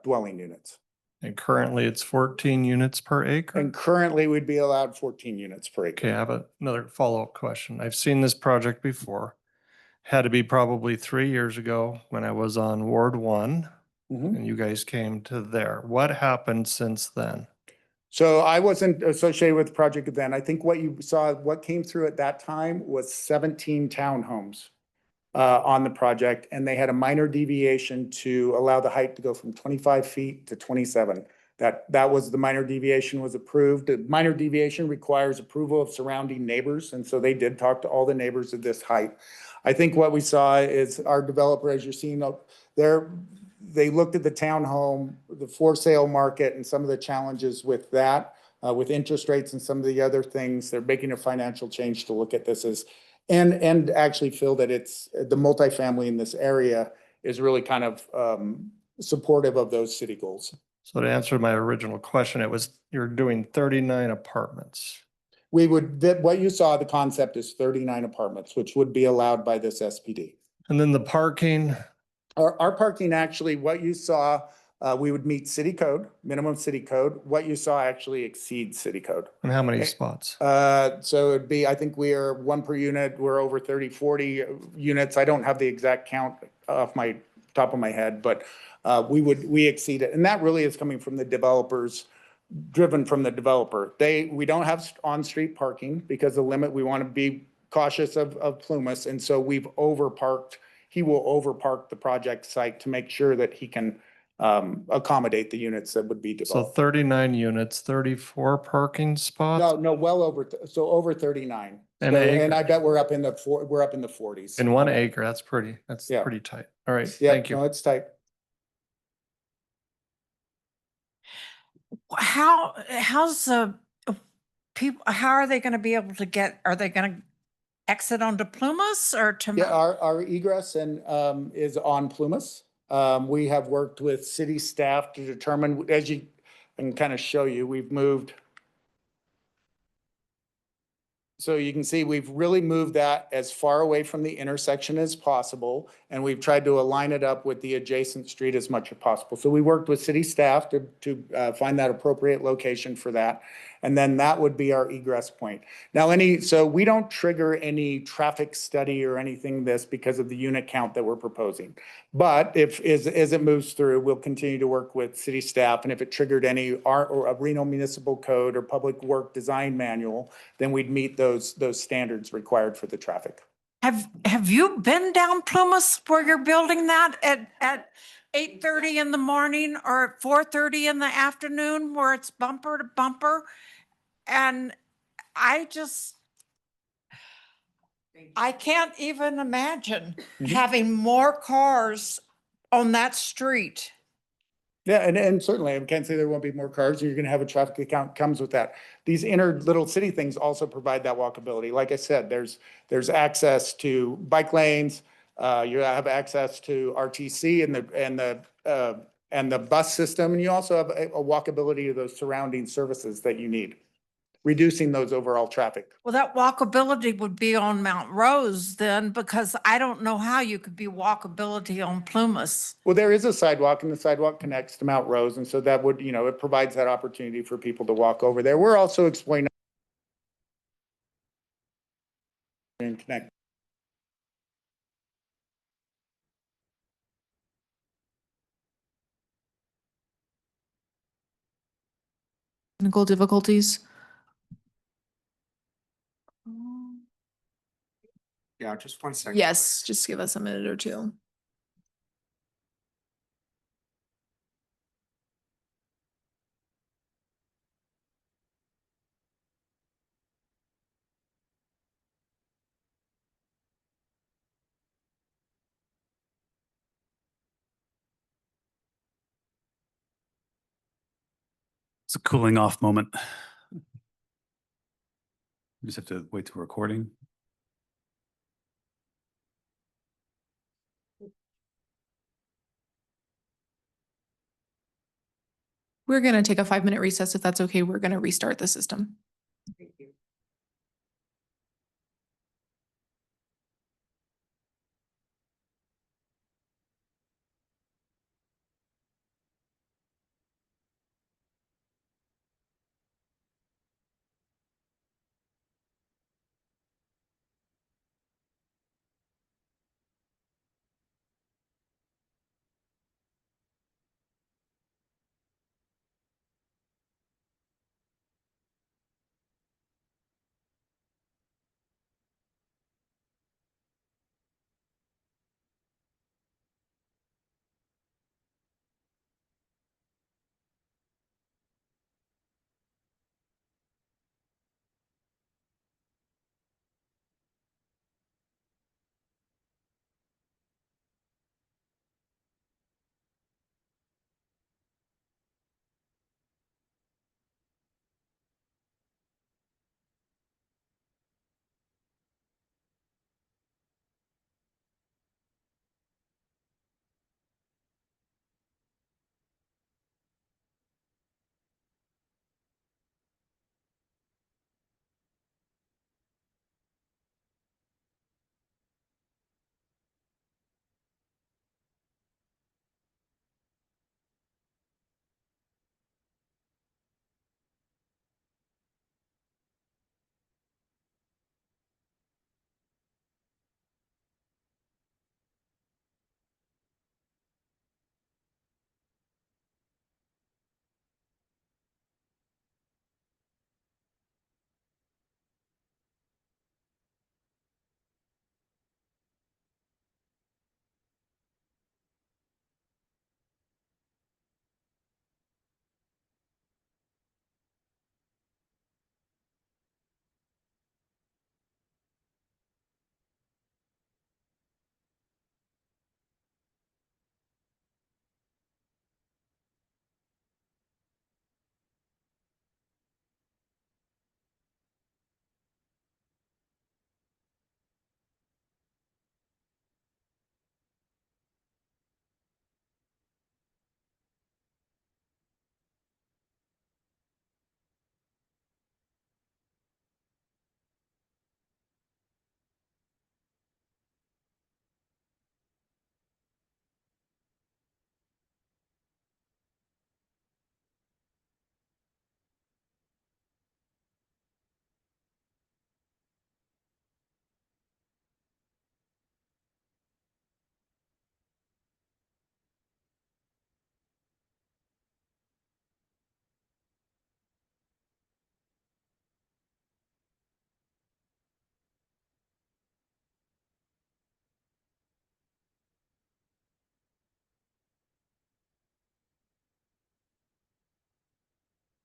dwelling units. And currently it's 14 units per acre? And currently we'd be allowed 14 units per acre. Okay, I have another follow-up question. I've seen this project before. Had to be probably 3 years ago when I was on Ward 1 Mhm. and you guys came to there. What happened since then? So I wasn't associated with the project then. I think what you saw, what came through at that time was 17 townhomes on the project, and they had a minor deviation to allow the height to go from 25 feet to 27. That was the minor deviation was approved. The minor deviation requires approval of surrounding neighbors, and so they did talk to all the neighbors at this height. I think what we saw is our developer, as you're seeing up there, they looked at the townhome, the for sale market, and some of the challenges with that, with interest rates and some of the other things. They're making a financial change to look at this as, and actually feel that it's the multifamily in this area is really kind of supportive of those city goals. So to answer my original question, it was you're doing 39 apartments. We would, what you saw, the concept is 39 apartments, which would be allowed by this SPD. And then the parking, Our parking, actually, what you saw, we would meet city code, minimum city code. What you saw actually exceeds city code. and how many spots? So it'd be, I think we are 1 per unit. We're over 30, 40 units. I don't have the exact count off my top of my head, but we exceed it. And that really is coming from the developers, driven from the developer. We don't have on-street parking because the limit, we want to be cautious of Plumas. And so we've overparked. He will overpark the project site to make sure that he can accommodate the units that would be So developed. 39 units, 34 parking spots? No, well over, so over 39. An So- acre. And I bet we're up in the 40s. In 1 acre, that's Yeah. pretty tight. All right, Yeah, thank you. no, it's tight. How's the people, how are they gonna be able to get, are they gonna exit onto Plumas or to? Yeah, our egress and is on Plumas. We have worked with city staff to determine, as you, I can kind of show you, we've moved. So you can see we've really moved that as far away from the intersection as possible, and we've tried to align it up with the adjacent street as much as possible. So we worked with city staff to find that appropriate location for that. And then that would be our egress point. Now, so we don't trigger any traffic study or anything this because of the unit count that we're proposing. But as it moves through, we'll continue to work with city staff. And if it triggered any or a Reno Municipal Code or Public Work Design Manual, then we'd meet those standards required for the traffic. Have you been down Plumas where you're building that at 8:30 in the morning or at 4:30 in the afternoon where it's bumper to bumper? And I can't even imagine having more cars on that street. Yeah, and certainly, I can't say there won't be more cars, and you're gonna have a traffic account comes with that. These inner little city things also provide that walkability. Like I said, there's access to bike lanes, you have access to RTC and the bus system, and you also have a walkability to those surrounding services that you need, reducing those overall traffic. Well, that walkability would be on Mount Rose then, because I don't know how you could be walkability on Plumas. Well, there is a sidewalk, and the sidewalk connects to Mount Rose, and so that would, it provides that opportunity for people to walk over there. We're also exploring and connect. Technical difficulties. Yeah, just 1 second. Yes, just give us a minute or two. It's a cooling off moment. We just have to wait till recording. We're going to take a 5-minute recess if that's okay. We're going to restart the system.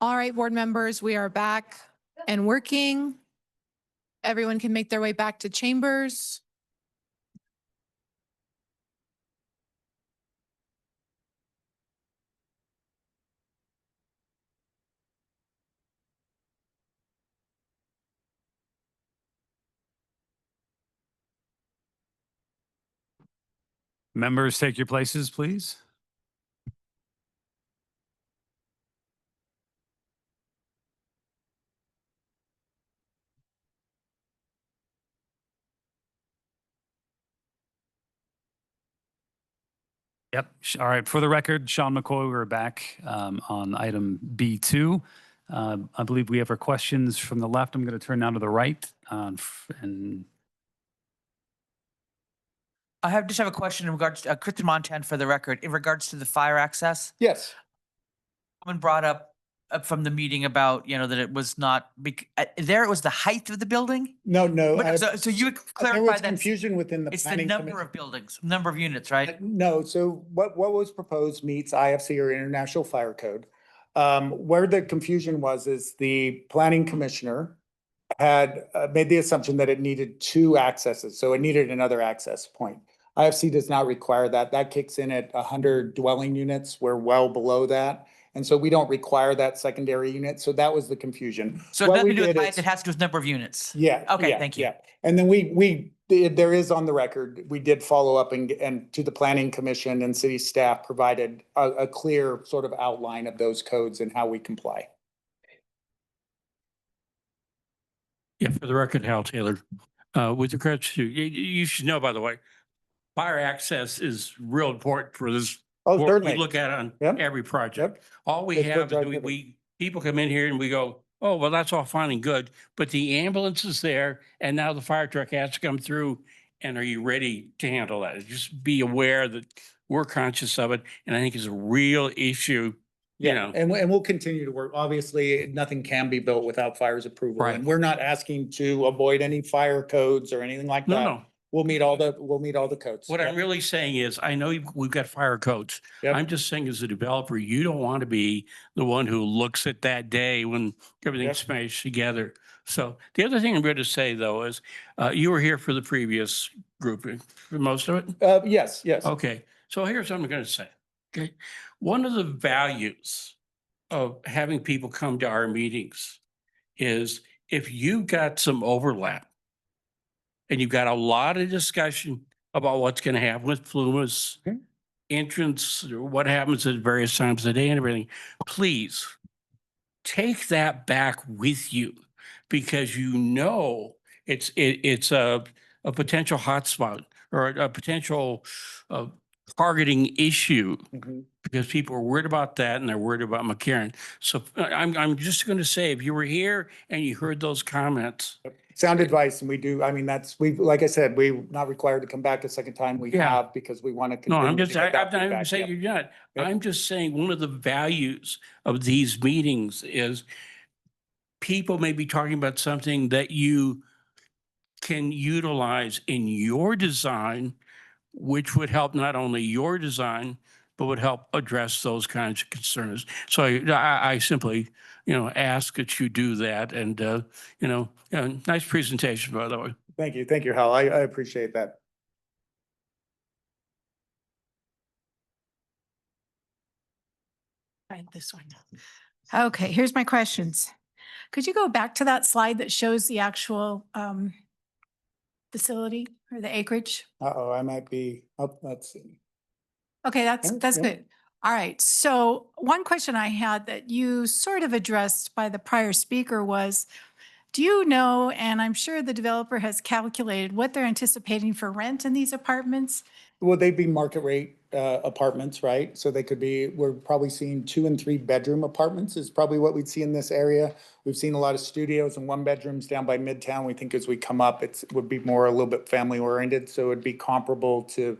All right, board members, we are back and working. Everyone can make their way back to chambers. Members, take your places, please. Yep. All right. For the record, Sean McCoy, we're back on item B2. I believe we have our questions from the left. I'm going to turn now to the right. And I just have a question in regards to Kristen Montan for the record, in regards to the fire access. Yes. Someone brought up from the meeting about, that it was not, there it was the height of the building? No, no. But so you would clarify There was that confusion within the it's the planning number commi- of buildings, number of units, right? No, so what was proposed meets IFC or International Fire Code. Where the confusion was is the planning commissioner had made the assumption that it needed 2 accesses, so it needed another access point. IFC does not require that. That kicks in at 100 dwelling units. We're well below that. And so we don't require that secondary unit. So that was the confusion. So it What doesn't we do with did height, is- it has to do with number of units. Yeah. Okay, yeah, thank you. yeah. And then there is on the record, we did follow up and to the planning commission and city staff provided a clear sort of outline of those codes and how we comply. Yeah, for the record, Hal Taylor, with regards to, you should know, by the way, fire access is real important for this. Oh, what certainly. We look at on Yep. every project. All we It's what have is drives we, everything. people come in here and we go, oh, well, that's all fine and good, but the ambulance is there and now the fire truck has to come through. And are you ready to handle that? Just be aware that we're conscious of it. And I think it's a real issue, you know. And we'll continue to work. Obviously, nothing can be built without fire's approval. Right. And we're not asking to avoid any fire codes or anything like No, that. no. We'll meet all the codes. What I'm really saying is, I know we've got fire codes. Yep. I'm just saying as a developer, you don't want to be the one who looks at that day when everything's Yep. smashed together. So the other thing I'm going to say though is, you were here for the previous grouping, for most of it? Yes, yes. Okay, so here's what I'm going to say. Okay, one of the values of having people come to our meetings is if you've got some overlap and you've got a lot of discussion about what's going to happen with Pluma's entrance, or what happens at various times of the day and everything, please take that back with you because you know it's a potential hotspot or a potential targeting issue because people are worried about that and they're worried about McCarran. So I'm just going to say, if you were here and you heard those comments, Sound advice, and we do, I mean, like I said, we're not required to come back a second time. We Yeah. have because we want to. no, I'm continue just, to get that I'm not even feedback. saying Yep. you're not. Yep. I'm just saying one of the values of these meetings is people may be talking about something that you can utilize in your design, which would help not only your design, but would help address those kinds of concerns. So I simply, ask that you do that. And, nice presentation, by the way. Thank you, Hal. I appreciate that. Right, this one. Okay, here's my questions. Could you go back to that slide that shows the actual facility or the acreage? Uh-oh, I might be, let's see. Okay, that's Yeah. good. All right, so one question I had that you sort of addressed by the prior speaker was, do you know, and I'm sure the developer has calculated what they're anticipating for rent in these apartments? Well, they'd be market rate apartments, right? So they could be, we're probably seeing 2 and 3 bedroom apartments is probably what we'd see in this area. We've seen a lot of studios and 1 bedrooms down by Midtown. We think as we come up, it would be more a little bit family oriented. So it'd be comparable to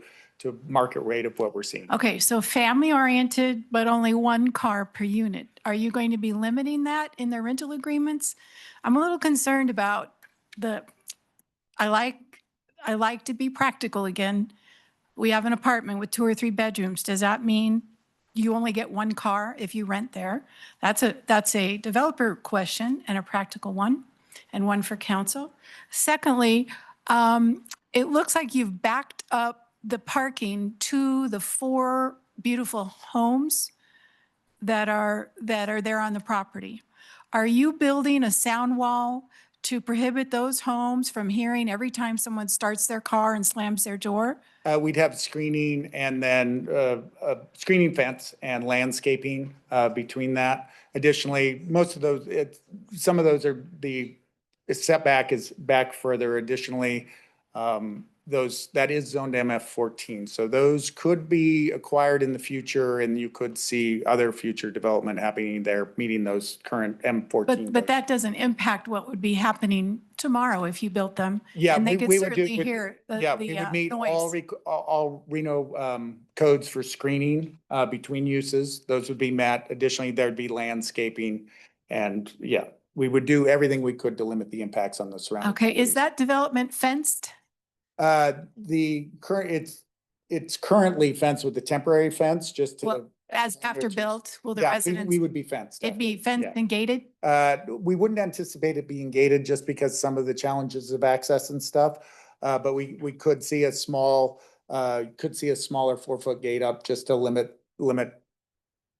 market rate of what we're seeing. Okay, so family oriented, but only 1 car per unit. Are you going to be limiting that in the rental agreements? I'm a little concerned about I like to be practical again. We have an apartment with 2 or 3 bedrooms. Does that mean you only get 1 car if you rent there? That's a developer question and a practical one, and one for council. Secondly, it looks like you've backed up the parking to the 4 beautiful homes that are there on the property. Are you building a sound wall to prohibit those homes from hearing every time someone starts their car and slams their door? We'd have screening and then a screening fence and landscaping between that. Additionally, most of those, some of those are the setback is back further. Additionally, that is zoned MF14. So those could be acquired in the future and you could see other future development happening there, meeting those current M14. But that doesn't impact what would be happening tomorrow if you built them. Yeah, And they could we would do. certainly hear Yeah, the we would meet all noise. all Reno codes for screening between uses. Those would be met. Additionally, there'd be landscaping. And yeah, we would do everything we could to limit the impacts on the surrounding. Okay, is that development fenced? It's currently fenced with a temporary fence just to. Well, as after built, will the Yeah, residents? we would be fenced. It'd be fenced Yeah. and gated? We wouldn't anticipate it being gated just because some of the challenges of access and stuff. But we could see a smaller 4-foot gate up just to limit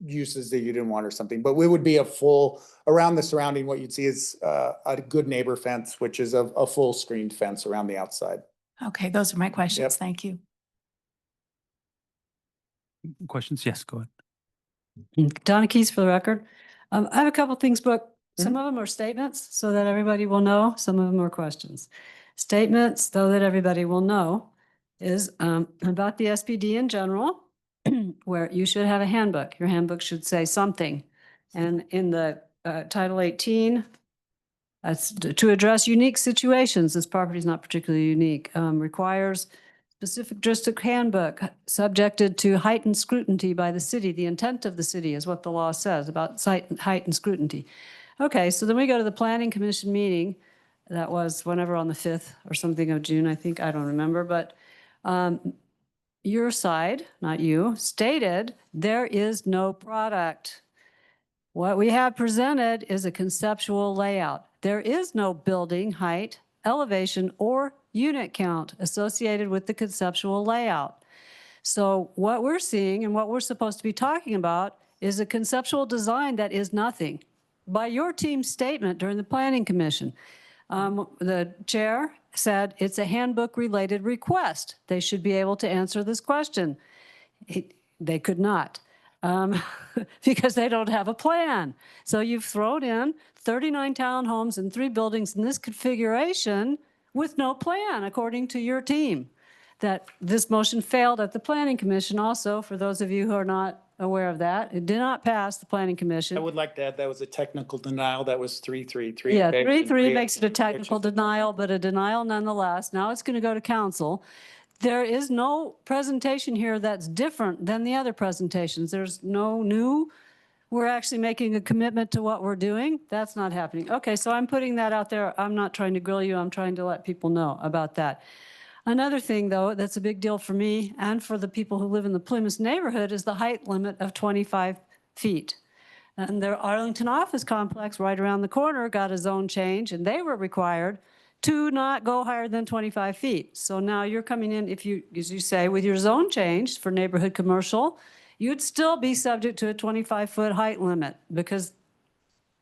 uses that you didn't want or something, but we would be a full, around the surrounding, what you'd see is a good neighbor fence, which is a full screened fence around the outside. Okay, those are my questions. Thank you. Questions? Yes, go ahead. Donna Keys for the record. I have a couple things booked. Some of them are statements so that everybody will know. Some of them are questions. Statements, though, that everybody will know is about the SPD in general, where you should have a handbook. Your handbook should say something. And in the Title 18, that's to address unique situations. This property is not particularly unique. Requires specific district handbook subjected to heightened scrutiny by the city. The intent of the city is what the law says about heightened scrutiny. Okay, so then we go to the Planning Commission meeting. That was whenever on the 5th or something of June, I think, I don't remember, but your side, not you, stated there is no product. What we have presented is a conceptual layout. There is no building height, elevation, or unit count associated with the conceptual layout. So what we're seeing and what we're supposed to be talking about is a conceptual design that is nothing. By your team's statement during the Planning Commission, the chair said it's a handbook-related request. They should be able to answer this question. They could not because they don't have a plan. So you've thrown in 39 townhomes and 3 buildings in this configuration with no plan, according to your team. That this motion failed at the Planning Commission also, for those of you who are not aware of that. It did not pass the Planning Commission. I would like to add that was a technical denial. That was 333. Yeah, 3-3 makes it a technical denial, but a denial nonetheless. Now it's going to go to council. There is no presentation here that's different than the other presentations. There's no new, we're actually making a commitment to what we're doing. That's not happening. Okay, so I'm putting that out there. I'm not trying to grill you. I'm trying to let people know about that. Another thing, though, that's a big deal for me and for the people who live in the Plymouth neighborhood is the height limit of 25 feet. And their Arlington office complex right around the corner got a zone change, and they were required to not go higher than 25 feet. So now you're coming in, if you, as you say, with your zone change for neighborhood commercial, you'd still be subject to a 25-foot height limit because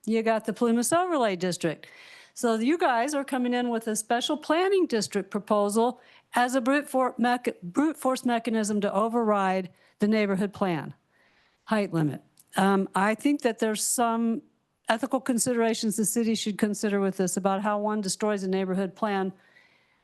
you got the Plymouth Overlay District. So you guys are coming in with a special planning district proposal as a brute force mechanism to override the neighborhood plan height limit. I think that there's some ethical considerations the city should consider with this about how one destroys a neighborhood plan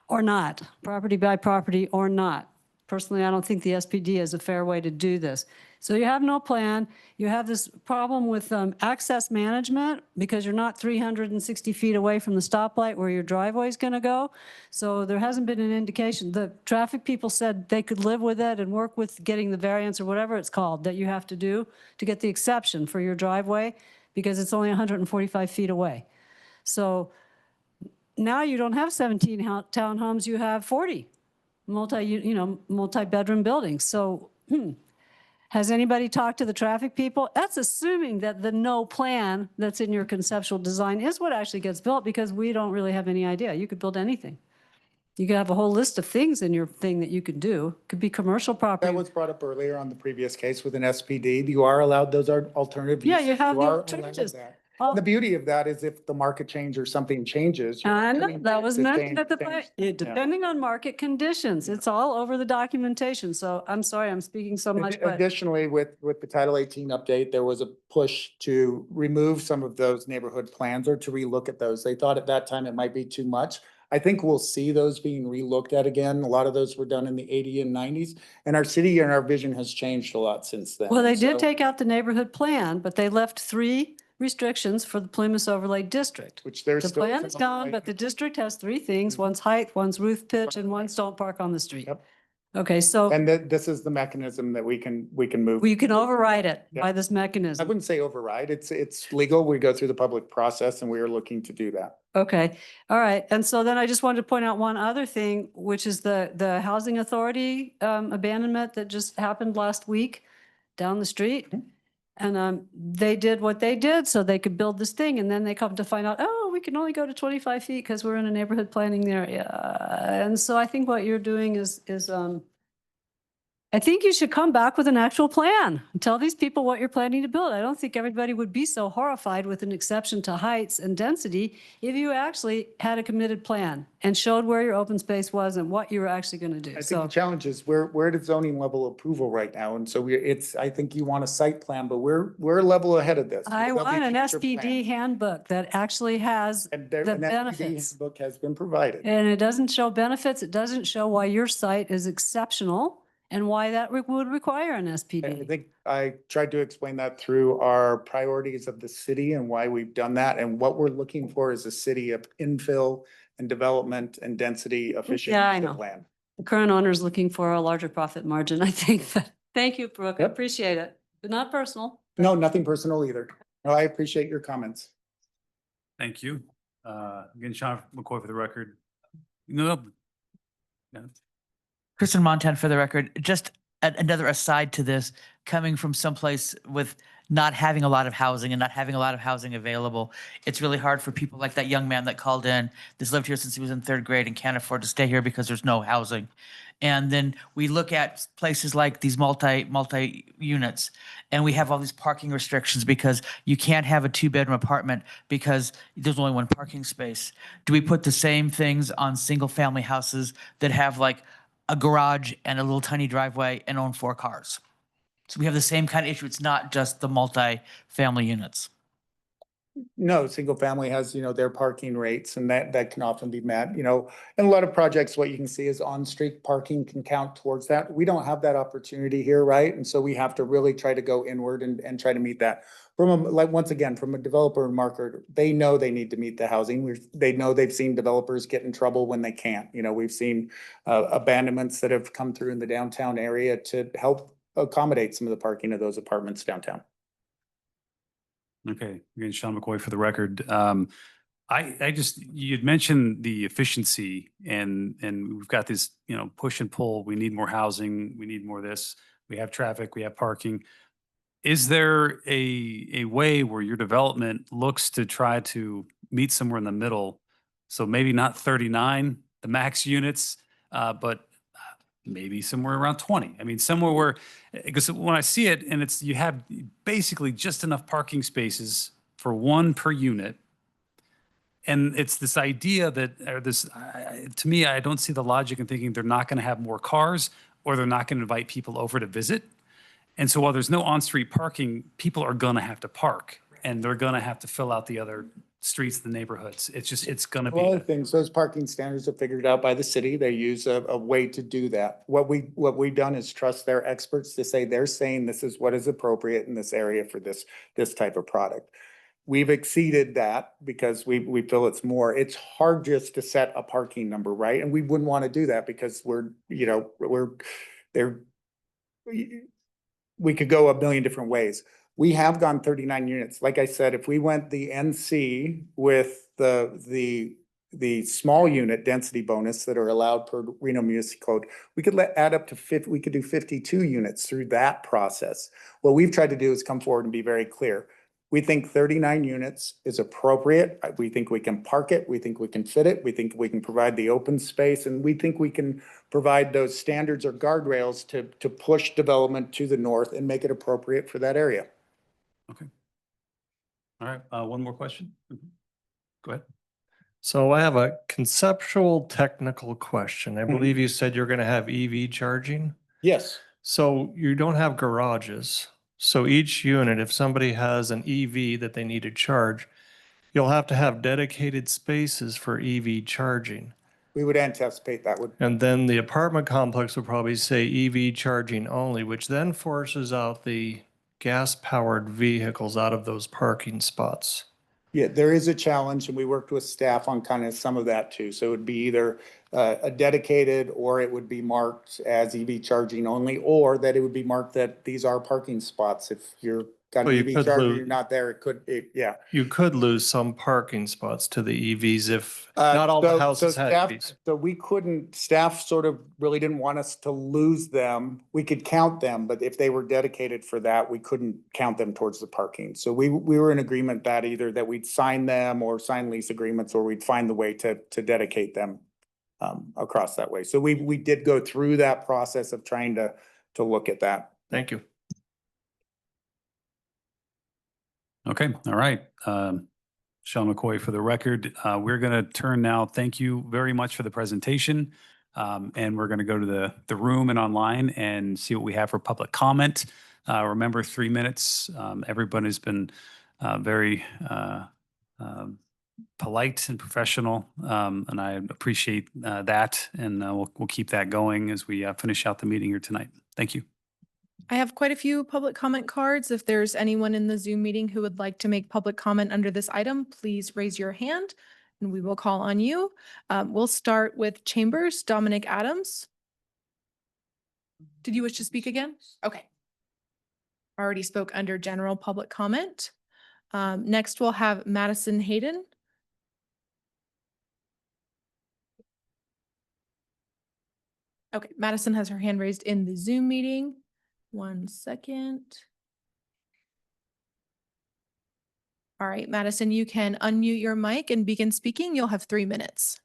or not, property by property or not. Personally, I don't think the SPD is a fair way to do this. So you have no plan. You have this problem with access management because you're not 360 feet away from the stoplight where your driveway is going to go. So there hasn't been an indication. The traffic people said they could live with it and work with getting the variance or whatever it's called that you have to do to get the exception for your driveway because it's only 145 feet away. So now you don't have 17 townhomes, you have 40 multi-bedroom buildings. So has anybody talked to the traffic people? That's assuming that the no plan that's in your conceptual design is what actually gets built because we don't really have any idea. You could build anything. You could have a whole list of things in your thing that you could do. Could be commercial property. That was brought up earlier on the previous case with an SPD. You are allowed, those are alternative. Yeah, uses. you have the are allowed alternatives. that. The beauty of that is if the market change or something changes. you're And doing that was to mentioned at the, change. depending on market conditions, it's all over the documentation. So I'm sorry, I'm speaking so much, but Additionally, with the Title 18 update, there was a push to remove some of those neighborhood plans or to relook at those. They thought at that time it might be too much. I think we'll see those being relooked at again. A lot of those were done in the 80s and 90s, and our city and our vision has changed a lot since then. well, they did So- take out the neighborhood plan, but they left 3 restrictions for the Plymouth Overlay District. Which there's The still. plan is gone, but the district has 3 things. One's height, one's roof pitch, and one's don't park on the street. Yep. Okay, so And this is the mechanism that we can move. you can override it Yeah. by this I mechanism. wouldn't say override. It's legal. We go through the public process and we are looking to do that. Okay, all right. And so then I just wanted to point out one other thing, which is the Housing Authority abandonment that just happened last week down the street. And they did what they did so they could build this thing. And then they come to find out, oh, we can only go to 25 feet because we're in a neighborhood planning area. And so I think what you're doing is I think you should come back with an actual plan and tell these people what you're planning to build. I don't think everybody would be so horrified with an exception to heights and density if you actually had a committed plan and showed where your open space was and what you were actually going to do. I think So the challenge is we're at a zoning level approval right now. And so I think you want a site plan, but we're a level ahead of this. I There'll be want an future SPD plans. handbook that actually has And the an SPD benefits. handbook has been provided. And it doesn't show benefits. It doesn't show why your site is exceptional and why that would require an I SPD. think I tried to explain that through our priorities of the city and why we've done that. And what we're looking for is a city of infill and development and density efficient Yeah, I use of know. land. The current owner is looking for a larger profit margin, I think. But thank you, Brooke. I Yep. appreciate it. But not personal. No, nothing personal either. No, I appreciate your comments. Thank you. Again, Sean McCoy for the record. No. Kristen Montan for the record, just another aside to this, coming from someplace with not having a lot of housing and not having a lot of housing available, it's really hard for people like that young man that called in, that's lived here since he was in 3rd grade and can't afford to stay here because there's no housing. And then we look at places like these multi units, and we have all these parking restrictions because you can't have a 2-bedroom apartment because there's only one parking space. Do we put the same things on single family houses that have like a garage and a little tiny driveway and own 4 cars? So we have the same kind of issue. It's not just the multi-family units. No, single family has, their parking rates and that can often be met, in a lot of projects, what you can see is on-street parking can count towards that. We don't have that opportunity here, right? And so we have to really try to go inward and try to meet that. Once again, from a developer and marketer, they know they need to meet the housing. They know they've seen developers get in trouble when they can't. We've seen abandonments that have come through in the downtown area to help accommodate some of the parking of those apartments downtown. Okay, again, Sean McCoy for the record. You'd mentioned the efficiency and we've got this, push and pull. We need more housing. We need more of this. We have traffic, we have parking. Is there a way where your development looks to try to meet somewhere in the middle? So maybe not 39, the max units, but maybe somewhere around 20. I mean, somewhere where, because when I see it and you have basically just enough parking spaces for 1 per unit. And it's this idea to me, I don't see the logic in thinking they're not going to have more cars or they're not going to invite people over to visit. And so while there's no on-street parking, people are going to have to park and they're going to have to fill out the other streets, the neighborhoods. It's going to be. One of the things, those parking standards are figured out by the city. They use a way to do that. What we've done is trust their experts to say, they're saying this is what is appropriate in this area for this type of product. We've exceeded that because we feel it's more. It's hard just to set a parking number, right? And we wouldn't want to do that because we could go a million different ways. We have gone 39 units. Like I said, if we went the NC with the small unit density bonus that are allowed per Reno Municipal Code, we could add up to 50, we could do 52 units through that process. What we've tried to do is come forward and be very clear. We think 39 units is appropriate. We think we can park it. We think we can fit it. We think we can provide the open space, and we think we can provide those standards or guardrails to push development to the north and make it appropriate for that area. Okay. All right. One more question. Go ahead. So I have a conceptual technical question. I believe you said you're going to have EV charging. Yes. So you don't have garages. So each unit, if somebody has an EV that they need to charge, you'll have to have dedicated spaces for EV charging. We would anticipate that would. And then the apartment complex would probably say EV charging only, which then forces out the gas-powered vehicles out of those parking spots. Yeah, there is a challenge, and we worked with staff on kind of some of that too. So it would be either a dedicated, or it would be marked as EV charging only, or that it would be marked that these are parking spots. If you're got Well, an you EV could charger, lose- you're not there, yeah. You could lose some parking spots to the EVs if not all the houses had staff, EVs. so we couldn't, staff sort of really didn't want us to lose them. We could count them, but if they were dedicated for that, we couldn't count them towards the parking. So we were in agreement that either that we'd sign them or sign lease agreements, or we'd find the way to dedicate them across that way. So we did go through that process of trying to to look at that. Thank you. Okay, all right. Sean McCoy for the record. We're going to turn now. Thank you very much for the presentation. And we're going to go to the room and online and see what we have for public comment. Remember, 3 minutes. Everyone has been very polite and professional, and I appreciate that. And we'll keep that going as we finish out the meeting here tonight. Thank you. I have quite a few public comment cards. If there's anyone in the Zoom meeting who would like to make public comment under this item, please raise your hand and we will call on you. We'll start with Chambers, Dominic Adams. Did you wish to speak again? Okay. Already spoke under general public comment. Next, we'll have Madison Hayden. Okay, Madison has her hand raised in the Zoom meeting. 1 second. All right, Madison, you can unmute your mic and begin speaking. You'll have 3 minutes.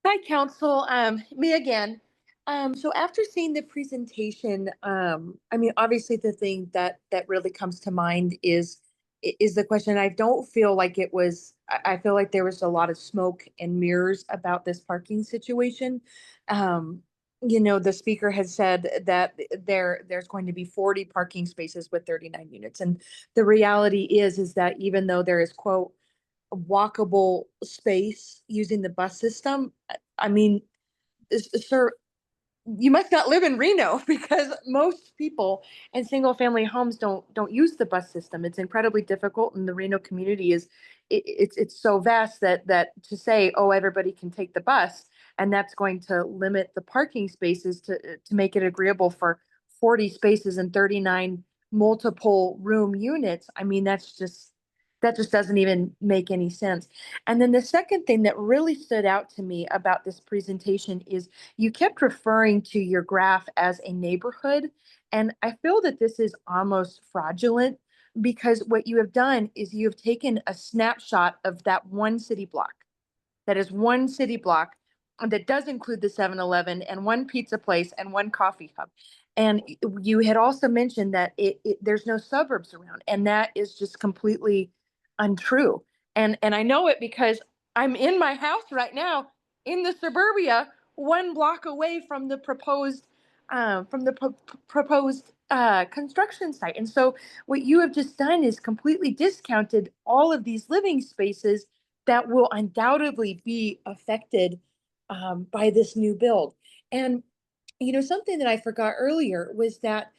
Hi, Council. Me again. So after seeing the presentation, I mean, obviously the thing that really comes to mind is the question. I don't feel like it was, I feel like there was a lot of smoke and mirrors about this parking situation. You know, the speaker has said that there's going to be 40 parking spaces with 39 units. And the reality is that even though there is, quote, walkable space using the bus system, I mean, sir, you must not live in Reno, because most people in single family homes don't use the bus system. It's incredibly difficult, and the Reno community is it's so vast that to say, oh, everybody can take the bus, and that's going to limit the parking spaces to make it agreeable for 40 spaces and 39 multiple room units. I mean, that just doesn't even make any sense. And then the second thing that really stood out to me about this presentation is you kept referring to your graph as a neighborhood. And I feel that this is almost fraudulent, because what you have done is you have taken a snapshot of that one city block. That is one city block that does include the 7-Eleven and one pizza place and one coffee hub. And you had also mentioned that there's no suburbs around, and that is just completely untrue. And I know it because I'm in my house right now in the suburbia, 1 block away from the proposed construction site. And so what you have just done is completely discounted all of these living spaces that will undoubtedly be affected by this new build. And you know, something that I forgot earlier was that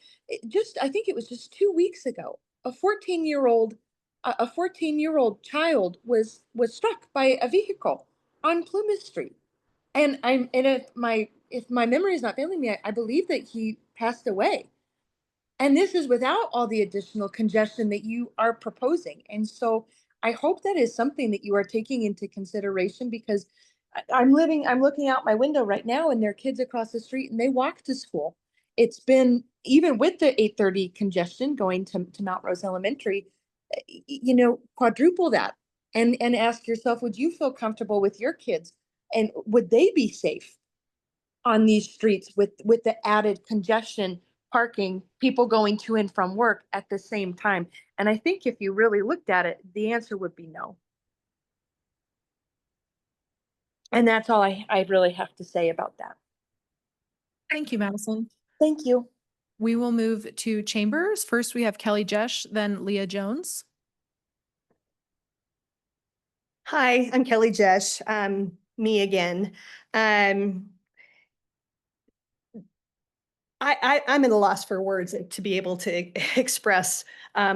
I think it was just 2 weeks ago, a 14-year-old child was struck by a vehicle on Plymouth Street. And if my memory is not failing me, I believe that he passed away. And this is without all the additional congestion that you are proposing. And so I hope that is something that you are taking into consideration, because I'm looking out my window right now, and there are kids across the street and they walk to school. It's been, even with the 8:30 congestion going to Mount Rose Elementary, you know, quadruple that, and ask yourself, would you feel comfortable with your kids, and would they be safe on these streets with the added congestion, parking, people going to and from work at the same time? And I think if you really looked at it, the answer would be no. And that's all I really have to say about that. Thank you, Madison. Thank you. We will move to Chambers. First, we have Kelly Jesh, then Leah Jones. Hi, I'm Kelly Jesh. Me again. I'm at a loss for words to be able to express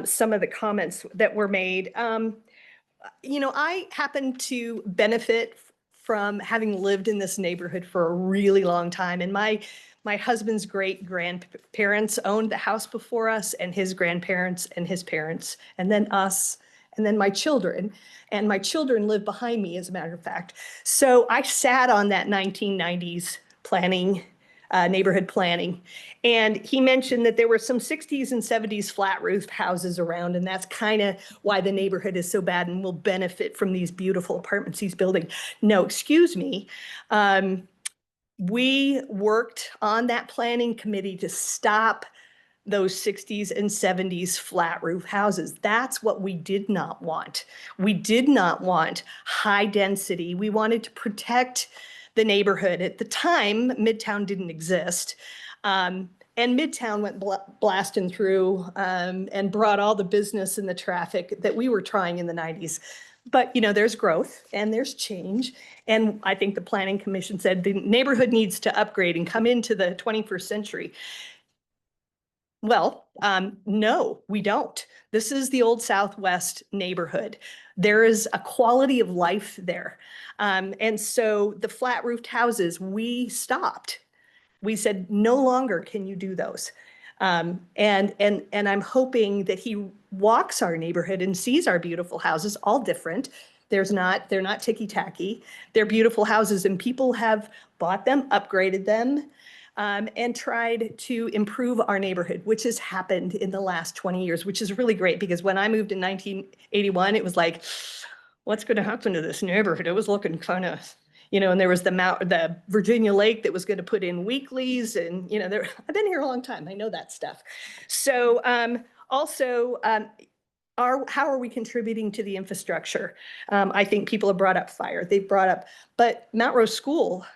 some of the comments that were made. You know, I happen to benefit from having lived in this neighborhood for a really long time. And my husband's great grandparents owned the house before us, and his grandparents and his parents, and then us, and then my children. And my children live behind me, as a matter of fact. So I sat on that 1990s planning, neighborhood planning. And he mentioned that there were some 60s and 70s flat roof houses around, and that's kind of why the neighborhood is so bad and will benefit from these beautiful apartments he's building. No, excuse me. We worked on that planning committee to stop those 60s and 70s flat roof houses. That's what we did not want. We did not want high density. We wanted to protect the neighborhood. At the time, Midtown didn't exist. And Midtown went blasting through and brought all the business and the traffic that we were trying in the 90s. But, you know, there's growth and there's change. And I think the Planning Commission said the neighborhood needs to upgrade and come into the 21st century. Well, no, we don't. This is the Old Southwest neighborhood. There is a quality of life there. And so the flat roofed houses, we stopped. We said, no longer can you do those. And I'm hoping that he walks our neighborhood and sees our beautiful houses, all different. They're not ticky-tacky. They're beautiful houses, and people have bought them, upgraded them, and tried to improve our neighborhood, which has happened in the last 20 years, which is really great, because when I moved in 1981, it was like, what's going to happen to this neighborhood? It was looking kind of, you know, and there was the Virginia Lake that was going to put in weeklies, and, you know, I've been here a long time. I know that stuff. So also, how are we contributing to the infrastructure? I think people have brought up fire. They've brought up, but Mount Rose School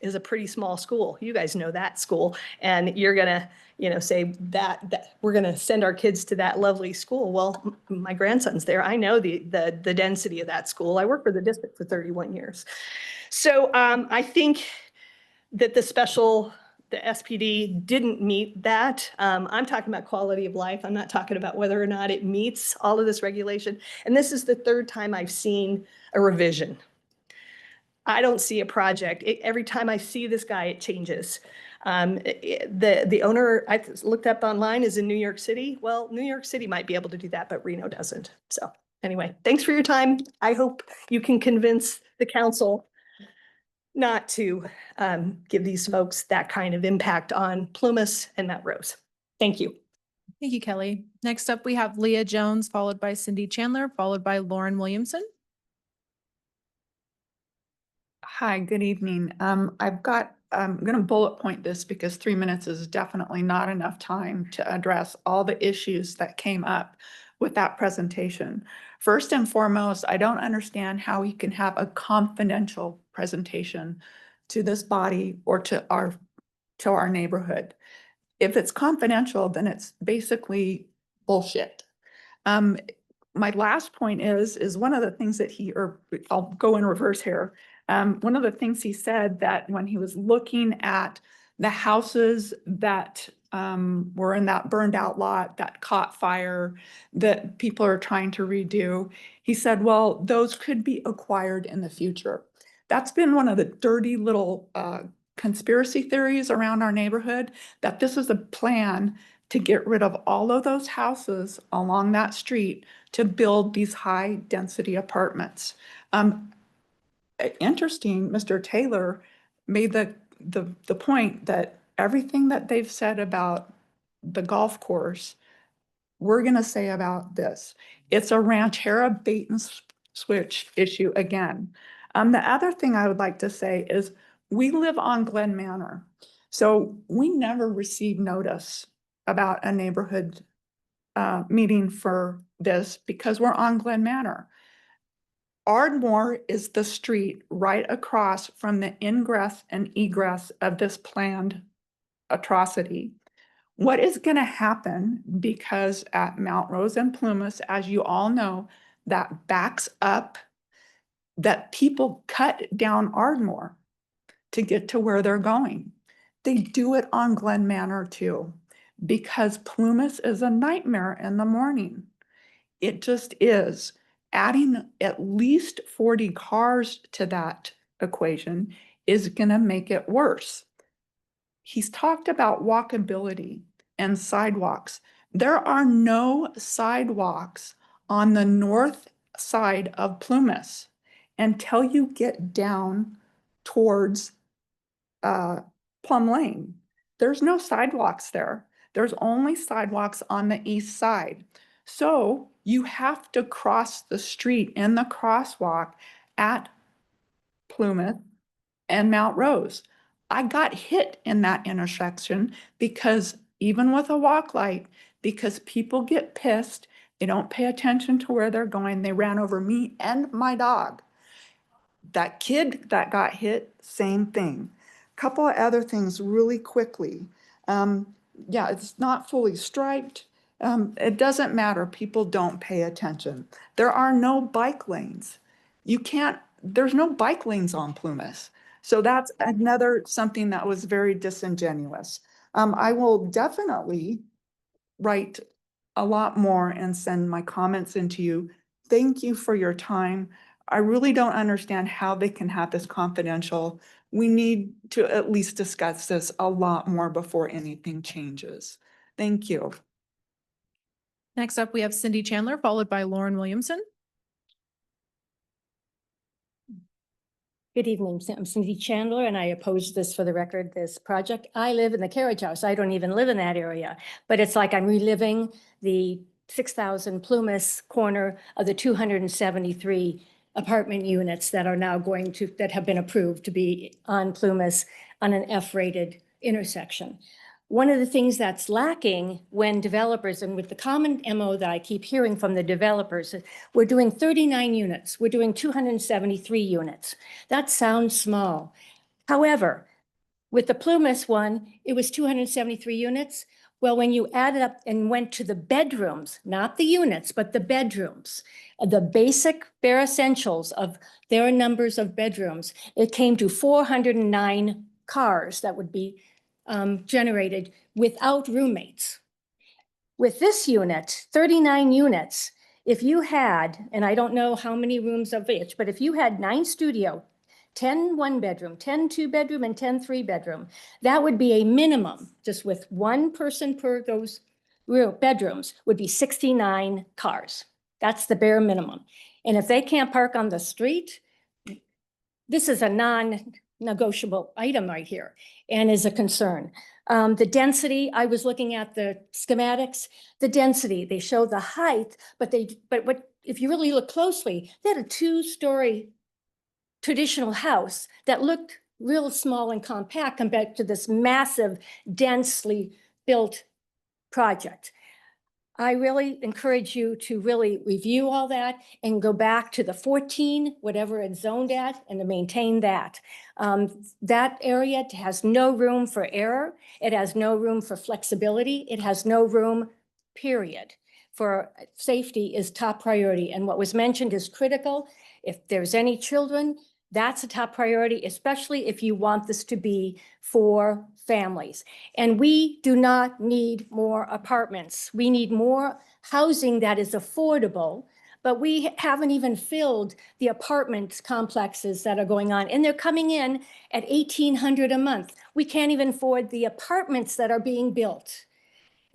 is a pretty small school. You guys know that school, and you're gonna, you know, say that we're gonna send our kids to that lovely school. Well, my grandson's there. I know the density of that school. I worked for the district for 31 years. So I think that the SPD didn't meet that. I'm talking about quality of life. I'm not talking about whether or not it meets all of this regulation. And this is the third time I've seen a revision. I don't see a project. Every time I see this guy, it changes. The owner I looked up online is in New York City. Well, New York City might be able to do that, but Reno doesn't. So anyway, thanks for your time. I hope you can convince the council not to give these folks that kind of impact on Plumas and Mount Rose. Thank you. Thank you, Kelly. Next up, we have Leah Jones, followed by Cindy Chandler, followed by Lauren Williamson. Hi, good evening. I'm going to bullet point this because 3 minutes is definitely not enough time to address all the issues that came up with that presentation. First and foremost, I don't understand how we can have a confidential presentation to this body or to our neighborhood. If it's confidential, then it's basically bullshit. My last point is one of the things that I'll go in reverse here. One of the things he said that when he was looking at the houses that were in that burned out lot that caught fire that people are trying to redo, he said, well, those could be acquired in the future. That's been one of the dirty little conspiracy theories around our neighborhood, that this is a plan to get rid of all of those houses along that street to build these high density apartments. Interesting, Mr. Taylor made the point that everything that they've said about the golf course, we're going to say about this. It's a ranchera bait and switch issue again. The other thing I would like to say is we live on Glen Manor. So we never received notice about a neighborhood meeting for this because we're on Glen Manor. Ardmore is the street right across from the ingress and egress of this planned atrocity. What is going to happen, because at Mount Rose and Plumas, as you all know, that backs up, that people cut down Ardmore to get to where they're going. They do it on Glen Manor too, because Plumas is a nightmare in the morning. It just is. Adding at least 40 cars to that equation is going to make it worse. He's talked about walkability and sidewalks. There are no sidewalks on the north side of Plumas until you get down towards Plum Lane. There's no sidewalks there. There's only sidewalks on the east side. So you have to cross the street in the crosswalk at Plymouth and Mount Rose. I got hit in that intersection because even with a walk light, because people get pissed, they don't pay attention to where they're going. They ran over me and my dog. That kid that got hit, same thing. Couple of other things really quickly. Yeah, it's not fully striped. It doesn't matter. People don't pay attention. There are no bike lanes. There's no bike lanes on Plumas. So that's another something that was very disingenuous. I will definitely write a lot more and send my comments into you. Thank you for your time. I really don't understand how they can have this confidential. We need to at least discuss this a lot more before anything changes. Thank you. Next up, we have Cindy Chandler, followed by Lauren Williamson. Good evening. I'm Cindy Chandler, and I oppose this for the record, this project. I live in the carriage house. I don't even live in that area, but it's like I'm reliving the 6,000 Plumas corner of the 273 apartment units that are now that have been approved to be on Plumas on an F-rated intersection. One of the things that's lacking when developers, and with the common MO that I keep hearing from the developers, we're doing 39 units, we're doing 273 units. That sounds small. However, with the Plumas one, it was 273 units. Well, when you added up and went to the bedrooms, not the units, but the bedrooms, the basic bare essentials of their numbers of bedrooms, it came to 409 cars that would be generated without roommates. With this unit, 39 units, if you had, and I don't know how many rooms of each, but if you had 9 studio, 10 one bedroom, 10 2 bedroom, and 10 3 bedroom, that would be a minimum, just with one person per those bedrooms, would be 69 cars. That's the bare minimum. And if they can't park on the street, this is a non-negotiable item right here and is a concern. The density, I was looking at the schematics, the density, they show the height, but if you really look closely, they had a 2-story traditional house that looked real small and compact compared to this massive, densely built project. I really encourage you to really review all that and go back to the 14, whatever it's zoned at, and to maintain that. That area has no room for error. It has no room for flexibility. It has no room, period. For safety is top priority. And what was mentioned is critical. If there's any children, that's a top priority, especially if you want this to be for families. And we do not need more apartments. We need more housing that is affordable, but we haven't even filled the apartment complexes that are going on. And they're coming in at $1,800 a month. We can't even afford the apartments that are being built.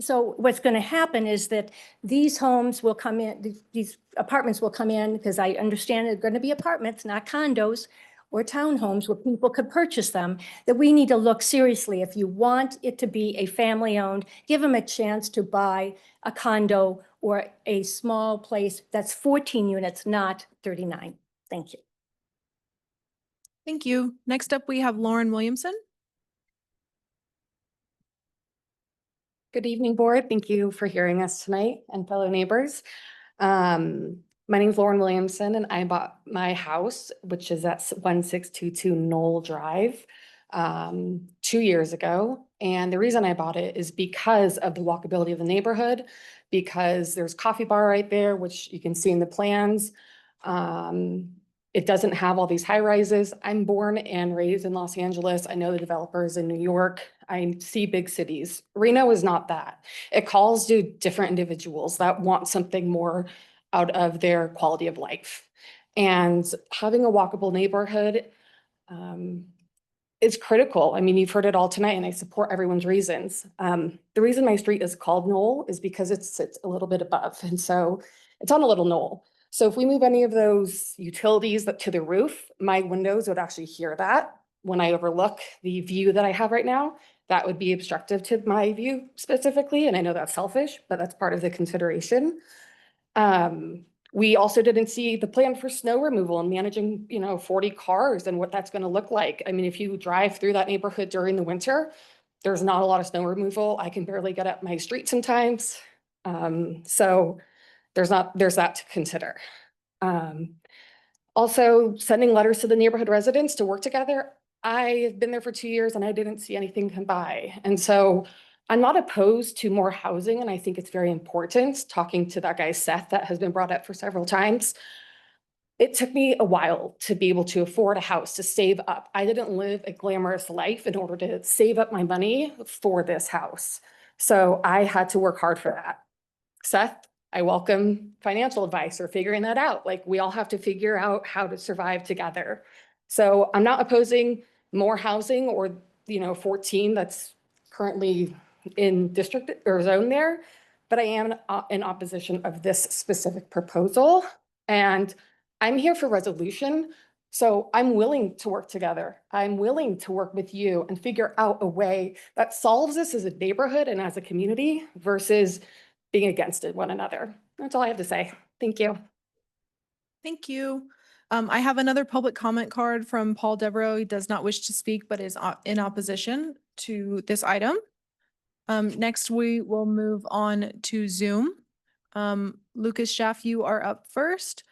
So what's going to happen is that these homes will come in, these apartments will come in, because I understand they're going to be apartments, not condos or townhomes where people could purchase them, that we need to look seriously. If you want it to be a family-owned, give them a chance to buy a condo or a small place that's 14 units, not 39. Thank you. Thank you. Next up, we have Lauren Williamson. Good evening, board. Thank you for hearing us tonight and fellow neighbors. My name is Lauren Williamson, and I bought my house, which is at 1622 Knoll Drive, 2 years ago. And the reason I bought it is because of the walkability of the neighborhood, because there's a coffee bar right there, which you can see in the plans. It doesn't have all these high rises. I'm born and raised in Los Angeles. I know the developers in New York. I see big cities. Reno is not that. It calls to different individuals that want something more out of their quality of life. And having a walkable neighborhood is critical. I mean, you've heard it all tonight, and I support everyone's reasons. The reason my street is called Knoll is because it sits a little bit above. And so it's on a little knoll. So if we move any of those utilities up to the roof, my windows would actually hear that when I overlook the view that I have right now. That would be obstructive to my view specifically. And I know that's selfish, but that's part of the consideration. We also didn't see the plan for snow removal and managing, 40 cars and what that's going to look like. I mean, if you drive through that neighborhood during the winter, there's not a lot of snow removal. I can barely get up my street sometimes. So there's that to consider. Also sending letters to the neighborhood residents to work together. I've been there for 2 years and I didn't see anything come by. And so I'm not opposed to more housing, and I think it's very important. Talking to that guy, Seth, that has been brought up for several times. It took me a while to be able to afford a house, to save up. I didn't live a glamorous life in order to save up my money for this house. So I had to work hard for that. Seth, I welcome financial advice or figuring that out. Like, we all have to figure out how to survive together. So I'm not opposing more housing or, 14 that's currently in district or zone there, but I am in opposition of this specific proposal. And I'm here for resolution. So I'm willing to work together. I'm willing to work with you and figure out a way that solves this as a neighborhood and as a community versus being against it one another. That's all I have to say. Thank you. Thank you. I have another public comment card from Paul Devereaux. He does not wish to speak, but is in opposition to this item. Next, we will move on to Zoom. Lucas Schaff, you are up first.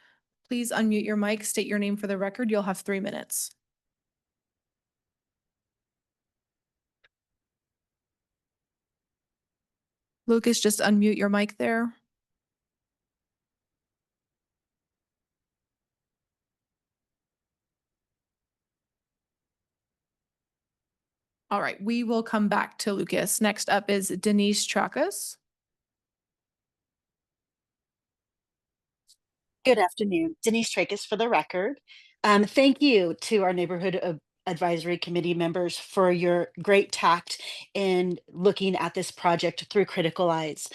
Please unmute your mic, state your name for the record. You'll have 3 minutes. Lucas, just unmute your mic there. All right, we will come back to Lucas. Next up is Denise Tracus. Good afternoon. Denise Tracus for the record. Thank you to our Neighborhood Advisory Committee members for your great tact in looking at this project through critical eyes.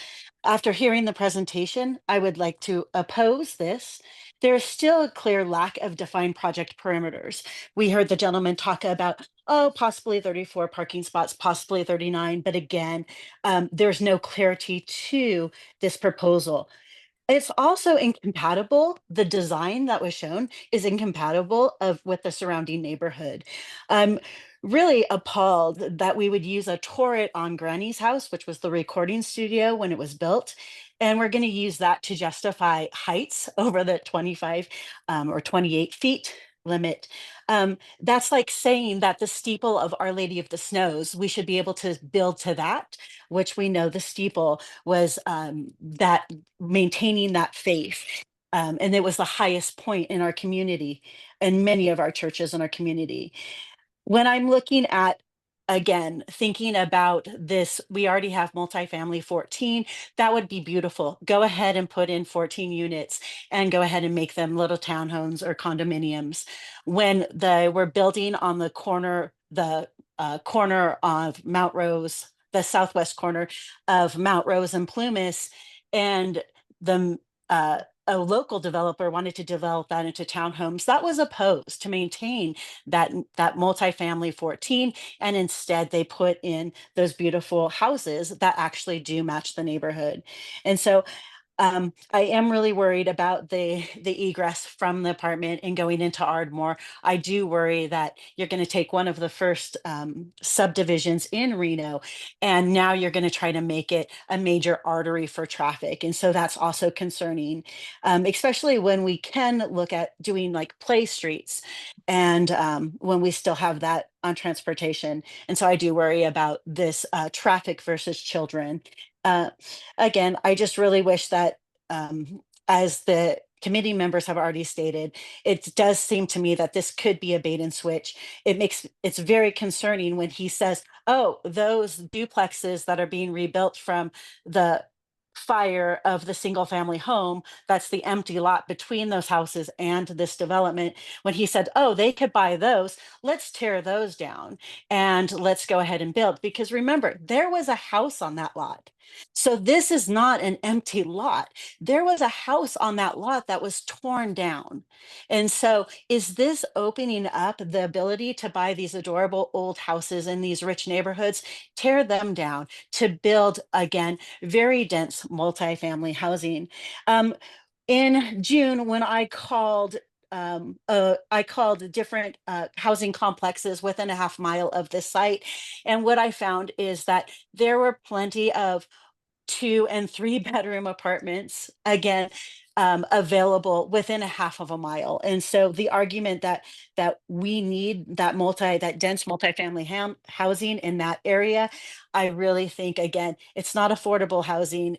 After hearing the presentation, I would like to oppose this. There is still a clear lack of defined project perimeters. We heard the gentleman talk about, possibly 34 parking spots, possibly 39, but again, there's no clarity to this proposal. It's also incompatible. The design that was shown is incompatible with the surrounding neighborhood. I'm really appalled that we would use a turret on Granny's house, which was the recording studio when it was built. And we're going to use that to justify heights over the 25 or 28 feet limit. That's like saying that the steeple of Our Lady of the Snows, we should be able to build to that, which we know the steeple was that maintaining that faith. And it was the highest point in our community and many of our churches in our community. When I'm looking at, again, thinking about this, we already have multifamily 14. That would be beautiful. Go ahead and put in 14 units and go ahead and make them little townhomes or condominiums. When we're building on the corner, corner of Mount Rose, the southwest corner of Mount Rose and Plumas, and a local developer wanted to develop that into townhomes, that was opposed to maintain that multifamily 14, and instead they put in those beautiful houses that actually do match the neighborhood. And so I am really worried about the egress from the apartment and going into Ardmore. I do worry that you're going to take one of the first subdivisions in Reno, and now you're going to try to make it a major artery for traffic. And so that's also concerning, especially when we can look at doing like play streets and when we still have that on transportation. And so I do worry about this traffic versus children. Again, I just really wish that, as the committee members have already stated, it does seem to me that this could be a bait and switch. It's very concerning when he says, oh, those duplexes that are being rebuilt from the fire of the single family home, that's the empty lot between those houses and this development. When he said, oh, they could buy those, let's tear those down and let's go ahead and build. Because remember, there was a house on that lot. So this is not an empty lot. There was a house on that lot that was torn down. And so is this opening up the ability to buy these adorable old houses in these rich neighborhoods, tear them down to build, again, very dense multifamily housing? in June when I called different housing complexes within a half mile of this site. And what I found is that there were plenty of 2 and 3 bedroom apartments, again, available within a half of a mile. And so the argument that we need that dense multifamily housing in that area, I really think, again, it's not affordable housing.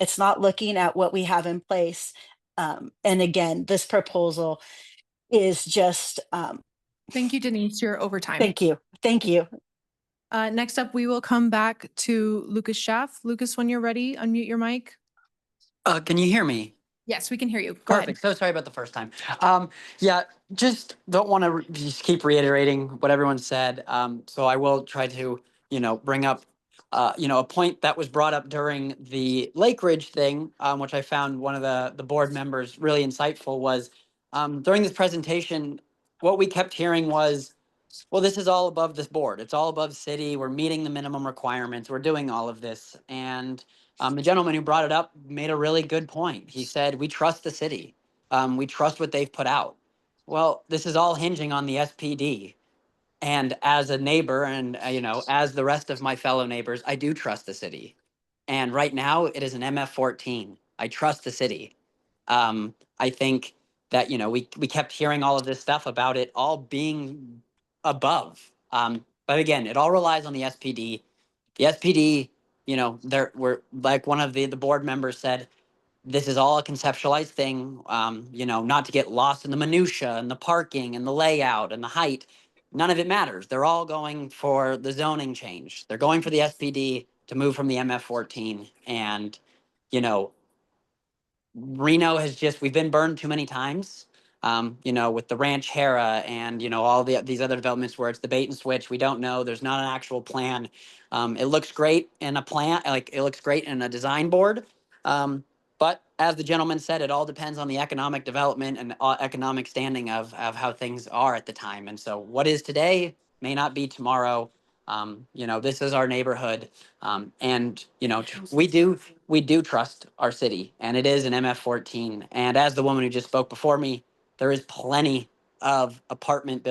It's not looking at what we have in place. And again, this proposal is just, Thank you, Denise. You're over time. thank you. Thank you. Next up, we will come back to Lucas Schaff. Lucas, when you're ready, unmute your mic. Can you hear me? Yes, we can hear you. Go ahead. Perfect. So sorry about the first time. Yeah, just don't want to just keep reiterating what everyone said. So I will try to, bring up, a point that was brought up during the Lake Ridge thing, which I found one of the board members really insightful was, during this presentation, what we kept hearing was, well, this is all above this board. It's all above city. We're meeting the minimum requirements. We're doing all of this. And the gentleman who brought it up made a really good point. He said, we trust the city. We trust what they've put out. Well, this is all hinging on the SPD. And as a neighbor and, as the rest of my fellow neighbors, I do trust the city. And right now it is an MF14. I trust the city. I think that, we kept hearing all of this stuff about it all being above. But again, it all relies on the SPD. The SPD, we're like one of the board members said, this is all a conceptualized thing, not to get lost in the minutia and the parking and the layout and the height. None of it matters. They're all going for the zoning change. They're going for the SPD to move from the MF14. And, Reno we've been burned too many times. With the Ranch Hera and, all these other developments where it's the bait and switch. We don't know. There's not an actual plan. It looks great in a plan, like it looks great in a design board. But as the gentleman said, it all depends on the economic development and economic standing of how things are at the time. And so what is today may not be tomorrow. This is our neighborhood. And, we do trust our city, and it is an MF14. And as the woman who just spoke before me, there is plenty of apartment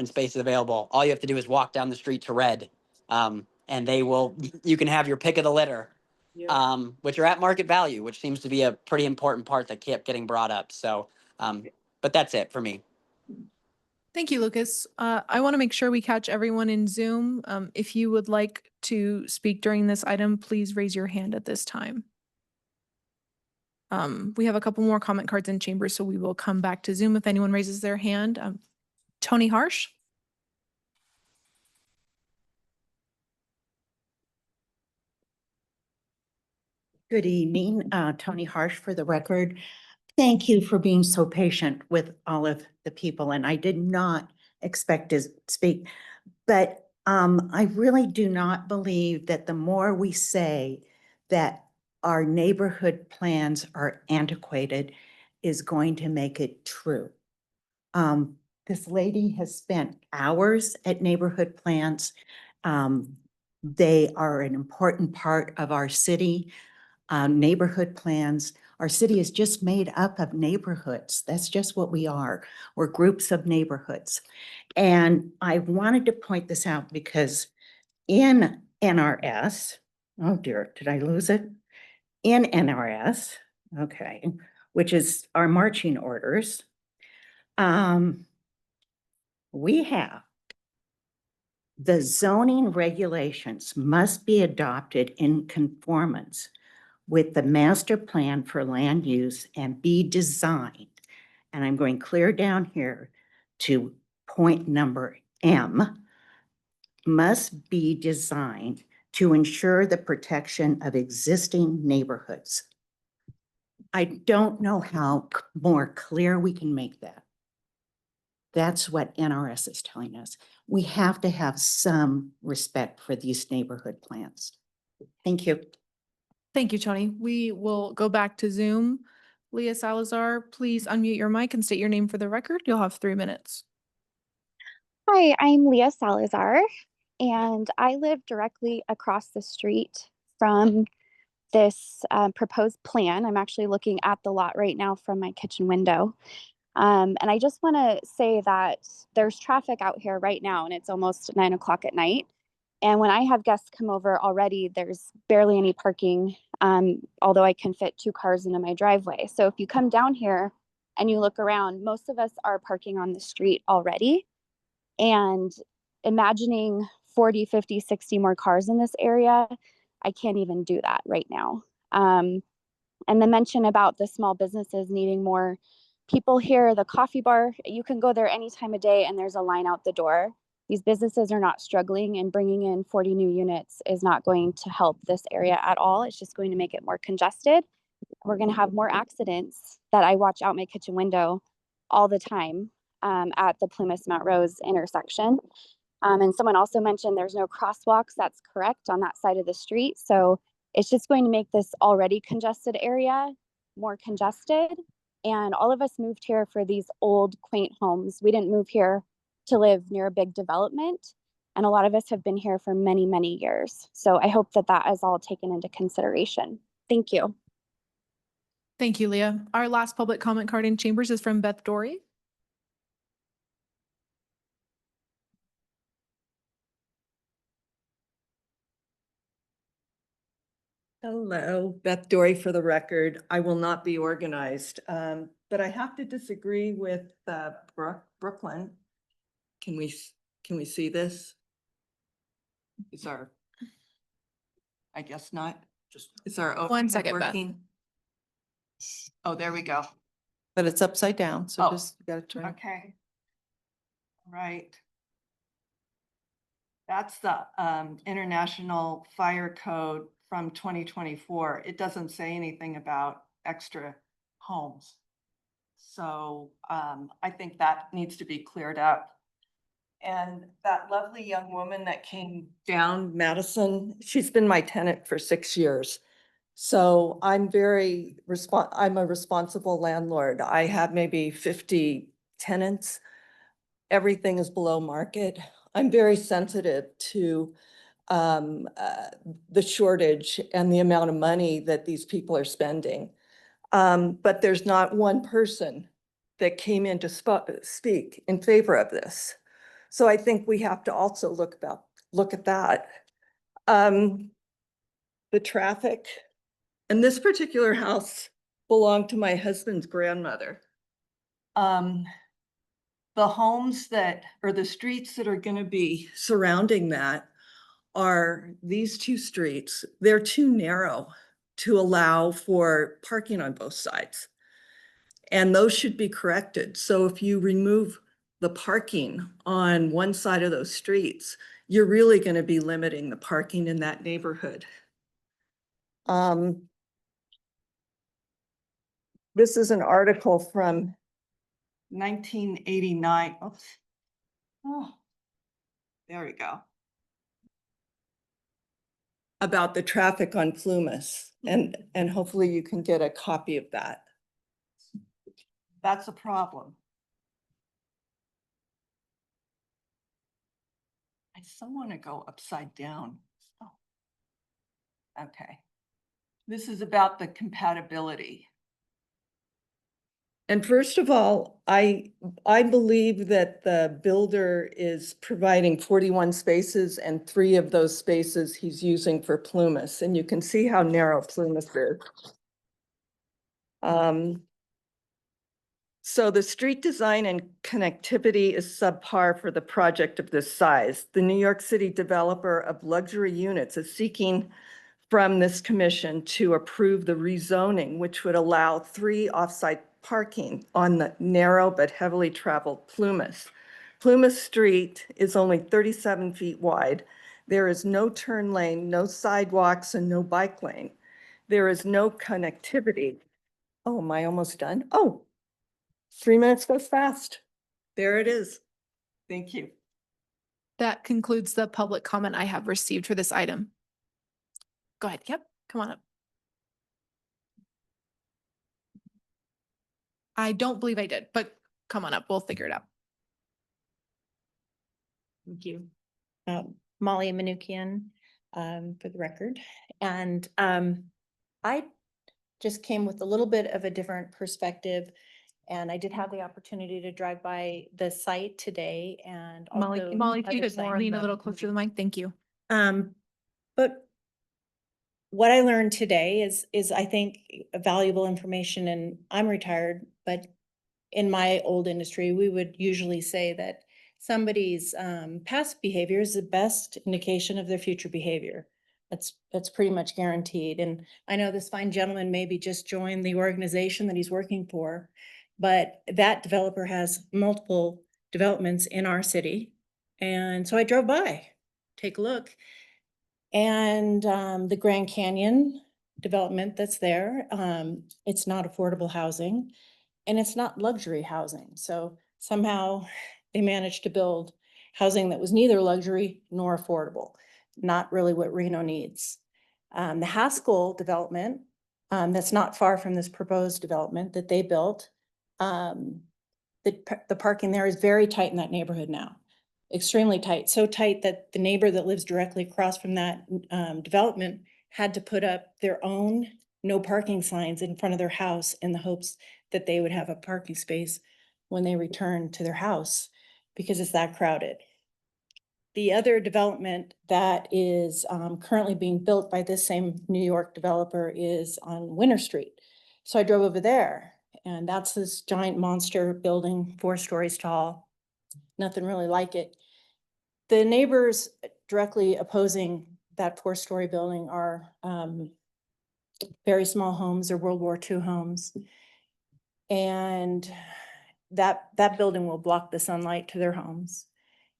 spaces available. All you have to do is walk down the street to Red, and you can have your pick of the litter, which are at market value, which seems to be a pretty important part that kept getting brought up. So, but that's it for me. Thank you, Lucas. I want to make sure we catch everyone in Zoom. If you would like to speak during this item, please raise your hand at this time. We have a couple more comment cards in chamber, so we will come back to Zoom if anyone raises their hand. Tony Harsh. Good evening, Tony Harsh for the record. Thank you for being so patient with all of the people, and I did not expect to speak, but I really do not believe that the more we say that our neighborhood plans are antiquated is going to make it true. This lady has spent hours at neighborhood plans. They are an important part of our city. Neighborhood plans. Our city is just made up of neighborhoods. That's just what we are. We're groups of neighborhoods. And I wanted to point this out because in NRS, oh dear, did I lose it? In NRS, okay, which is our marching orders, we have the zoning regulations must be adopted in conformance with the master plan for land use and be designed. And I'm going clear down here to point number M, must be designed to ensure the protection of existing neighborhoods. I don't know how more clear we can make that. That's what NRS is telling us. We have to have some respect for these neighborhood plans. Thank you. Thank you, Tony. We will go back to Zoom. Leah Salazar, please unmute your mic and state your name for the record. You'll have 3 minutes. Hi, I'm Leah Salazar, and I live directly across the street from this proposed plan. I'm actually looking at the lot right now from my kitchen window. And I just want to say that there's traffic out here right now, and it's almost 9 o'clock at night. And when I have guests come over already, there's barely any parking, although I can fit 2 cars into my driveway. So if you come down here and you look around, most of us are parking on the street already. And imagining 40, 50, 60 more cars in this area, I can't even do that right now. And the mention about the small businesses needing more people here, the coffee bar, you can go there any time of day and there's a line out the door. These businesses are not struggling, and bringing in 40 new units is not going to help this area at all. It's just going to make it more congested. We're going to have more accidents that I watch out my kitchen window all the time at the Plymouth Mount Rose intersection. And someone also mentioned there's no crosswalks. That's correct on that side of the street. So it's just going to make this already congested area more congested. And all of us moved here for these old, quaint homes. We didn't move here to live near a big development. And a lot of us have been here for many, many years. So I hope that that is all taken into consideration. Thank you. Thank you, Leah. Our last public comment card in chambers is from Beth Dory. Hello, Beth Dory for the record. I will not be organized, but I have to disagree with Brooklyn. Can we see this? Is our, I guess not. Is our One overhead second, Beth. working? Oh, there we go. But it's upside down, so Oh, just you gotta turn. okay. Right. That's the International Fire Code from 2024. It doesn't say anything about extra homes. So I think that needs to be cleared up. And that lovely young woman that came down, Madison, she's been my tenant for 6 years. So I'm I'm a responsible landlord. I have maybe 50 tenants. Everything is below market. I'm very sensitive to the shortage and the amount of money that these people are spending. But there's not one person that came in to speak in favor of this. So I think we have to also look at that. The traffic, and this particular house belonged to my husband's grandmother. The homes that, or the streets that are going to be surrounding that are these 2 streets. They're too narrow to allow for parking on both sides. And those should be corrected. So if you remove the parking on one side of those streets, you're really going to be limiting the parking in that neighborhood. This is an article from 1989. Oops. Oh, there we go. About the traffic on Plumas, and hopefully you can get a copy of that. That's a problem. I still want to go upside down. Oh. Okay. This is about the compatibility. And first of all, I believe that the builder is providing 41 spaces, and 3 of those spaces he's using for Plumas. And you can see how narrow Plumas is. So the street design and connectivity is subpar for the project of this size. The New York City developer of luxury units is seeking from this commission to approve the rezoning, which would allow 3 off-site parking on the narrow but heavily traveled Plumas. Plumas Street is only 37 feet wide. There is no turn lane, no sidewalks, and no bike lane. There is no connectivity. Oh, am I almost done? Oh, 3 minutes goes fast. There it is. Thank you. That concludes the public comment I have received for this item. Go ahead. Yep. Come on up. I don't believe I did, but come on up. We'll figure it out. Thank you. Molly Manukian, for the record. And I just came with a little bit of a different perspective. And I did have the opportunity to drive by the site today and also. Molly, if you other could sites. lean a little closer to the mic, thank you. But what I learned today is I think valuable information, and I'm retired, but in my old industry, we would usually say that somebody's past behavior is the best indication of their future behavior. That's pretty much guaranteed. And I know this fine gentleman maybe just joined the organization that he's working for, but that developer has multiple developments in our city. And so I drove by, take a look. And the Grand Canyon development that's there, it's not affordable housing and it's not luxury housing. So somehow they managed to build housing that was neither luxury nor affordable, not really what Reno needs. The Haskell development, that's not far from this proposed development that they built, the parking there is very tight in that neighborhood now. Extremely tight, so tight that the neighbor that lives directly across from that development had to put up their own no parking signs in front of their house in the hopes that they would have a parking space when they return to their house because it's that crowded. The other development that is currently being built by this same New York developer is on Winter Street. So I drove over there, and that's this giant monster building, 4 stories tall. Nothing really like it. The neighbors directly opposing that 4-story building are very small homes. They're World War II homes. And that building will block the sunlight to their homes.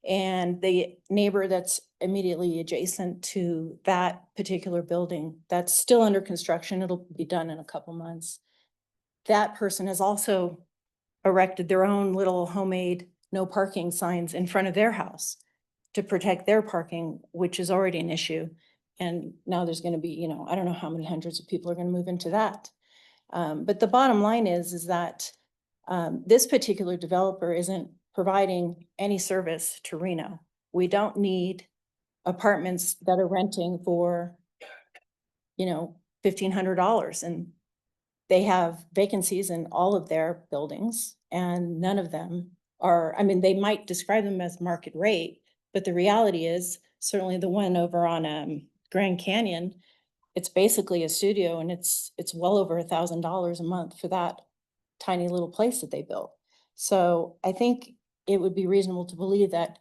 And the neighbor that's immediately adjacent to that particular building, that's still under construction, it'll be done in a couple months. That person has also erected their own little homemade no parking signs in front of their house to protect their parking, which is already an issue. And now there's going to be, I don't know how many hundreds of people are going to move into that. But the bottom line is that this particular developer isn't providing any service to Reno. We don't need apartments that are renting for, $1,500, and they have vacancies in all of their buildings, and none of them are, they might describe them as market rate, but the reality is certainly the one over on Grand Canyon, it's basically a studio, and it's well over $1,000 a month for that tiny little place that they built. So I think it would be reasonable to believe that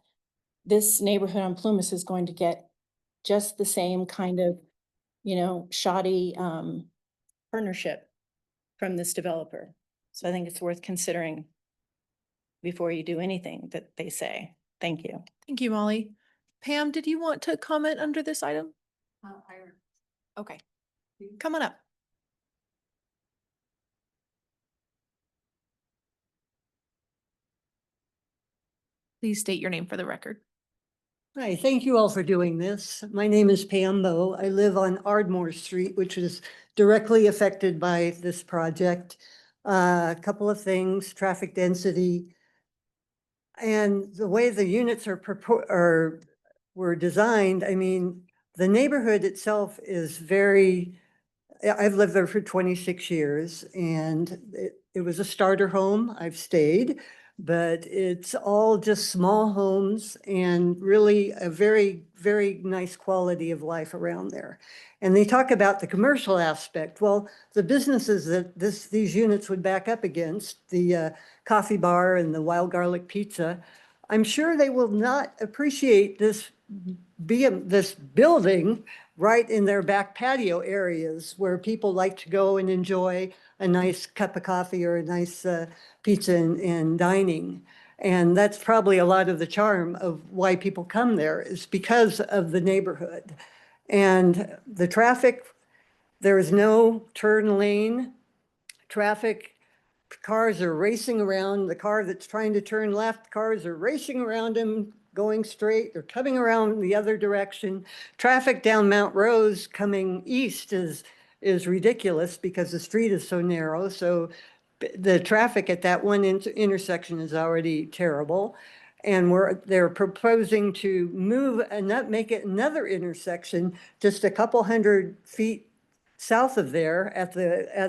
this neighborhood on Plumas is going to get just the same kind of, shoddy partnership from this developer. So I think it's worth considering before you do anything that they say. Thank you. Thank you, Molly. Pam, did you want to comment under this item? Okay, come on up. Please state your name for the record. Hi, thank you all for doing this. My name is Pam Bowe. I live on Ardmore Street, which is directly affected by this project. A couple of things, traffic density, and the way the units were designed. The neighborhood itself is I've lived there for 26 years, and it was a starter home. I've stayed, but it's all just small homes and really a very, very nice quality of life around there. And they talk about the commercial aspect. Well, the businesses that these units would back up against, the coffee bar and the Wild Garlic Pizza, I'm sure they will not appreciate this building right in their back patio areas where people like to go and enjoy a nice cup of coffee or a nice pizza and dining. And that's probably a lot of the charm of why people come there, is because of the neighborhood. And the traffic, there is no turn lane. Traffic, cars are racing around. The car that's trying to turn left, cars are racing around him, going straight. They're coming around the other direction. Traffic down Mount Rose coming east is ridiculous because the street is so narrow. So the traffic at that one intersection is already terrible. And they're proposing to move and make it another intersection just a couple hundred feet south of there at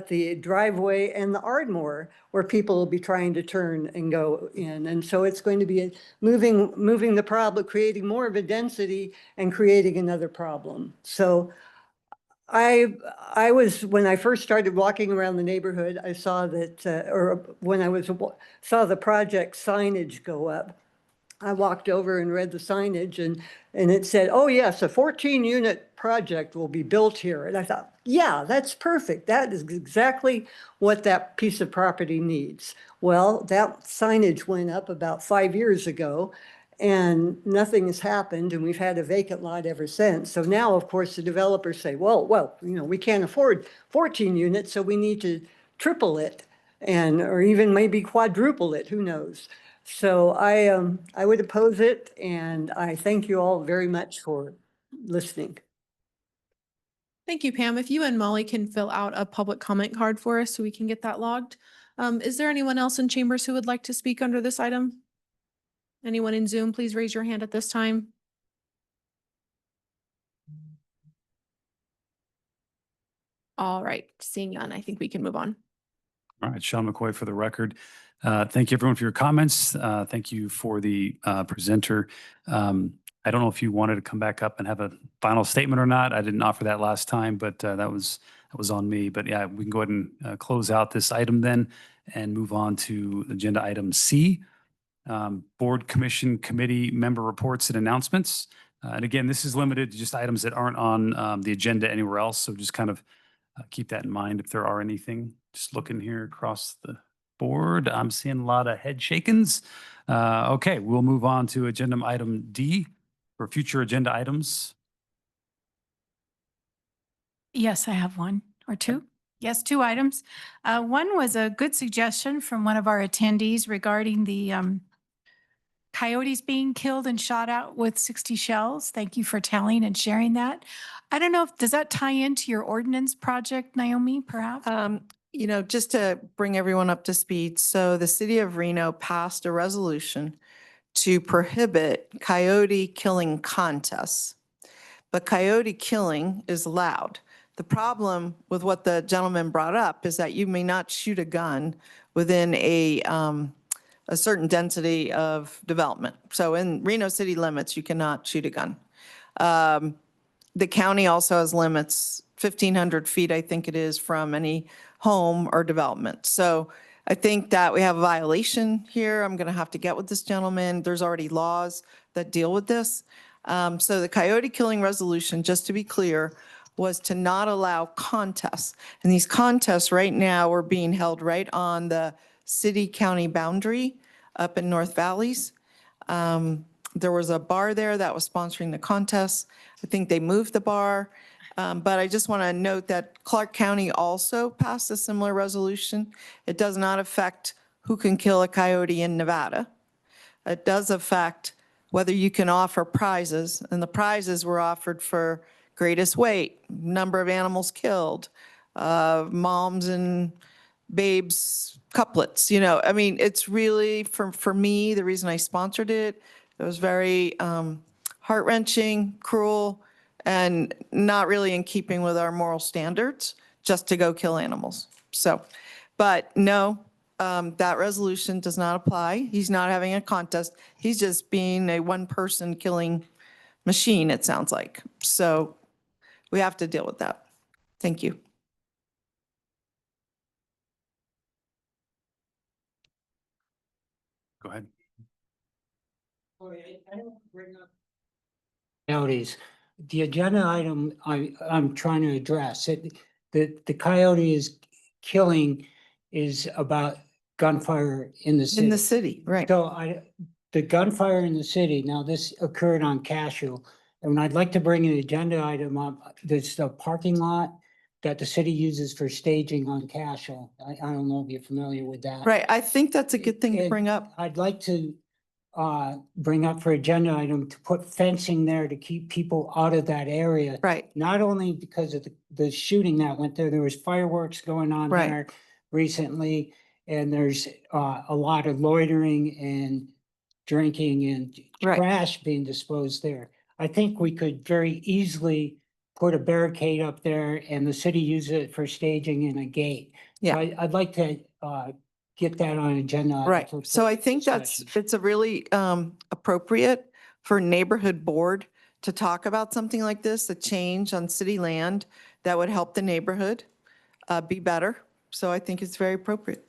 the driveway and the Ardmore, where people will be trying to turn and go in. And so it's going to be moving the problem, creating more of a density and creating another problem. So I was, when I first started walking around the neighborhood, I saw that, or when I saw the project signage go up, I walked over and read the signage and it said, oh yes, a 14-unit project will be built here. And I thought, yeah, that's perfect. That is exactly what that piece of property needs. Well, that signage went up about 5 years ago and nothing has happened, and we've had a vacant lot ever since. So now, of course, the developers say, well, we can't afford 14 units, so we need to triple it or even maybe quadruple it, who knows? So I would oppose it, and I thank you all very much for listening. Thank you, Pam. If you and Molly can fill out a public comment card for us so we can get that logged. Is there anyone else in chambers who would like to speak under this item? Anyone in Zoom, please raise your hand at this time. All right, seeing none, I think we can move on. All right, Sean McCoy for the record. Thank you everyone for your comments. Thank you for the presenter. I don't know if you wanted to come back up and have a final statement or not. I didn't offer that last time, but that was on me. But yeah, we can go ahead and close out this item then and move on to agenda item C. Board, commission, committee member reports and announcements. And again, this is limited to just items that aren't on the agenda anywhere else. So just kind of keep that in mind if there are anything. Just looking here across the board, I'm seeing a lot of head shakings. Okay, we'll move on to agenda item D for future agenda items. Yes, I have one or two. Yes, two items. One was a good suggestion from one of our attendees regarding the coyotes being killed and shot out with 60 shells. Thank you for telling and sharing that. I don't know, does that tie into your ordinance project, Naomi, perhaps? Just to bring everyone up to speed, so the city of Reno passed a resolution to prohibit coyote killing contests, but coyote killing is allowed. The problem with what the gentleman brought up is that you may not shoot a gun within a certain density of development. So in Reno city limits, you cannot shoot a gun. The county also has limits, 1,500 feet, I think it is, from any home or development. So I think that we have a violation here. I'm going to have to get with this gentleman. There's already laws that deal with this. So the coyote killing resolution, just to be clear, was to not allow contests. And these contests right now are being held right on the city-county boundary up in North Valleys. There was a bar there that was sponsoring the contest. I think they moved the bar. But I just want to note that Clark County also passed a similar resolution. It does not affect who can kill a coyote in Nevada. It does affect whether you can offer prizes, and the prizes were offered for greatest weight, number of animals killed, moms and babes couplets. I mean, it's really, for me, the reason I sponsored it, it was very heart-wrenching, cruel, and not really in keeping with our moral standards, just to go kill animals. So, but no, that resolution does not apply. He's not having a contest. He's just being a one-person killing machine, it sounds like. So we have to deal with that. Thank you. Go ahead. Coyotes. The agenda item I'm trying to address, the coyote is killing is about gunfire in the city. In the city, right. So the gunfire in the city, now this occurred on Cashel, and I'd like to bring an agenda item up. There's a parking lot that the city uses for staging on Cashel. I don't know if you're familiar with that. Right, I think that's a good thing to bring up. I'd like to bring up for agenda item to put fencing there to keep people out of that area. Right. Not only because of the shooting that went there was fireworks going on Right. there recently, and there's a lot of loitering and drinking and Right. trash being disposed there. I think we could very easily put a barricade up there and the city uses it for staging and a gate. So Yeah. I'd like to get that on agenda. item Right. for So I think discussion. it's a really appropriate for neighborhood board to talk about something like this, a change on city land that would help the neighborhood be better. So I think it's very appropriate.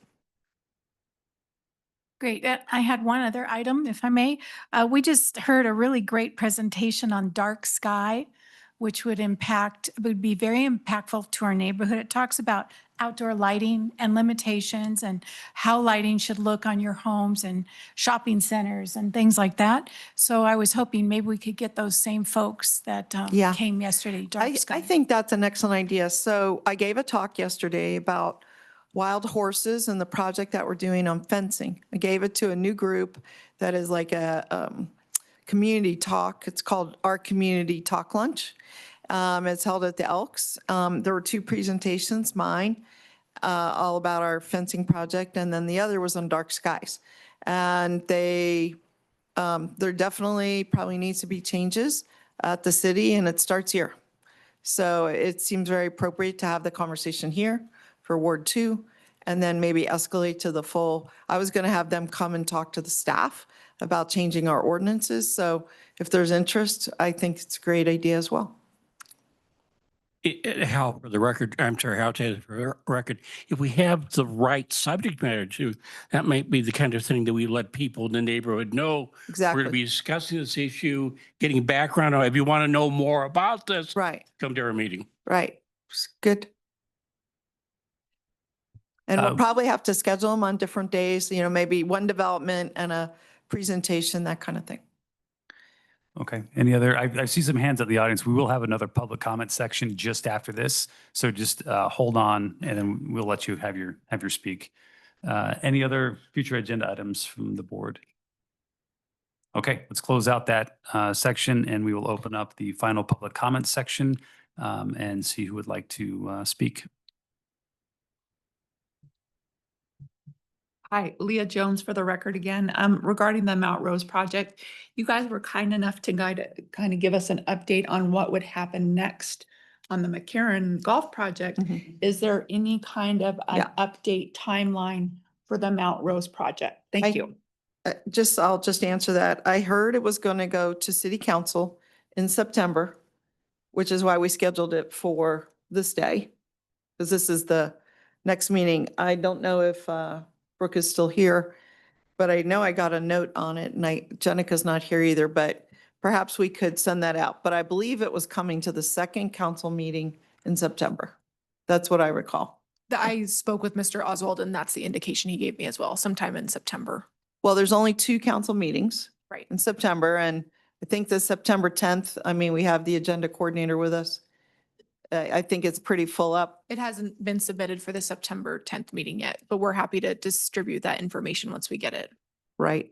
Great. I had one other item, if I may. We just heard a really great presentation on dark sky, which would be very impactful to our neighborhood. It talks about outdoor lighting and limitations and how lighting should look on your homes and shopping centers and things like that. So I was hoping maybe we could get those same folks that Yeah. came yesterday, dark I sky. think that's an excellent idea. So I gave a talk yesterday about wild horses and the project that we're doing on fencing. I gave it to a new group that is like a community talk. It's called Our Community Talk Lunch. It's held at the Elks. There were 2 presentations, mine, all about our fencing project, and then the other was on dark skies. And there definitely probably needs to be changes at the city, and it starts here. So it seems very appropriate to have the conversation here for Ward 2, and then maybe escalate to the full. I was going to have them come and talk to the staff about changing our ordinances. So if there's interest, I think it's a great idea as well. Hal, for the record, I'm sorry, Hal Taylor, for the record, if we have the right subject matter to, that might be the kind of thing that we let people in the neighborhood know. Exactly. We're going to be discussing this issue, getting background. If you want to know more about this, right, come to our meeting. Right. Good. And we'll probably have to schedule them on different days, maybe one development and a presentation, that kind of thing. Okay. Any other, I see some hands at the audience. We will have another public comment section just after this. So just hold on and then we'll let you have your speak. Any other future agenda items from the board? Okay, let's close out that section and we will open up the final public comment section and see who would like to speak. Hi, Leah Jones for the record again. Regarding the Mount Rose project, you guys were kind enough to kind of give us an update on what would happen next on the McCarran Golf Project. Is there any kind of an update timeline for the Mount Rose project? Thank you. I'll just answer that. I heard it was going to go to city council in September, which is why we scheduled it for this day, because this is the next meeting. I don't know if Brooke is still here, but I know I got a note on it and Jenica's not here either, but perhaps we could send that out. But I believe it was coming to the second council meeting in September. That's what I recall. I spoke with Mr. Oswald and that's the indication he gave me as well, sometime in September. Well, there's only 2 council meetings. Right. In September, and I think the September 10th, we have the agenda coordinator with us. I think it's pretty full up. It hasn't been submitted for the September 10th meeting yet, but we're happy to distribute that information once we get it. Right.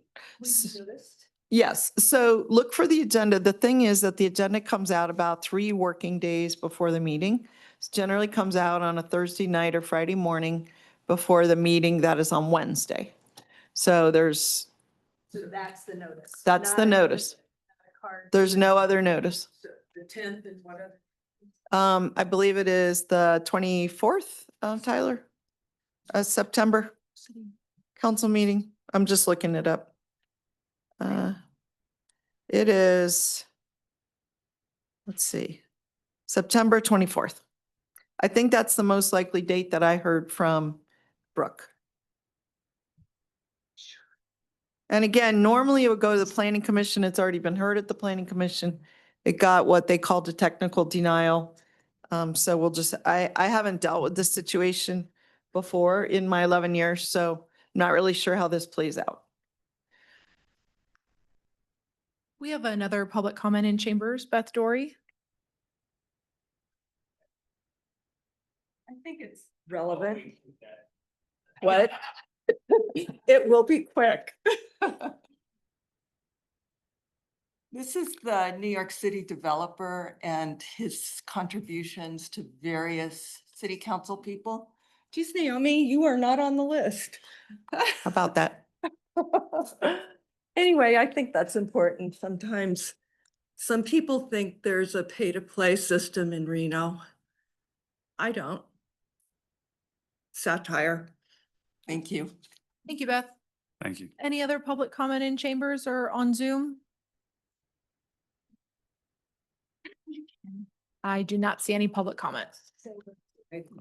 Yes. So look for the agenda. The thing is that the agenda comes out about 3 working days before the meeting. It generally comes out on a Thursday night or Friday morning before the meeting that is on Wednesday. So So that's the notice. that's the notice. There's no other notice. The 10th is what other? I believe it is the 24th, Tyler, September council meeting. I'm just looking it up. It is, let's see, September 24th. I think that's the most likely date that I heard from Brooke. And again, normally it would go to the planning commission. It's already been heard at the planning commission. It got what they called a technical denial. So we'll just, I haven't dealt with this situation before in my 11 years, so I'm not really sure how this plays out. We have another public comment in chambers, Beth Dory. I think it's relevant. What? It will be quick. This is the New York City developer and his contributions to various city council people. Geez, Naomi, you are not on the list. How about that? Anyway, I think that's important. Sometimes Some people think there's a pay-to-play system in Reno. I don't. Satire. Thank you. Thank you, Beth. Thank you. Any other public comment in chambers or on Zoom? I do not see any public comments.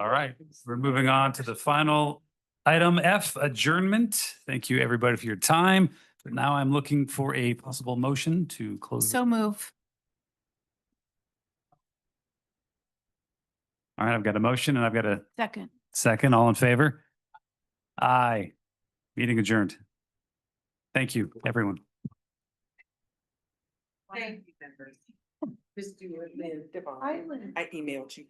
All right, we're moving on to the final item F, adjournment. Thank you, everybody, for your time. But now I'm looking for a possible motion to close. So move. All right, I've got a motion and I've got a Second. second. All in favor? Aye. Meeting adjourned. Thank you, everyone. Thank you, members. I emailed you.